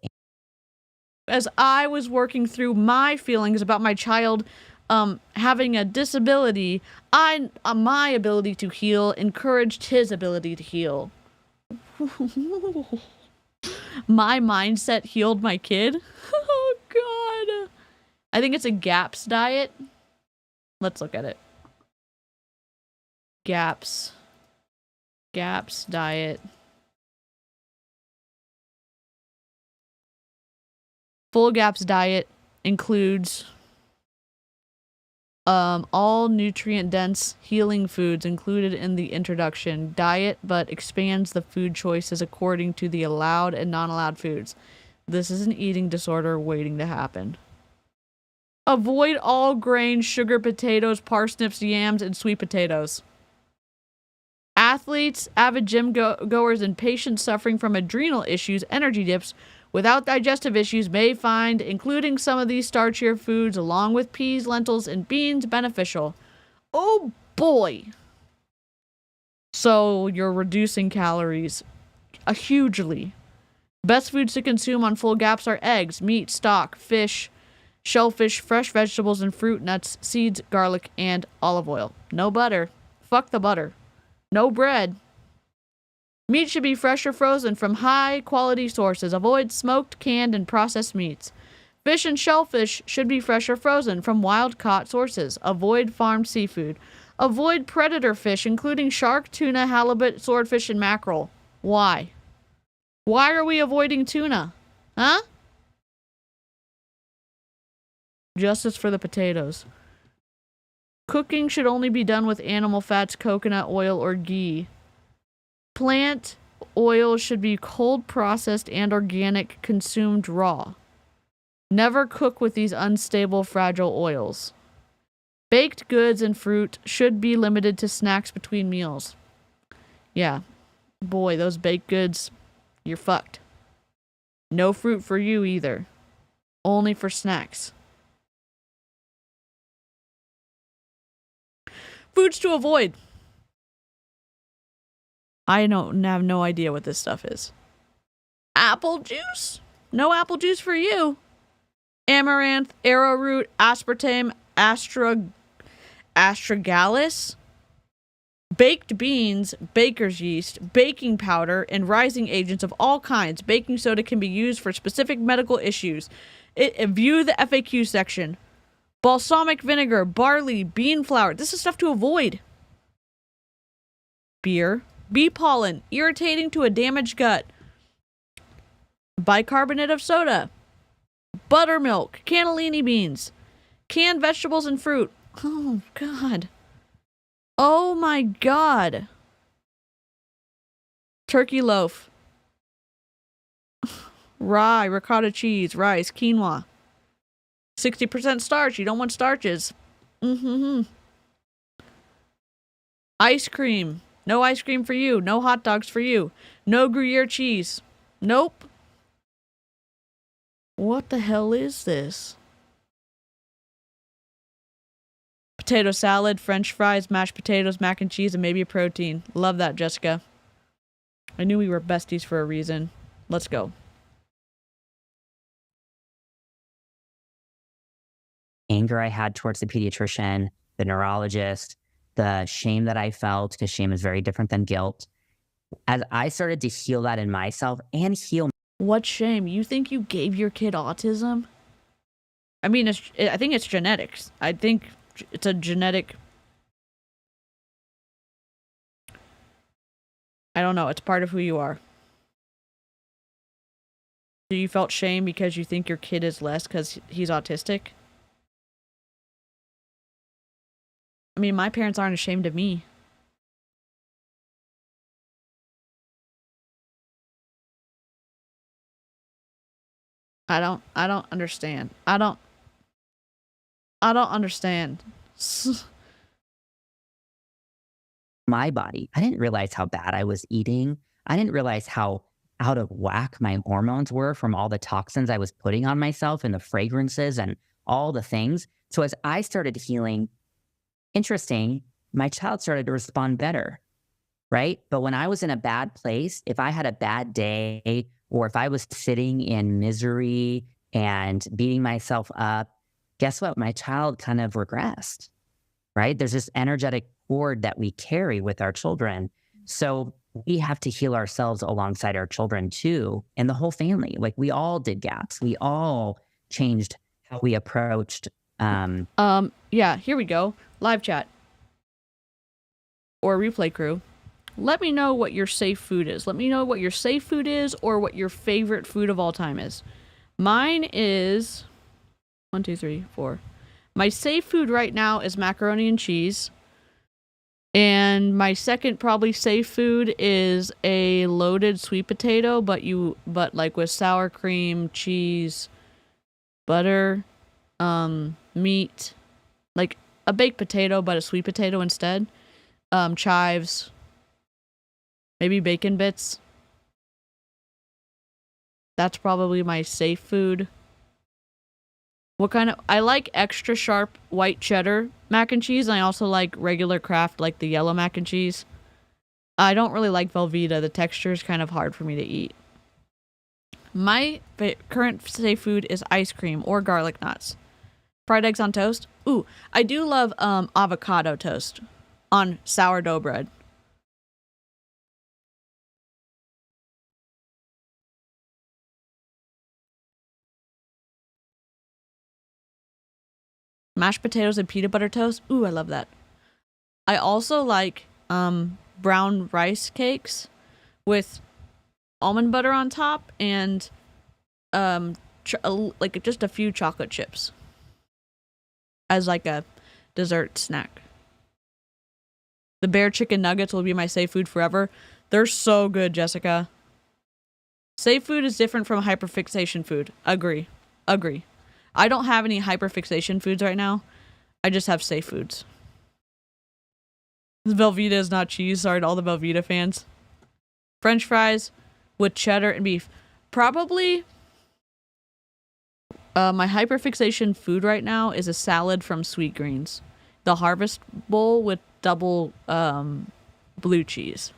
as I was working through my feelings about my child having a disability, my ability to heal encouraged his ability to heal. My mindset healed my kid. Oh, God. I think it's a GAPS diet. Let's look at it. GAPS diet. Full GAPS diet includes all nutrient-dense healing foods included in the introduction diet, but expands the food choices according to the allowed and non-allowed foods. This is an eating disorder waiting to happen. Avoid all grains, sugar, potatoes, parsnips, yams, and sweet potatoes. Athletes, avid gym goers, and patients suffering from adrenal issues, energy dips, without digestive issues may find including some of these starchier foods along with peas, lentils, and beans beneficial. Oh boy. So you're reducing calories hugely. Best foods to consume on full GAPS are eggs, meat, stock, fish, shellfish, fresh vegetables and fruit, nuts, seeds, garlic, and olive oil. No butter. Fuck the butter. No bread. Meat should be fresh or frozen from high-quality sources. Avoid smoked, canned, and processed meats. Fish and shellfish should be fresh or frozen from wild-caught sources. Avoid farmed seafood. Avoid predator fish, including shark, tuna, halibut, swordfish, and mackerel. Why? Why are we avoiding tuna? Huh? Justice for the potatoes. Cooking should only be done with animal fats, coconut oil, or ghee. Plant oil should be cold processed and organic, consumed raw. Never cook with these unstable, fragile oils. Baked goods and fruit should be limited to snacks between meals. Yeah, boy, those baked goods, you're fucked. No fruit for you either. Only for snacks. Foods to avoid. I have no idea what this stuff is. Apple juice? No apple juice for you. Amaranth, arrowroot, aspartame, astragalus, baked beans, baker's yeast, baking powder, and rising agents of all kinds. Baking soda can be used for specific medical issues. View the FAQ section. Balsamic vinegar, barley, bean flour. This is stuff to avoid. Beer. Bee pollen, irritating to a damaged gut. Bicarbonate of soda. Buttermilk, cannellini beans, canned vegetables and fruit. Oh, God. Oh, my God. Turkey loaf. Rye, ricotta cheese, rice, quinoa. 60% starch. You don't want starches. Ice cream. No ice cream for you. No hot dogs for you. No Gruyere cheese. Nope. What the hell is this? Potato salad, French fries, mashed potatoes, mac and cheese, and maybe a protein. Love that, Jessica. I knew we were besties for a reason. Let's go. anger I had towards the pediatrician, the neurologist, the shame that I felt, because shame is very different than guilt. As I started to heal that in myself and heal. What shame? You think you gave your kid autism? I mean, I think it's genetics. I think it's a genetic. I don't know. It's part of who you are. So you felt shame because you think your kid is less because he's autistic? I mean, my parents aren't ashamed of me. I don't understand. I don't understand. My body. I didn't realize how bad I was eating. I didn't realize how out of whack my hormones were from all the toxins I was putting on myself and the fragrances and all the things. So as I started healing, interesting, my child started to respond better, right? But when I was in a bad place, if I had a bad day or if I was sitting in misery and beating myself up, guess what? My child kind of regressed, right? There's this energetic cord that we carry with our children. So we have to heal ourselves alongside our children too, and the whole family. Like we all did gaps. We all changed how we approached. Yeah, here we go. Live chat. Or replay crew. Let me know what your safe food is. Let me know what your safe food is or what your favorite food of all time is. Mine is 1, 2, 3, 4. My safe food right now is macaroni and cheese. And my second probably safe food is a loaded sweet potato, but like with sour cream, cheese, butter, meat, like a baked potato, but a sweet potato instead. Chives, maybe bacon bits. That's probably my safe food. What kind of... I like extra sharp white cheddar mac and cheese, and I also like regular Kraft, like the yellow mac and cheese. I don't really like Velveeta. The texture is kind of hard for me to eat. My current safe food is ice cream or garlic nuts. Fried eggs on toast. Ooh, I do love avocado toast on sourdough bread. Mashed potatoes and peanut butter toast. Ooh, I love that. I also like brown rice cakes with almond butter on top and like just a few chocolate chips as like a dessert snack. The bear chicken nuggets will be my safe food forever. They're so good, Jessica. Safe food is different from hyperfixation food. Agree. I don't have any hyperfixation foods right now. I just have safe foods. Velveeta is not cheese. Sorry to all the Velveeta fans. French fries with cheddar and beef. Probably my hyperfixation food right now is a salad from Sweet Greens. The Harvest Bowl with double blue cheese.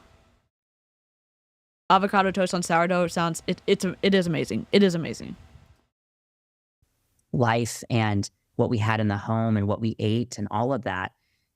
Avocado toast on sourdough sounds... It is amazing. It is amazing. Life and what we had in the home and what we ate and all of that.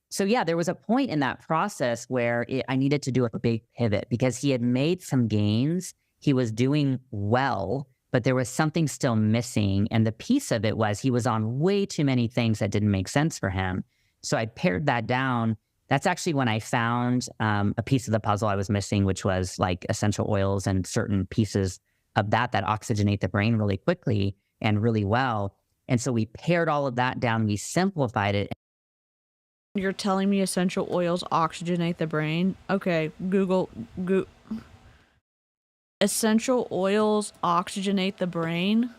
So yeah, there was a point in that process where I needed to do a big pivot because he had made some gains. He was doing well, but there was something still missing. And the piece of it was he was on way too many things that didn't make sense for him. So I pared that down. That's actually when I found a piece of the puzzle I was missing, which was like essential oils and certain pieces of that oxygenate the brain really quickly and really well. And so we pared all of that down. We simplified it. You're telling me essential oils oxygenate the brain? Okay, Google. Essential oils oxygenate the brain?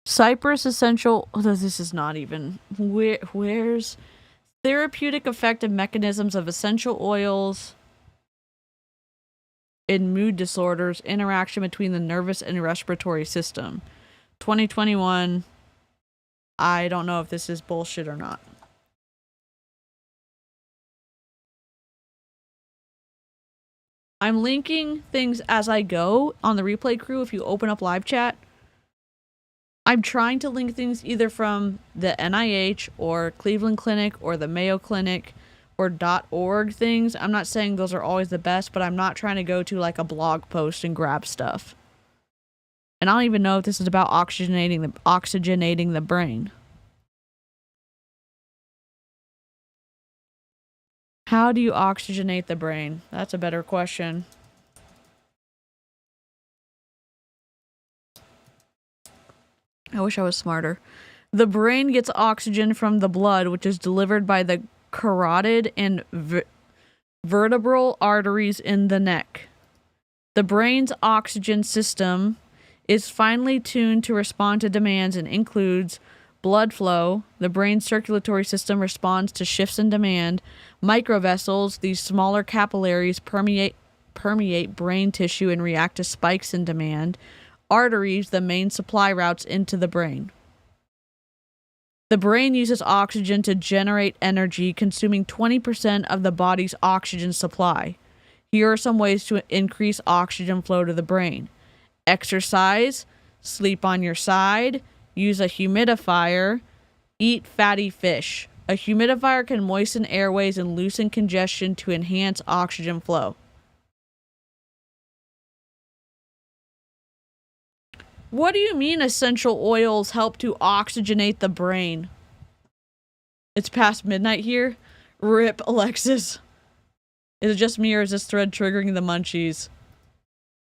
Cypress essential... Oh, this is not even... Where's... Therapeutic effect and mechanisms of essential oils in mood disorders, interaction between the nervous and respiratory system. 2021. I don't know if this is bullshit or not. I'm linking things as I go on the replay crew if you open up live chat. I'm trying to link things either from the NIH or Cleveland Clinic or the Mayo Clinic or .org things. I'm not saying those are always the best, but I'm not trying to go to like a blog post and grab stuff. And I don't even know if this is about oxygenating the brain. How do you oxygenate the brain? That's a better question. I wish I was smarter. The brain gets oxygen from the blood, which is delivered by the carotid and vertebral arteries in the neck. The brain's oxygen system is finely tuned to respond to demands and includes blood flow. The brain's circulatory system responds to shifts in demand. Microvessels, these smaller capillaries, permeate brain tissue and react to spikes in demand. Arteries, the main supply routes into the brain. The brain uses oxygen to generate energy, consuming 20% of the body's oxygen supply. Here are some ways to increase oxygen flow to the brain. Exercise, sleep on your side, use a humidifier, eat fatty fish. A humidifier can moisten airways and loosen congestion to enhance oxygen flow. What do you mean essential oils help to oxygenate the brain? It's past midnight here. Rip, Alexis. Is it just me or is this thread triggering the munchies?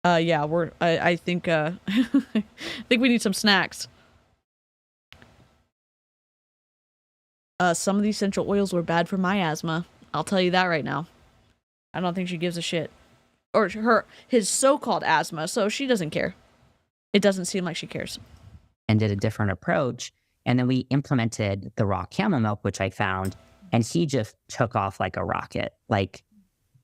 Yeah, I think I think we need some snacks. Some of these essential oils were bad for my asthma. I'll tell you that right now. I don't think she gives a shit. Or his so-called asthma, so she doesn't care. It doesn't seem like she cares. And did a different approach. And then we implemented the raw camel milk, which I found, and he just took off like a rocket. Like,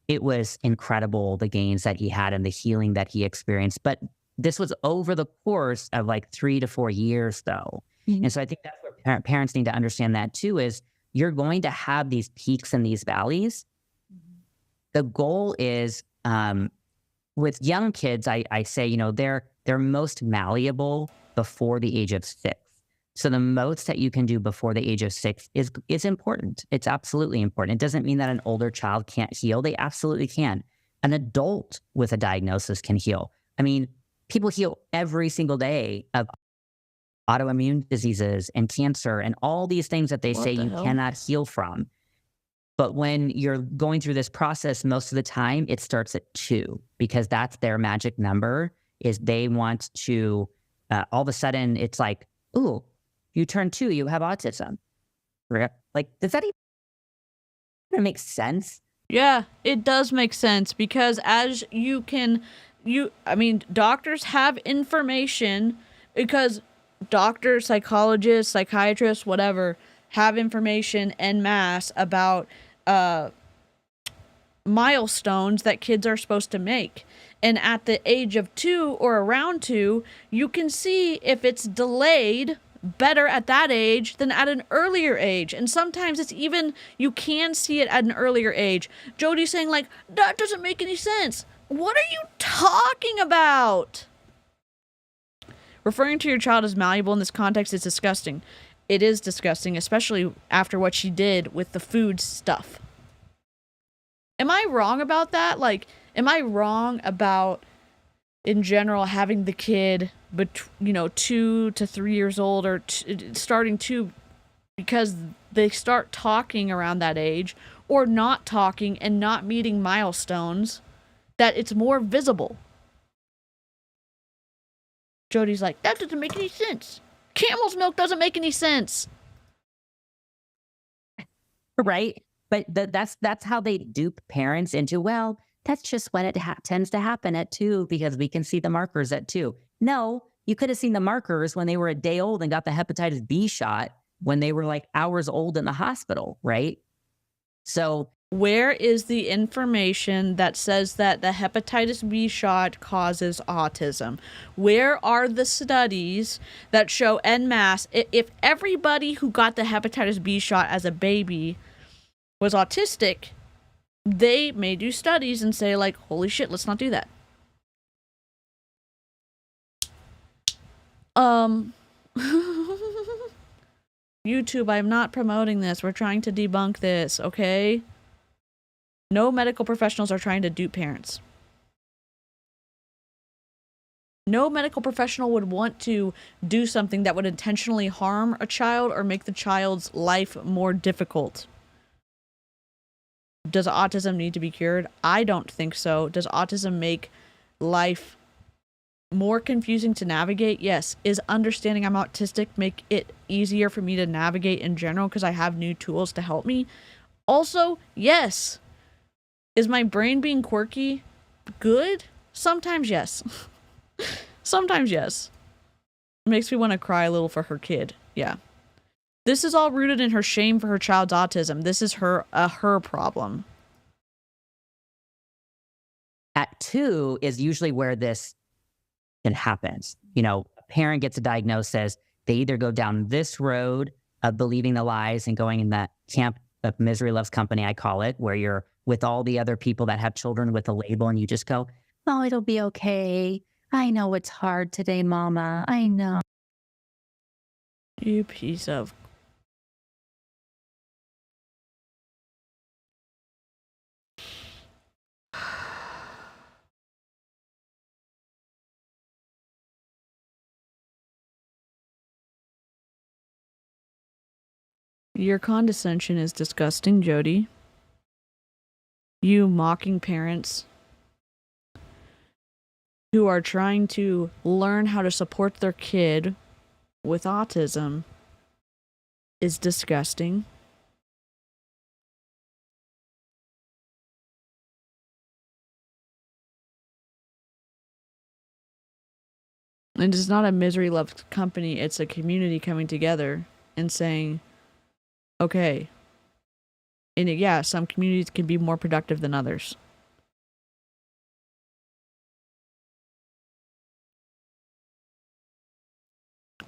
it was incredible, the gains that he had and the healing that he experienced. But this was over the course of like 3 to 4 years, though. Mm-hmm. And so I think that's where parents need to understand that too, is you're going to have these peaks and these valleys. Mm-hmm. The goal is, with young kids, I say, you know, they're most malleable before the age of 6. So the most that you can do before the age of 6 is important. It's absolutely important. It doesn't mean that an older child can't heal. They absolutely can. An adult with a diagnosis can heal. I mean, people heal every single day of autoimmune diseases and cancer and all these things that they say you cannot heal from. But when you're going through this process, most of the time it starts at 2, because that's their magic number. Is they want to, all of a sudden it's like, ooh, you turn 2, you have autism. Like, does that even make sense? Yeah, it does make sense, because as doctors have information, because doctors, psychologists, psychiatrists, whatever, have information en masse about milestones that kids are supposed to make. And at the age of 2 or around 2, you can see if it's delayed better at that age than at an earlier age. And sometimes it's even, you can see it at an earlier age. Jodi's saying, like, that doesn't make any sense. What are you talking about? Referring to your child as malleable in this context is disgusting. It is disgusting, especially after what she did with the food stuff. Am I wrong about that? Like, am I wrong about, in general, having the kid, 2 to 3 years old, or starting to, because they start talking around that age, or not talking and not meeting milestones, that it's more visible? Jodi's like, that doesn't make any sense. Camel's milk doesn't make any sense. Right? But that's how they dupe parents into, well, that's just when it tends to happen at 2, because we can see the markers at 2. No, you could have seen the markers when they were a day old and got the hepatitis B shot when they were like hours old in the hospital, right? So where is the information that says that the hepatitis B shot causes autism? Where are the studies that show en masse, if everybody who got the hepatitis B shot as a baby was autistic, they may do studies and say, like, holy shit, let's not do that. YouTube, I'm not promoting this. We're trying to debunk this, okay? No medical professionals are trying to dupe parents. No medical professional would want to do something that would intentionally harm a child or make the child's life more difficult. Does autism need to be cured? I don't think so. Does autism make life more confusing to navigate? Yes. Is understanding I'm autistic make it easier for me to navigate in general because I have new tools to help me? Also, yes. Is my brain being quirky good? Sometimes yes. Sometimes yes. It makes me want to cry a little for her kid. Yeah. This is all rooted in her shame for her child's autism. This is her problem. At 2 is usually where this can happen. You know, a parent gets a diagnosis. They either go down this road of believing the lies and going in that camp of misery loves company, I call it, where you're with all the other people that have children with a label and you just go, oh, it'll be okay. I know it's hard today, Mama. I know. You piece of... Your condescension is disgusting, Jodi. You mocking parents who are trying to learn how to support their kid with autism is disgusting. And it's not a misery loved company, it's a community coming together and saying, okay, and yeah, some communities can be more productive than others.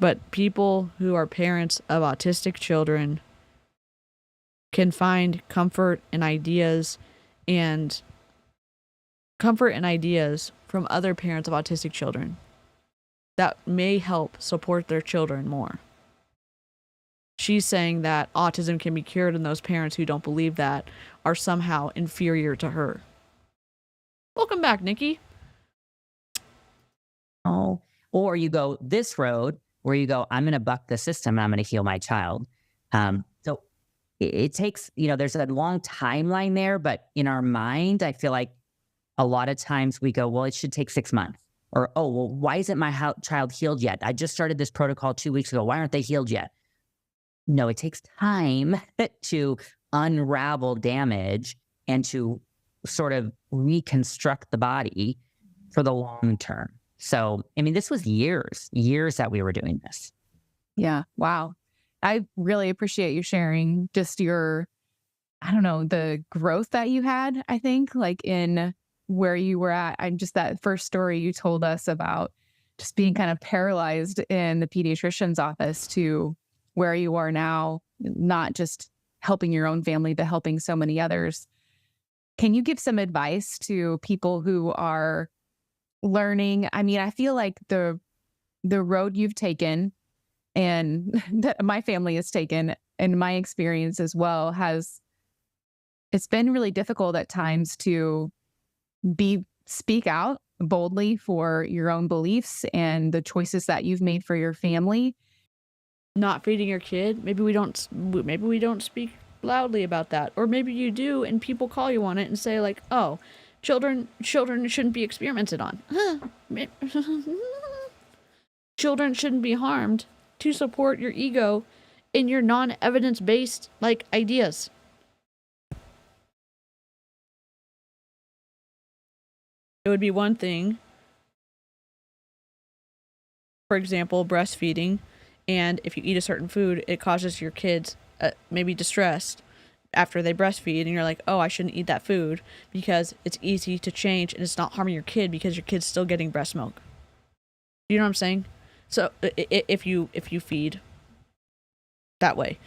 But people who are parents of autistic children can find comfort and ideas from other parents of autistic children that may help support their children more. She's saying that autism can be cured, and those parents who don't believe that are somehow inferior to her. Welcome back, Nikki. Oh, or you go this road where you go, I'm going to buck the system and I'm going to heal my child. So it takes, there's a long timeline there, but in our mind, I feel like a lot of times we go, well, it should take 6 months. Or, oh, well, why isn't my child healed yet? I just started this protocol 2 weeks ago. Why aren't they healed yet? No, it takes time to unravel damage and to sort of reconstruct the body for the long term. So, I mean, this was years that we were doing this. Yeah. Wow. I really appreciate you sharing just your, the growth that you had, I think, like in where you were at. And just that first story you told us about just being kind of paralyzed in the pediatrician's office to where you are now, not just helping your own family, but helping so many others. Can you give some advice to people who are learning? I mean, I feel like the road you've taken and that my family has taken, and my experience as well, it's been really difficult at times to speak out boldly for your own beliefs and the choices that you've made for your family. Not feeding your kid, maybe we don't speak loudly about that, or maybe you do and people call you on it and say like, oh, children shouldn't be experimented on. Children shouldn't be harmed to support your ego in your non-evidence-based ideas. It would be one thing, for example, breastfeeding, and if you eat a certain food, it causes your kids maybe distressed after they breastfeed, and you're like, oh, I shouldn't eat that food because it's easy to change and it's not harming your kid because your kid's still getting breast milk. You know what I'm saying? So if you feed that way,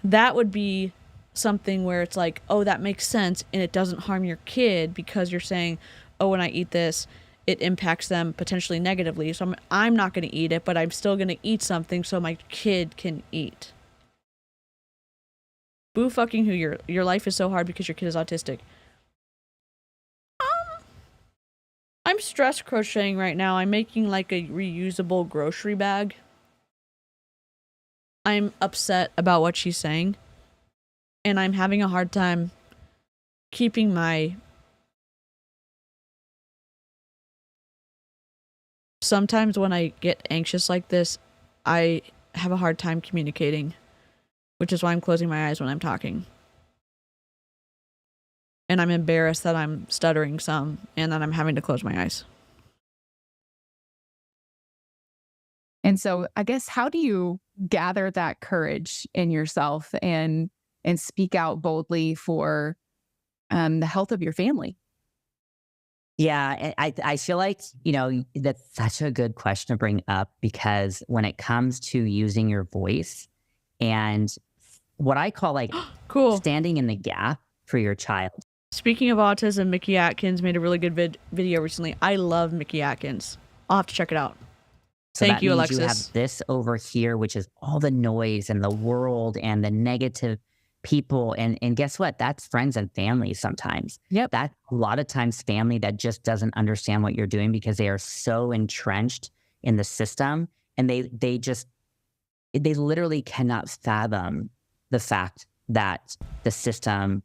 that would be something where it's like, oh, that makes sense, and it doesn't harm your kid because you're saying, oh, when I eat this, it impacts them potentially negatively. So I'm not going to eat it, but I'm still going to eat something so my kid can eat. Boo fucking who. Your life is so hard because your kid is autistic. I'm stress crocheting right now. I'm making like a reusable grocery bag. I'm upset about what she's saying, and I'm having a hard time keeping my... Sometimes when I get anxious like this, I have a hard time communicating, which is why I'm closing my eyes when I'm talking. And I'm embarrassed that I'm stuttering some and that I'm having to close my eyes. And so I guess, how do you gather that courage in yourself and speak out boldly for the health of your family? Yeah, I feel like, that's such a good question to bring up, because when it comes to using your voice and what I call like Cool. standing in the gap for your child. Speaking of autism, Mickey Atkins made a really good video recently. I love Mickey Atkins. I'll have to check it out. So Thank that you, means Alexis. you have this over here, which is all the noise and the world and the negative people. And guess what? That's friends and family sometimes. Yep. That's a lot of times family that just doesn't understand what you're doing because they are so entrenched in the system, and they literally cannot fathom the fact that the system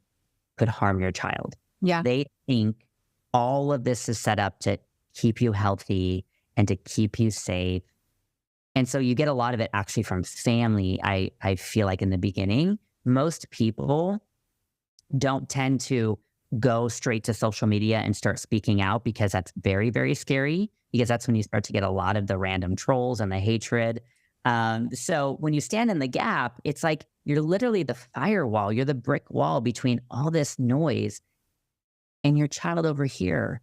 could harm your child. Yeah. They think all of this is set up to keep you healthy and to keep you safe. And so you get a lot of it actually from family. I feel like in the beginning, most people don't tend to go straight to social media and start speaking out, because that's very, very scary, because that's when you start to get a lot of the random trolls and the hatred. So when you stand in the gap, it's like you're literally the firewall. You're the brick wall between all this noise and your child over here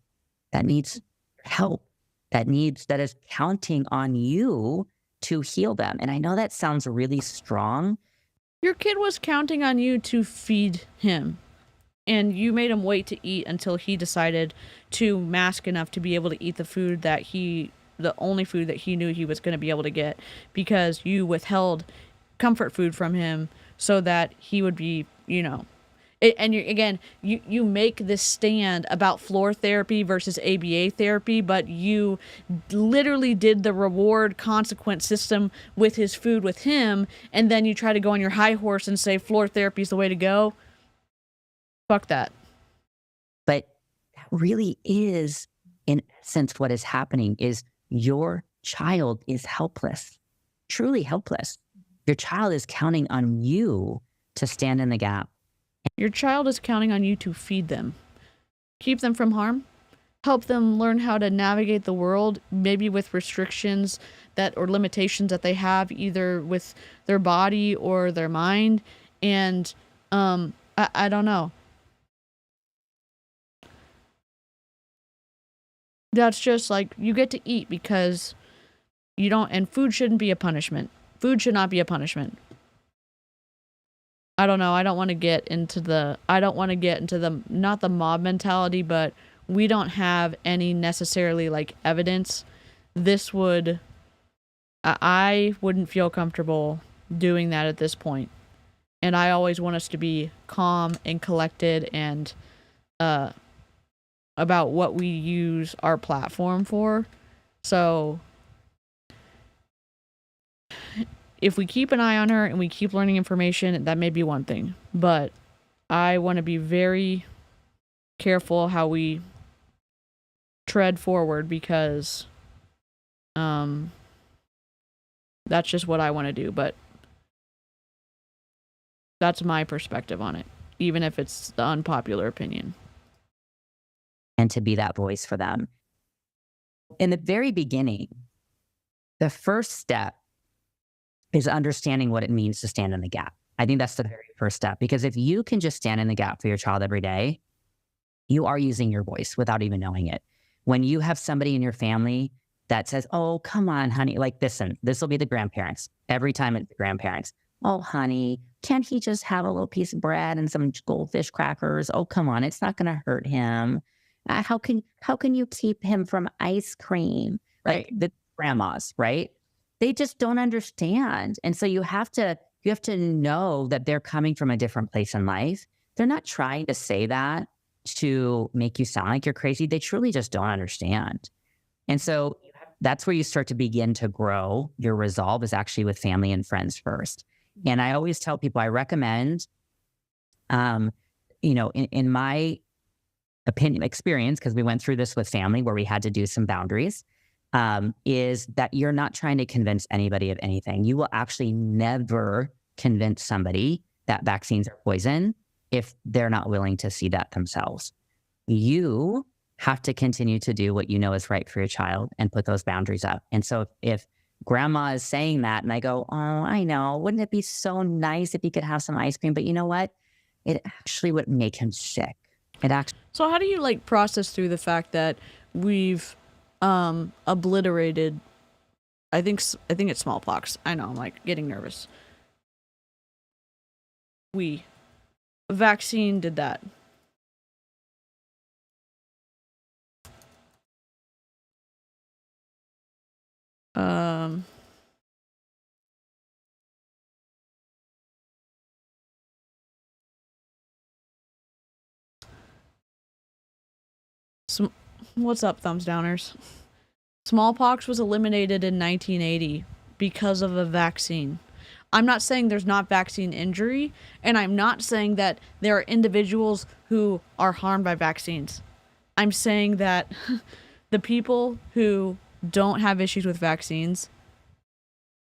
that needs help, that is counting on you to heal them. And I know that sounds really strong. Your kid was counting on you to feed him, and you made him wait to eat until he decided to mask enough to be able to eat the only food that he knew he was going to be able to get, because you withheld comfort food from him so that he would be, and you make this stand about floor therapy versus ABA therapy, but you literally did the reward consequence system with his food with him, and then you try to go on your high horse and say floor therapy is the way to go. Fuck that. But that really is, in essence, what is happening is your child is helpless, truly helpless. Your child is counting on you to stand in the gap. Your child is counting on you to feed them, keep them from harm, help them learn how to navigate the world, maybe with restrictions or limitations that they have either with their body or their mind. And I don't know. That's just like, you get to eat because you don't, and food shouldn't be a punishment. Food should not be a punishment. I don't know. I don't want to get into the, not the mob mentality, but we don't have any necessarily like evidence. I wouldn't feel comfortable doing that at this point. And I always want us to be calm and collected and, about what we use our platform for. So if we keep an eye on her and we keep learning information, that may be one thing. But I want to be very careful how we tread forward, because that's just what I want to do. But that's my perspective on it, even if it's the unpopular opinion. And to be that voice for them. In the very beginning, the first step is understanding what it means to stand in the gap. I think that's the very first step, because if you can just stand in the gap for your child every day, you are using your voice without even knowing it. When you have somebody in your family that says, oh, come on, honey, like, listen, this will be the grandparents. Every time it's the grandparents. Oh, honey, can't he just have a little piece of bread and some goldfish crackers? Oh, come on, it's not going to hurt him. How can you keep him from ice cream? Like the grandmas, right? They just don't understand. And so you have to know that they're coming from a different place in life. They're not trying to say that to make you sound like you're crazy. They truly just don't understand. And so that's where you start to begin to grow. Your resolve is actually with family and friends first. And I always tell people, I recommend, in my experience, because we went through this with family where we had to do some boundaries, is that you're not trying to convince anybody of anything. You will actually never convince somebody that vaccines are poison if they're not willing to see that themselves. You have to continue to do what you know is right for your child and put those boundaries up. And so if grandma is saying that. And I go, oh, I know. Wouldn't it be so nice if he could have some ice cream? But you know what? It actually would make him sick. It actually. So how do you like process through the fact that we've obliterated, I think it's smallpox. I know, I'm like getting nervous. Vaccine did that. What's up, thumbs downers? Smallpox was eliminated in 1980 because of a vaccine. I'm not saying there's not vaccine injury, and I'm not saying that there are individuals who are harmed by vaccines. I'm saying that the people who don't have issues with vaccines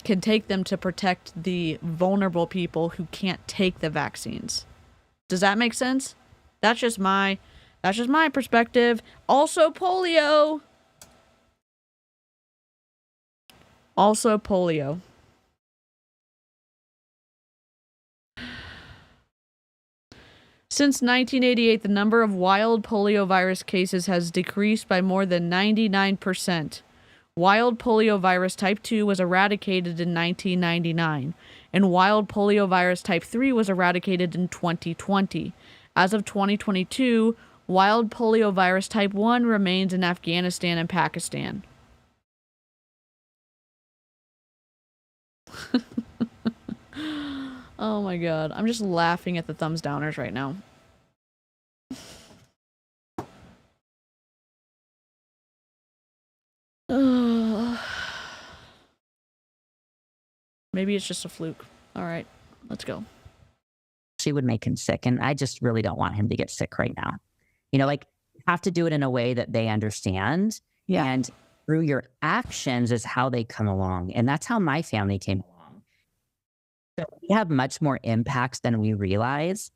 can take them to protect the vulnerable people who can't take the vaccines. Does that make sense? That's just my perspective. Also polio. Since 1988, the number of wild poliovirus cases has decreased by more than 99%. Wild poliovirus type 2 was eradicated in 1999, and wild poliovirus type 3 was eradicated in 2020. As of 2022, wild poliovirus type 1 remains in Afghanistan and Pakistan. Oh my god, I'm just laughing at the thumbs downers right now. Maybe it's just a fluke. All right, let's go. She would make him sick, and I just really don't want him to get sick right now. You know, like, you have to do it in a way that they understand. Yeah. And through your actions is how they come along. And that's how my family came along. So we have much more impacts than we realize.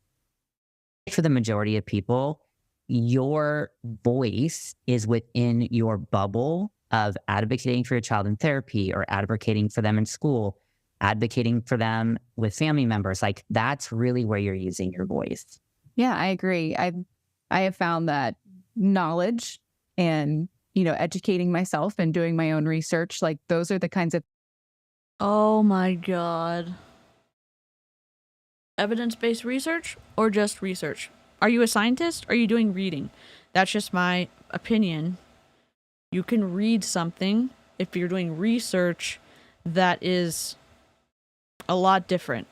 For the majority of people, your voice is within your bubble of advocating for your child in therapy or advocating for them in school, advocating for them with family members. Like, that's really where you're using your voice. Yeah, I agree. I have found that knowledge and, you know, educating myself and doing my own research, like, those are the kinds of. Oh my god. Evidence-based research or just research? Are you a scientist? Or are you doing reading? That's just my opinion. You can read something if you're doing research that is a lot different.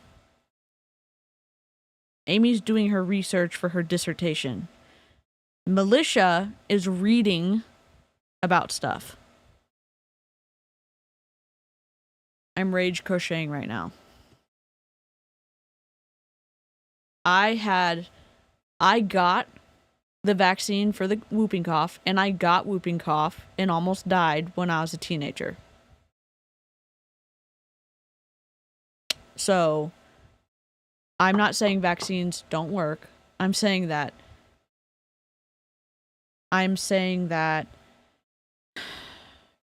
Amy's doing her research for her dissertation. Militia is reading about stuff. I'm rage crocheting right now. I got the vaccine for the whooping cough, and I got whooping cough and almost died when I was a teenager. So, I'm not saying vaccines don't work. I'm saying that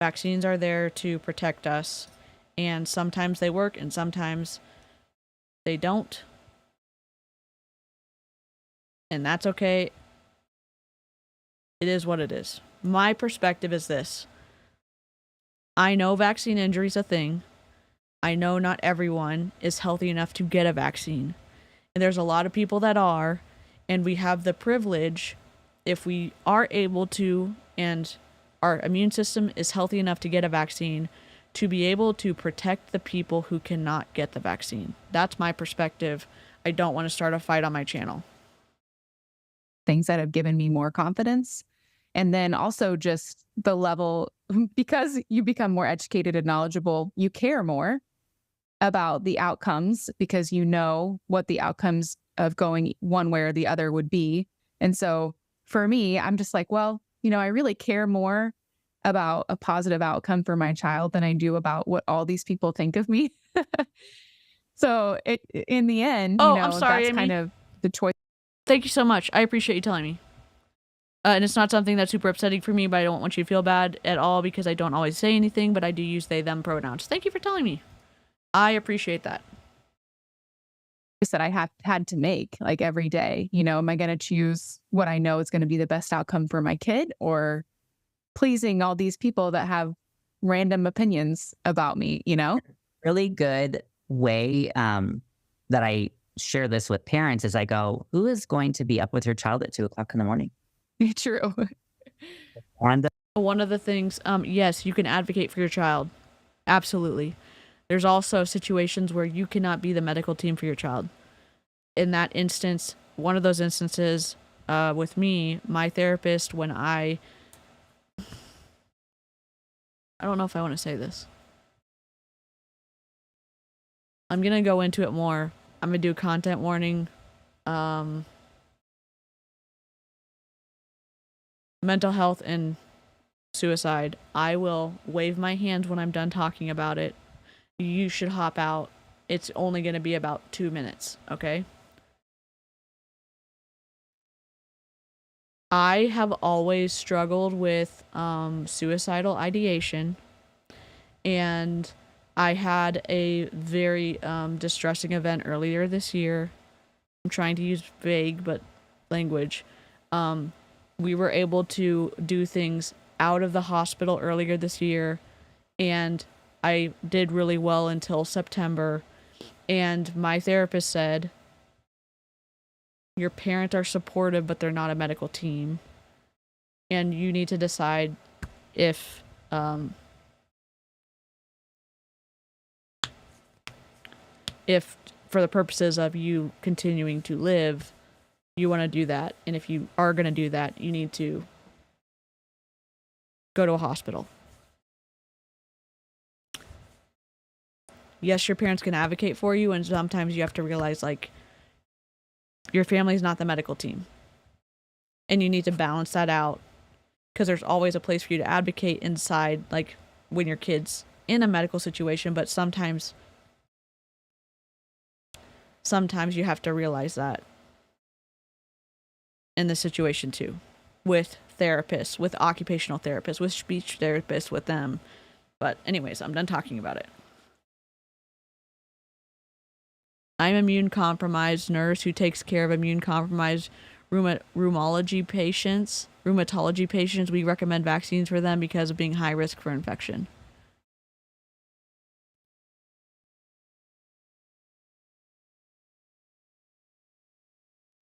vaccines are there to protect us, and sometimes they work and sometimes they don't. And that's okay. It is what it is. My perspective is this. I know vaccine injury is a thing. I know not everyone is healthy enough to get a vaccine. And there's a lot of people that are, and we have the privilege, if we are able to, and our immune system is healthy enough to get a vaccine, to be able to protect the people who cannot get the vaccine. That's my perspective. I don't want to start a fight on my channel. Things that have given me more confidence. And then also just the level, because you become more educated and knowledgeable, you care more about the outcomes because you know what the outcomes of going one way or the other would be. And so for me, I'm just like, well, you know, I really care more about a positive outcome for my child than I do about what all these people think of me. So in the end, Oh, you know, I'm sorry, that's Amy. kind of the choice. Thank you so much. I appreciate you telling me. And it's not something that's super upsetting for me, but I don't want you to feel bad at all because I don't always say anything, but I do use they, them pronouns. Thank you for telling me. I appreciate that. That I have had to make like every day. You know, am I going to choose what I know is going to be the best outcome for my kid, or pleasing all these people that have random opinions about me, you know? Really good way that I share this with parents is I go, who is going to be up with your child at 2:00 in the morning? True. One of the things, yes, you can advocate for your child. Absolutely. There's also situations where you cannot be the medical team for your child. In that instance, one of those instances with me, my therapist, when I don't know if I want to say this. I'm going to go into it more. I'm going to do a content warning. Mental health and suicide. I will wave my hands when I'm done talking about it. You should hop out. It's only going to be about 2 minutes, okay? I have always struggled with suicidal ideation, and I had a very distressing event earlier this year. I'm trying to use vague but language. We were able to do things out of the hospital earlier this year, and I did really well until September. And my therapist said, your parents are supportive, but they're not a medical team. And you need to decide if for the purposes of you continuing to live, you want to do that. And if you are going to do that, you need to go to a hospital. Yes, your parents can advocate for you, and sometimes you have to realize, like, your family's not the medical team. And you need to balance that out, because there's always a place for you to advocate inside, like, when your kid's in a medical situation, but sometimes you have to realize that in the situation too, with therapists, with occupational therapists, with speech therapists, with them. But anyways, I'm done talking about it. I'm immune compromised nurse who takes care of immune compromised rheumatology patients. We recommend vaccines for them because of being high risk for infection.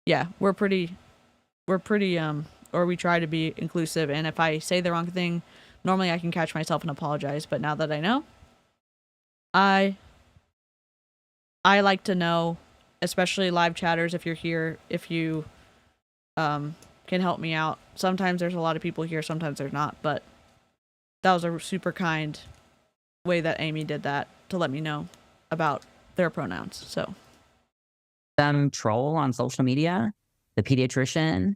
Yeah, we try to be inclusive, and if I say the wrong thing, normally I can catch myself and apologize, but now that I know, I like to know, especially live chatters, if you're here, if you can help me out. Sometimes there's a lot of people here, sometimes there's not, but that was a super kind way that Amy did that to let me know about their pronouns. So Some troll on social media, the pediatrician,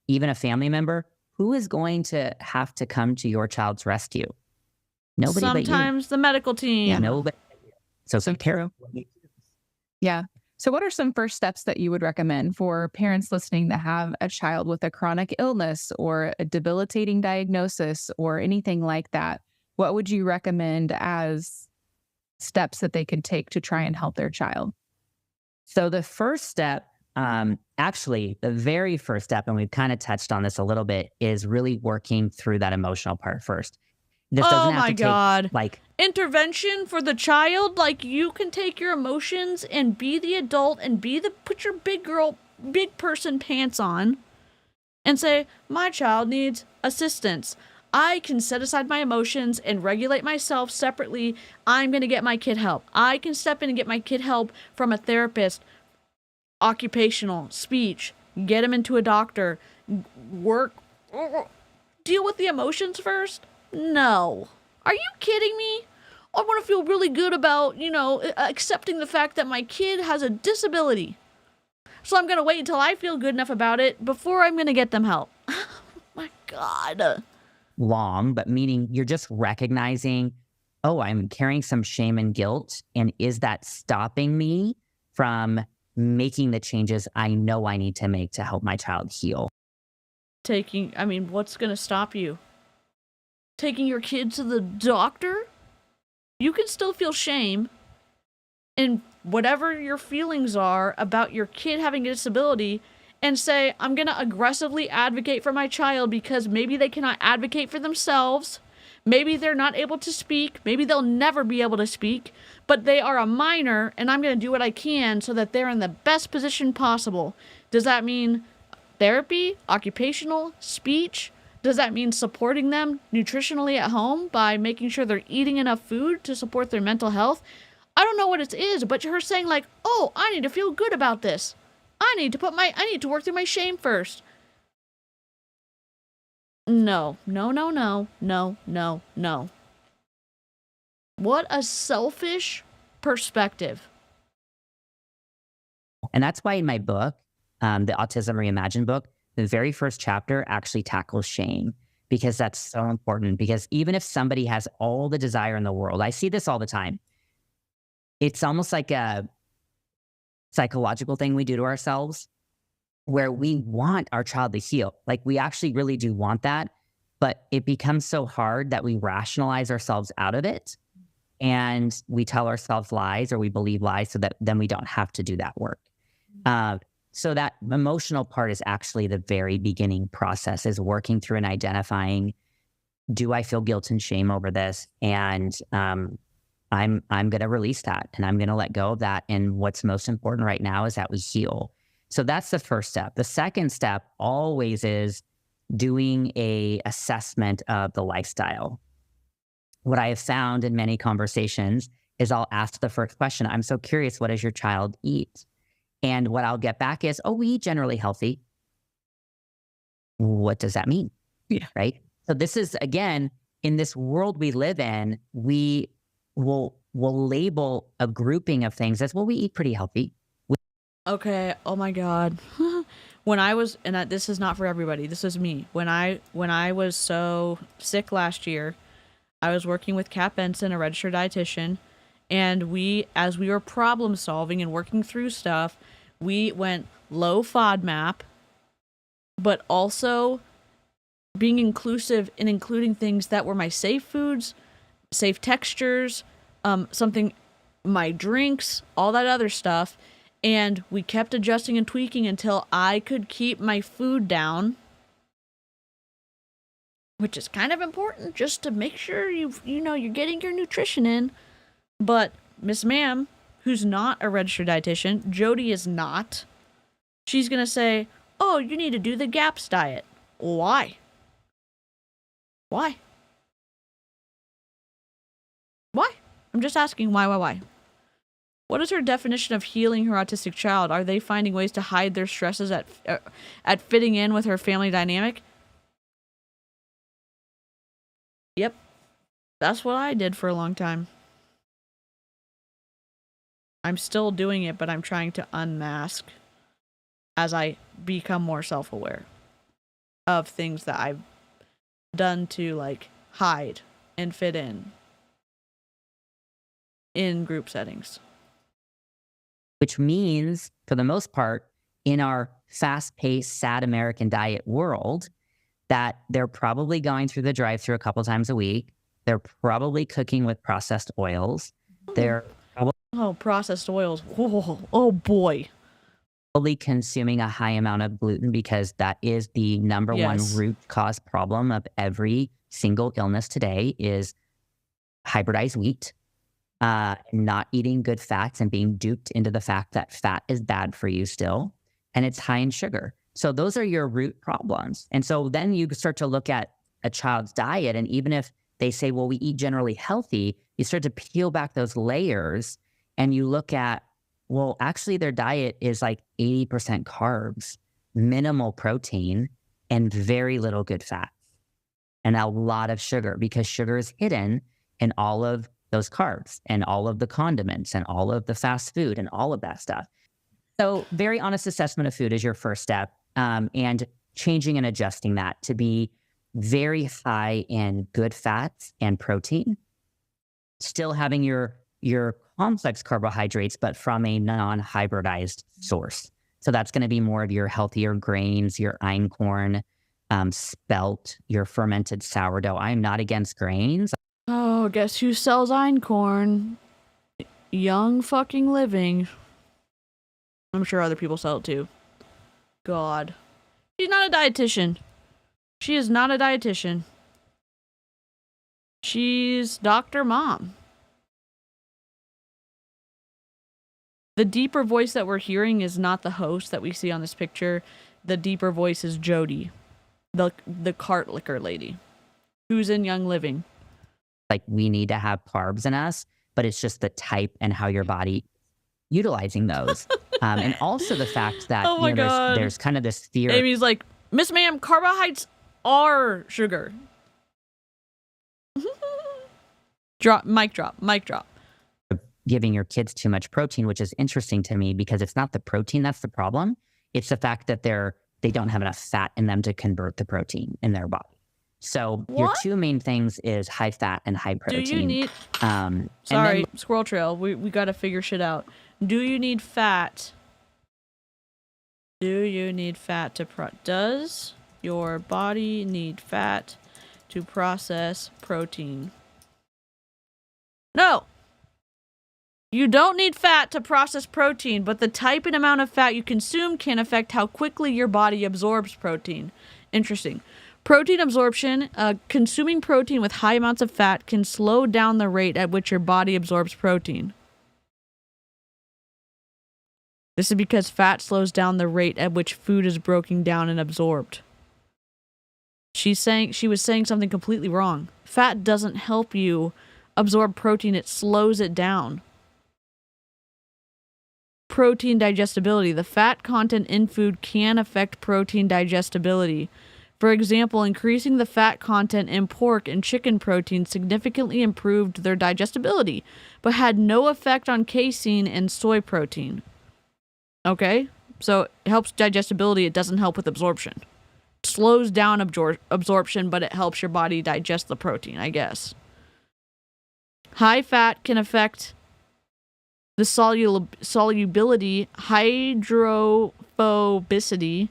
even a family member, who is going to have to come to your child's rescue? Nobody but you. Sometimes the medical team. Yeah, nobody. So care. Yeah. So what are some first steps that you would recommend for parents listening that have a child with a chronic illness or a debilitating diagnosis or anything like that? What would you recommend as steps that they could take to try and help their child? So the first step, actually the very first step, and we've kind of touched on this a little bit, is really working through that emotional part first. This doesn't have to take, God. like, intervention for the child. Like, you can take your emotions and be the adult and put your big person pants on and say, my child needs assistance. I can set aside my emotions and regulate myself separately. I'm going to get my kid help. I can step in and get my kid help from a therapist, occupational, speech, get him into a doctor, deal with the emotions first. No. Are you kidding me? I want to feel really good about, accepting the fact that my kid has a disability. So I'm going to wait until I feel good enough about it before I'm going to get them help. My God. Long, but meaning you're just recognizing, oh, I'm carrying some shame and guilt. And is that stopping me from making the changes I know I need to make to help my child heal? what's going to stop you? Taking your kid to the doctor? You can still feel shame, and whatever your feelings are about your kid having a disability, and say, I'm going to aggressively advocate for my child because maybe they cannot advocate for themselves. Maybe they're not able to speak. Maybe they'll never be able to speak, but they are a minor, and I'm going to do what I can so that they're in the best position possible. Does that mean therapy, occupational, speech? Does that mean supporting them nutritionally at home by making sure they're eating enough food to support their mental health? I don't know what it is, but her saying like, oh, I need to feel good about this. I need to work through my shame first. No. What a selfish perspective. And that's why in my book, the Autism Reimagined book, the very first chapter actually tackles shame, because that's so important. Because even if somebody has all the desire in the world, I see this all the time. It's almost like a psychological thing we do to ourselves where we want our child to heal. Like we actually really do want that, but it becomes so hard that we rationalize ourselves out of it. And we tell ourselves lies, or we believe lies, so that then we don't have to do that work. So that emotional part is actually the very beginning process, is working through and identifying, do I feel guilt and shame over this? And I'm going to release that, and I'm going to let go of that. And what's most important right now is that we heal. So that's the first step. The second step always is doing a assessment of the lifestyle. What I have found in many conversations is I'll ask the first question, I'm so curious, what does your child eat? And what I'll get back is, oh, we eat generally healthy. What does that mean? Yeah. Right? So this is, again, in this world we live in, we'll label a grouping of things as, well, we eat pretty healthy. Okay. Oh my God. When I was, and this is not for everybody, this is me. When I was so sick last year, I was working with Kat Benson, a registered dietitian, and as we were problem solving and working through stuff, we went low FODMAP, but also being inclusive and including things that were my safe foods, safe textures, my drinks, all that other stuff. And we kept adjusting and tweaking until I could keep my food down, which is kind of important just to make sure you're getting your nutrition in. But Miss Ma'am, who's not a registered dietitian, Jodi is not, she's going to say, oh, you need to do the GAPS diet. Why? Why? I'm just asking why? What is her definition of healing her autistic child? Are they finding ways to hide their stresses at fitting in with her family dynamic? Yep. That's what I did for a long time. I'm still doing it, but I'm trying to unmask as I become more self-aware of things that I've done to like hide and fit in group settings. Which means, for the most part, in our fast-paced, sad American diet world, that they're probably going through the drive-thru a couple times a week. They're probably cooking with processed oils. They're processed oils. Oh boy. Probably consuming a high amount of gluten, because that is the number one root cause problem of every single illness today is hybridized wheat. Not eating good fats and being duped into the fact that fat is bad for you still, and it's high in sugar. So those are your root problems. And so then you start to look at a child's diet, and even if they say, well, we eat generally healthy, you start to peel back those layers and you look at, well, actually their diet is like 80% carbs, minimal protein, and very little good fats, and a lot of sugar, because sugar is hidden in all of those carbs and all of the condiments and all of the fast food and all of that stuff. So very honest assessment of food is your first step, and changing and adjusting that to be very high in good fats and protein, still having your complex carbohydrates, but from a non-hybridized source. So that's going to be more of your healthier grains, your einkorn, spelt your fermented sourdough. I am not against grains. Oh, guess who sells einkorn? Young fucking Living. I'm sure other people sell it too. God. She's not a dietitian. She is not a dietitian. She's Dr. Mom. The deeper voice that we're hearing is not the host that we see on this picture. The deeper voice is Jodi, the cart liquor lady, who's in Young Living. Like, we need to have carbs in us, but it's just the type and how your body utilizing those. And also the fact that Oh my God. There's kind of this fear. Amy's like, Miss Ma'am, carbohydrates are sugar. Mic drop. Giving your kids too much protein, which is interesting to me because it's not the protein that's the problem. It's the fact that they don't have enough fat in them to convert the protein in their body. So your two main things is high fat and high protein. Do you need... Sorry, Squirrel Trail. We got to figure shit out. Do you need fat? Do you need fat to... Does your body need fat to process protein? No! You don't need fat to process protein, but the type and amount of fat you consume can affect how quickly your body absorbs protein. Interesting. Protein absorption, consuming protein with high amounts of fat can slow down the rate at which your body absorbs protein. This is because fat slows down the rate at which food is broken down and absorbed. She was saying something completely wrong. Fat doesn't help you absorb protein, it slows it down. Protein digestibility. The fat content in food can affect protein digestibility. For example, increasing the fat content in pork and chicken protein significantly improved their digestibility, but had no effect on casein and soy protein. Okay? So it helps digestibility, it doesn't help with absorption. It slows down absorption, but it helps your body digest the protein, I guess. High fat can affect the solubility, hydrophobicity,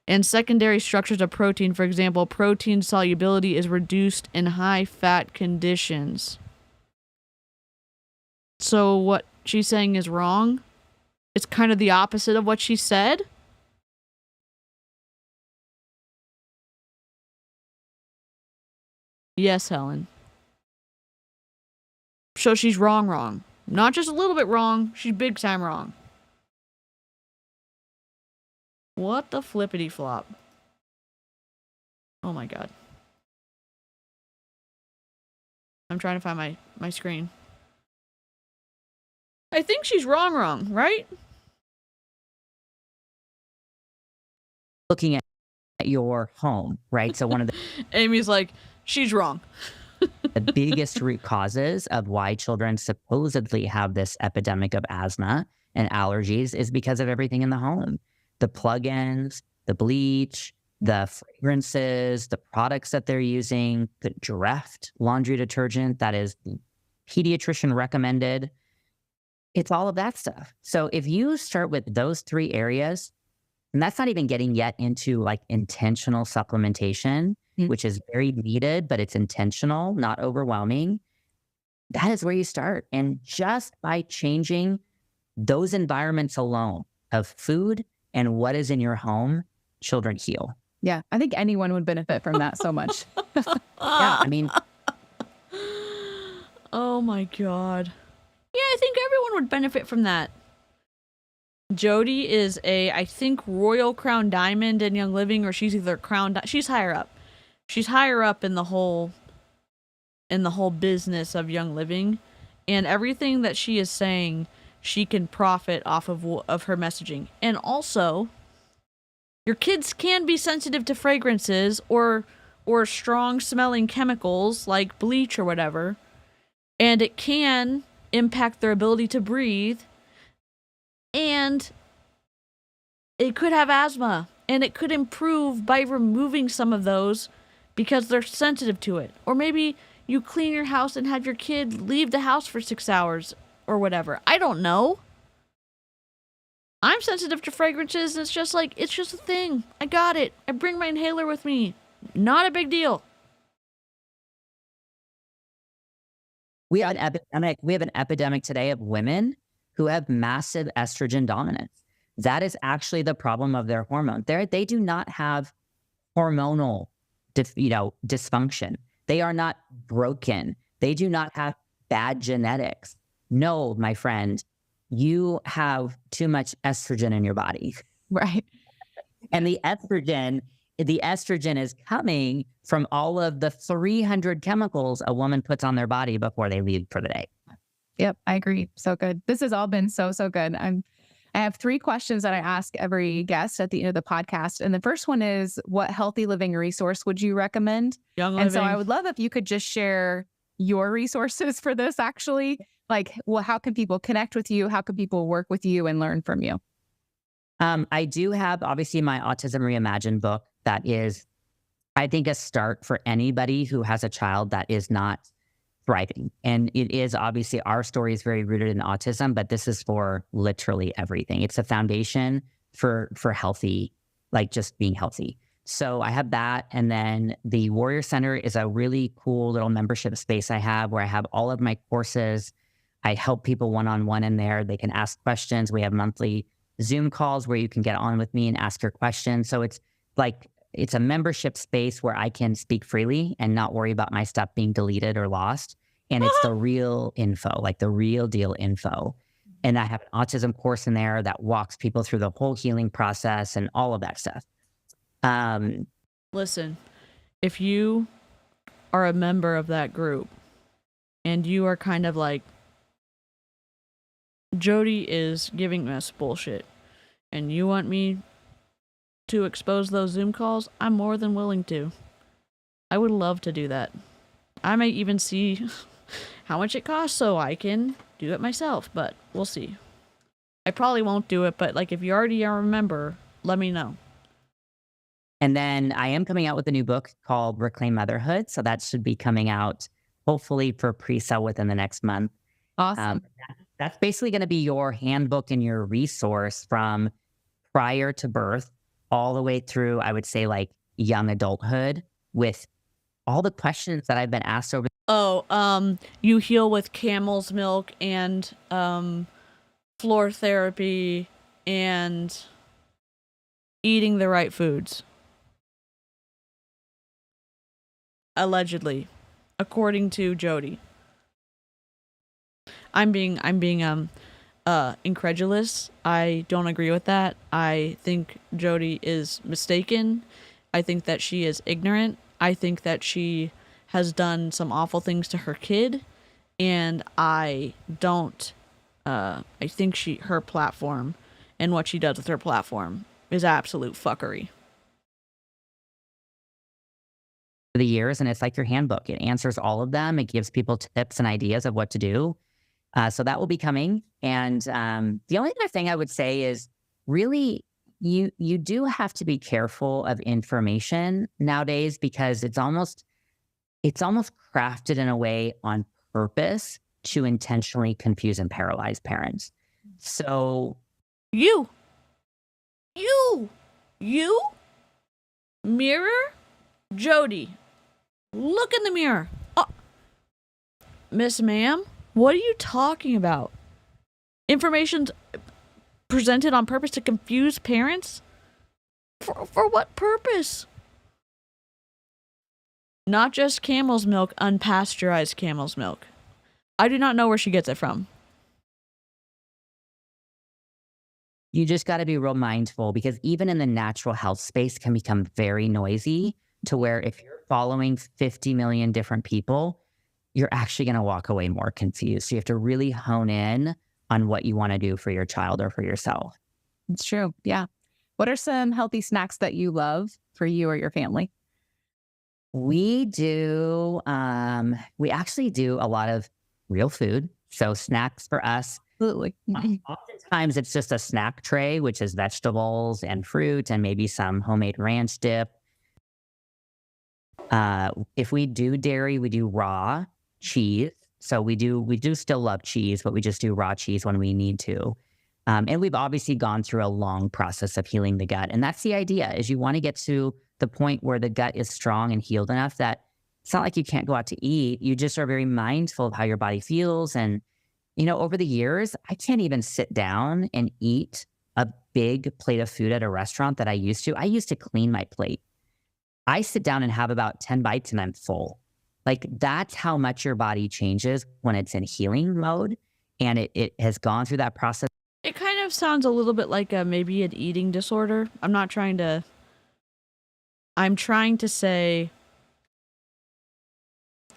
and secondary structures of protein. For example, protein solubility is reduced in high fat conditions. So what she's saying is wrong? It's kind of the opposite of what she said? Yes, Helen. So she's wrong. Not just a little bit wrong, she's big time wrong. What the flippity flop? Oh my God. I'm trying to find my screen. I think she's wrong, right? Looking at your home, right? So one of the Amy's like, she's wrong. the biggest root causes of why children supposedly have this epidemic of asthma and allergies is because of everything in the home. The plugins, the bleach, the fragrances, the products that they're using, the Dreft laundry detergent that is pediatrician recommended. It's all of that stuff. So if you start with those three areas, and that's not even getting yet into like intentional supplementation, which is very needed, but it's intentional, not overwhelming. That is where you start. And just by changing those environments alone of food and what is in your home, children heal. Yeah, I think anyone would benefit from that so much. Yeah, I mean. Oh my God. Yeah, I think everyone would benefit from that. Jodi is I think, Royal Crown Diamond in Young Living, or she's either she's higher up. She's higher up in the whole business of Young Living, and everything that she is saying, she can profit off of her messaging. And also, your kids can be sensitive to fragrances or strong smelling chemicals like bleach or whatever, and it can impact their ability to breathe, and it could have asthma, and it could improve by removing some of those because they're sensitive to it. Or maybe you clean your house and have your kid leave the house for 6 hours or whatever. I don't know. I'm sensitive to fragrances, and it's just a thing. I got it. I bring my inhaler with me. Not a big deal. We have an epidemic today of women who have massive estrogen dominance. That is actually the problem of their hormone. They do not have hormonal dysfunction. They are not broken. They do not have bad genetics. No, my friend, you have too much estrogen in your body. Right. And the estrogen is coming from all of the 300 chemicals a woman puts on their body before they leave for the day. Yep, I agree. So good. This has all been so good. I have 3 questions that I ask every guest at the end of the podcast. And the first one is, what healthy living resource would you recommend? Young Living. And so I would love if you could just share your resources for this, actually. Like, well, how can people connect with you? How can people work with you and learn from you? I do have, obviously, my Autism Reimagined book. That is, I think, a start for anybody who has a child that is not thriving. And it is, obviously, our story is very rooted in autism, but this is for literally everything. It's a foundation for healthy, like just being healthy. So I have that. And then the Warrior Center is a really cool little membership space I have where I have all of my courses. I help people one-on-one in there. They can ask questions. We have monthly Zoom calls where you can get on with me and ask your questions. So it's a membership space where I can speak freely and not worry about my stuff being deleted or lost. And it's the real info, like the real deal info. And I have an autism course in there that walks people through the whole healing process and all of that stuff. Listen, if you are a member of that group and you are kind of like, Jodi is giving us bullshit, and you want me to expose those Zoom calls, I'm more than willing to. I would love to do that. I might even see how much it costs so I can do it myself, but we'll see. I probably won't do it, but like if you already are a member, let me know. And then I am coming out with a new book called Reclaim Motherhood. So that should be coming out hopefully for pre-sale within the next month. Awesome. That's basically going to be your handbook and your resource from prior to birth all the way through, I would say, like young adulthood, with all the questions that I've been asked over. You heal with camel's milk and floor therapy and eating the right foods. Allegedly, according to Jodi. I'm being incredulous. I don't agree with that. I think Jodi is mistaken. I think that she is ignorant. I think that she has done some awful things to her kid, and I think her platform and what she does with her platform is absolute fuckery. The years, and it's like your handbook. It answers all of them. It gives people tips and ideas of what to do. So that will be coming. And the only other thing I would say is really you do have to be careful of information nowadays, because it's almost crafted in a way on purpose to intentionally confuse and paralyze parents. So you mirror Jodi. Look in the mirror. Oh. Miss Ma'am, what are you talking about? Information's presented on purpose to confuse parents? For what purpose? Not just camel's milk, unpasteurized camel's milk. I do not know where she gets it from. You just got to be real mindful, because even in the natural health space can become very noisy, to where if you're following 50 million different people, you're actually going to walk away more confused. So you have to really hone in on what you want to do for your child or for yourself. It's true. Yeah. What are some healthy snacks that you love for you or your family? We actually do a lot of real food. So snacks for us. Absolutely. Oftentimes it's just a snack tray, which is vegetables and fruit and maybe some homemade ranch dip. If we do dairy, we do raw cheese. So we do still love cheese, but we just do raw cheese when we need to. And we've obviously gone through a long process of healing the gut. And that's the idea, is you want to get to the point where the gut is strong and healed enough that it's not like you can't go out to eat. You just are very mindful of how your body feels. And, over the years, I can't even sit down and eat a big plate of food at a restaurant that I used to. I used to clean my plate. I sit down and have about 10 bites and I'm full. Like, that's how much your body changes when it's in healing mode. And it has gone through that process. It kind of sounds a little bit like maybe an eating disorder. I'm trying to say,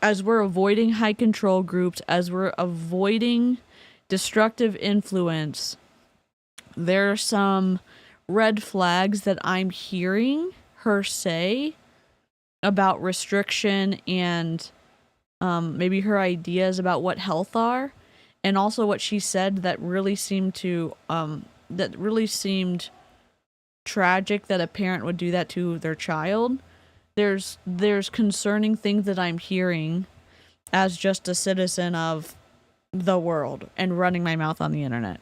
as we're avoiding high control groups, as we're avoiding destructive influence, there are some red flags that I'm hearing her say about restriction and maybe her ideas about what health are. And also what she said that really seemed tragic that a parent would do that to their child. There's concerning things that I'm hearing as just a citizen of the world and running my mouth on the internet.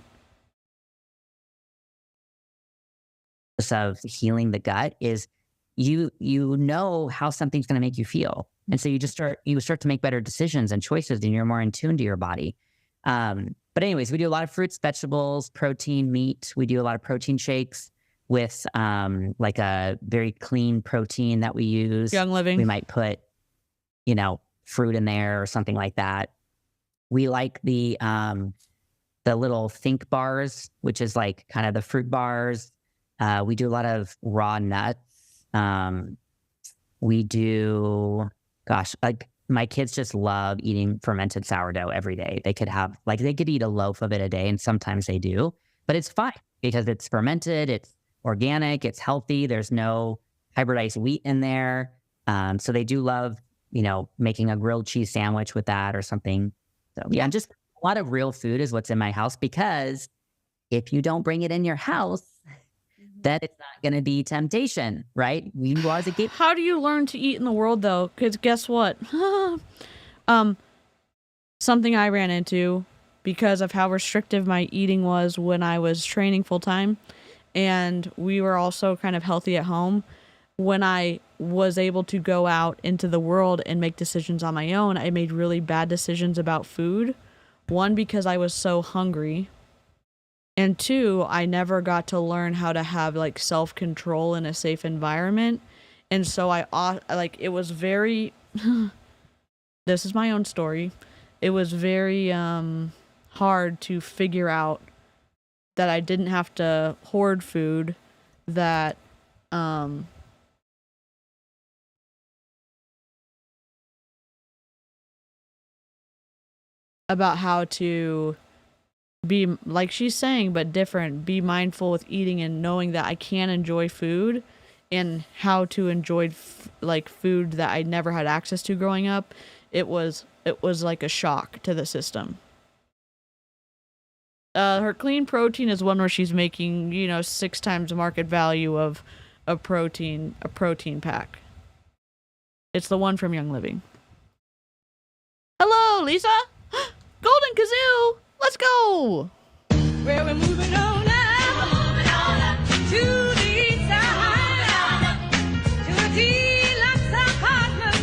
Of healing the gut is you know how something's going to make you feel. And so you start to make better decisions and choices, and you're more in tune to your body. But anyways, we do a lot of fruits, vegetables, protein, meat. We do a lot of protein shakes with like a very clean protein that we use. Young Living. We might put, fruit in there or something like that. We like the little Think bars, which is like kind of the fruit bars. We do a lot of raw nuts. We do, like my kids just love eating fermented sourdough every day. They could eat a loaf of it a day, and sometimes they do, but it's fine because it's fermented, it's organic, it's healthy. There's no hybridized wheat in there. So they do love, making a grilled cheese sandwich with that or something. So yeah, just a lot of real food is what's in my house, because if you don't bring it in your house, then it's not going to be temptation, right? You are the gate. How do you learn to eat in the world, though? Because guess what? Something I ran into because of how restrictive my eating was when I was training full-time, and we were also kind of healthy at home. When I was able to go out into the world and make decisions on my own, I made really bad decisions about food. One, because I was so hungry. And two, I never got to learn how to have like self-control in a safe environment. And so it was very, this is my own story. It was very hard to figure out that I didn't have to hoard food, that about how to be, like she's saying, but different, be mindful with eating and knowing that I can enjoy food, and how to enjoy food that I never had access to growing up. It was like a shock to the system. Her clean protein is one where she's making 6 times market value of a protein pack. It's the one from Young Living. Hello, Lisa. Golden Kazoo. Let's go. Well, we're moving on now, to the side, to a deluxe apartment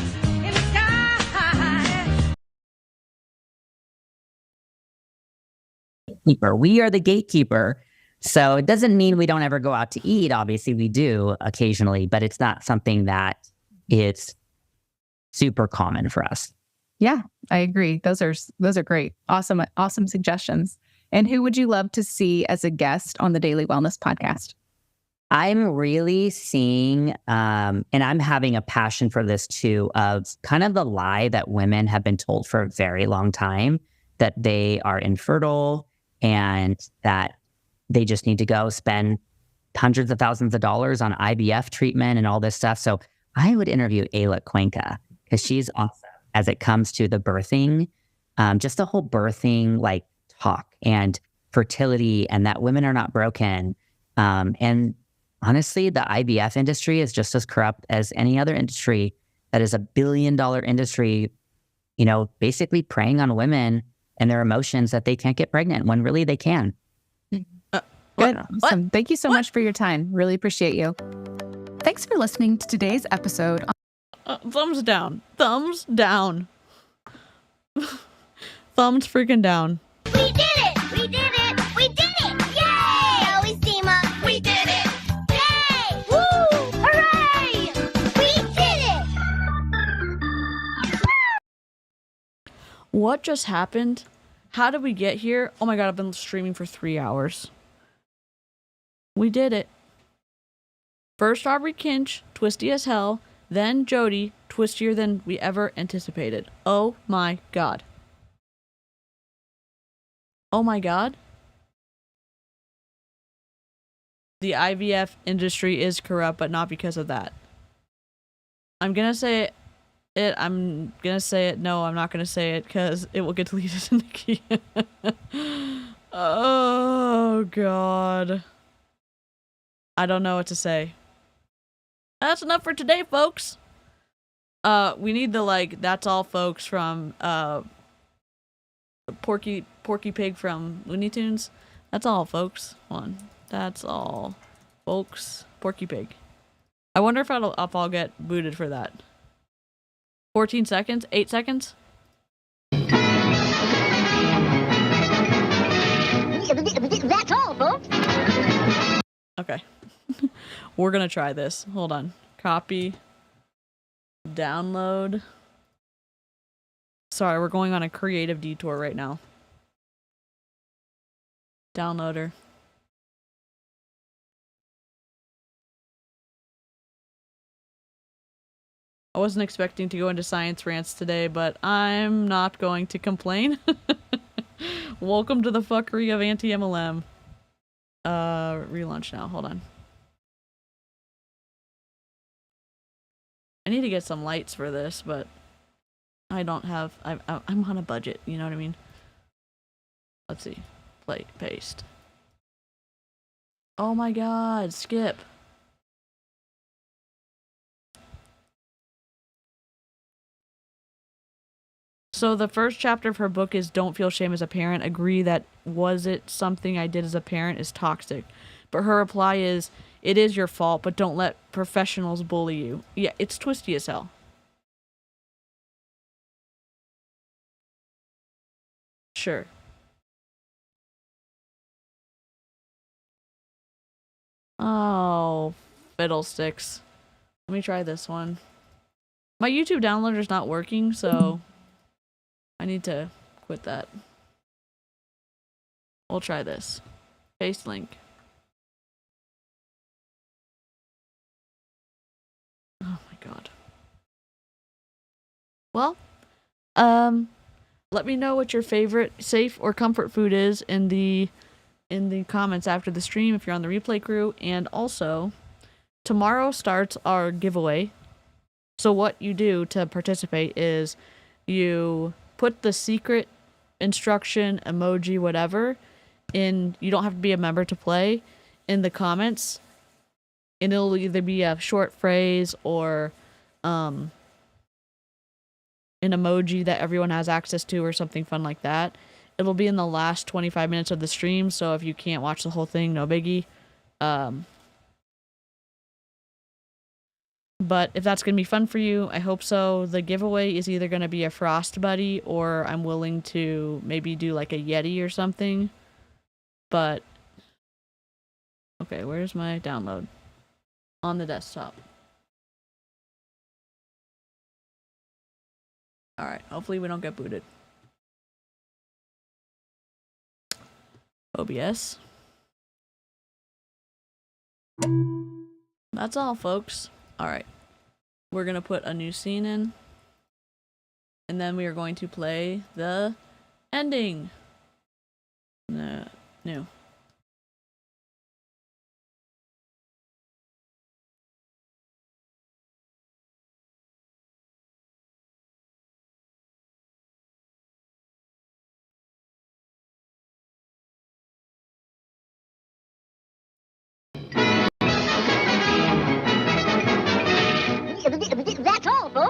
in the sky. Keeper. We are the gatekeeper. So it doesn't mean we don't ever go out to eat. Obviously, we do occasionally, but it's not something that is super common for us. Yeah, I agree. Those are great. Awesome suggestions. And who would you love to see as a guest on the Daily Wellness Podcast? I'm really seeing, and I'm having a passion for this too, of kind of the lie that women have been told for a very long time, that they are infertile and that they just need to go spend hundreds of thousands of dollars on IVF treatment and all this stuff. So I would interview Ayla Cuenca, because she's awesome as it comes to the birthing, just the whole birthing talk and fertility, and that women are not broken. And honestly, the IVF industry is just as corrupt as any other industry that is $1 billion industry, basically preying on women and their emotions that they can't get pregnant when really they can. Good. Awesome. Thank you so much for your time. Really appreciate you. Thanks for listening to today's episode. Thumbs down. Thumbs down. Thumbs freaking down. We did it! We did it! We did it! Yay! Always team up. We did it! Yay! Woo! Hooray! We did it! What just happened? How did we get here? Oh my god, I've been streaming for 3 hours. We did it. First Aubrey Kinch, twisty as hell. Then Jodi, twistier than we ever anticipated. Oh my god. Oh my god. The IVF industry is corrupt, but not because of that. I'm gonna say it. I'm gonna say it. No, I'm not gonna say it because it will get deleted in the key. Oh god. I don't know what to say. That's enough for today, folks. We need the that's all folks from Porky Pig from Looney Tunes. That's all, folks. One. That's all, folks. Porky Pig. I wonder if I'll get booted for that. 14 seconds? 8 seconds? That's all, folks. Okay. We're gonna try this. Hold on. Copy. Download. Sorry, we're going on a creative detour right now. Downloader. I wasn't expecting to go into science rants today, but I'm not going to complain. Welcome to the fuckery of anti-MLM. Relaunch now. Hold on. I need to get some lights for this, but I don't have... I'm on a budget, you know what I mean? Let's see. Play, paste. Oh my god, skip. So the first chapter of her book is Don't Feel Shame as a Parent. Agree that was it something I did as a parent is toxic. But her reply is, it is your fault, but don't let professionals bully you. Yeah, it's twisty as hell. Sure. Oh, fiddlesticks. Let me try this one. My YouTube downloader's not working, so I need to quit that. We'll try this. Paste link. Oh my god. Well, let me know what your favorite safe or comfort food is in the comments after the stream if you're on the replay crew. And also, tomorrow starts our giveaway. So what you do to participate is you put the secret instruction, emoji, whatever, in, you don't have to be a member to play, in the comments, and it'll either be a short phrase or an emoji that everyone has access to or something fun like that. It'll be in the last 25 minutes of the stream, so if you can't watch the whole thing, no biggie. But if that's going to be fun for you, I hope so. The giveaway is either going to be a Frost Buddy or I'm willing to maybe do like a Yeti or something. But, okay, where's my download? On the desktop. Alright, hopefully we don't get booted. OBS. That's all, folks. Alright. We're gonna put a new scene in. And then we are going to play the ending. No. New. That's all, folks.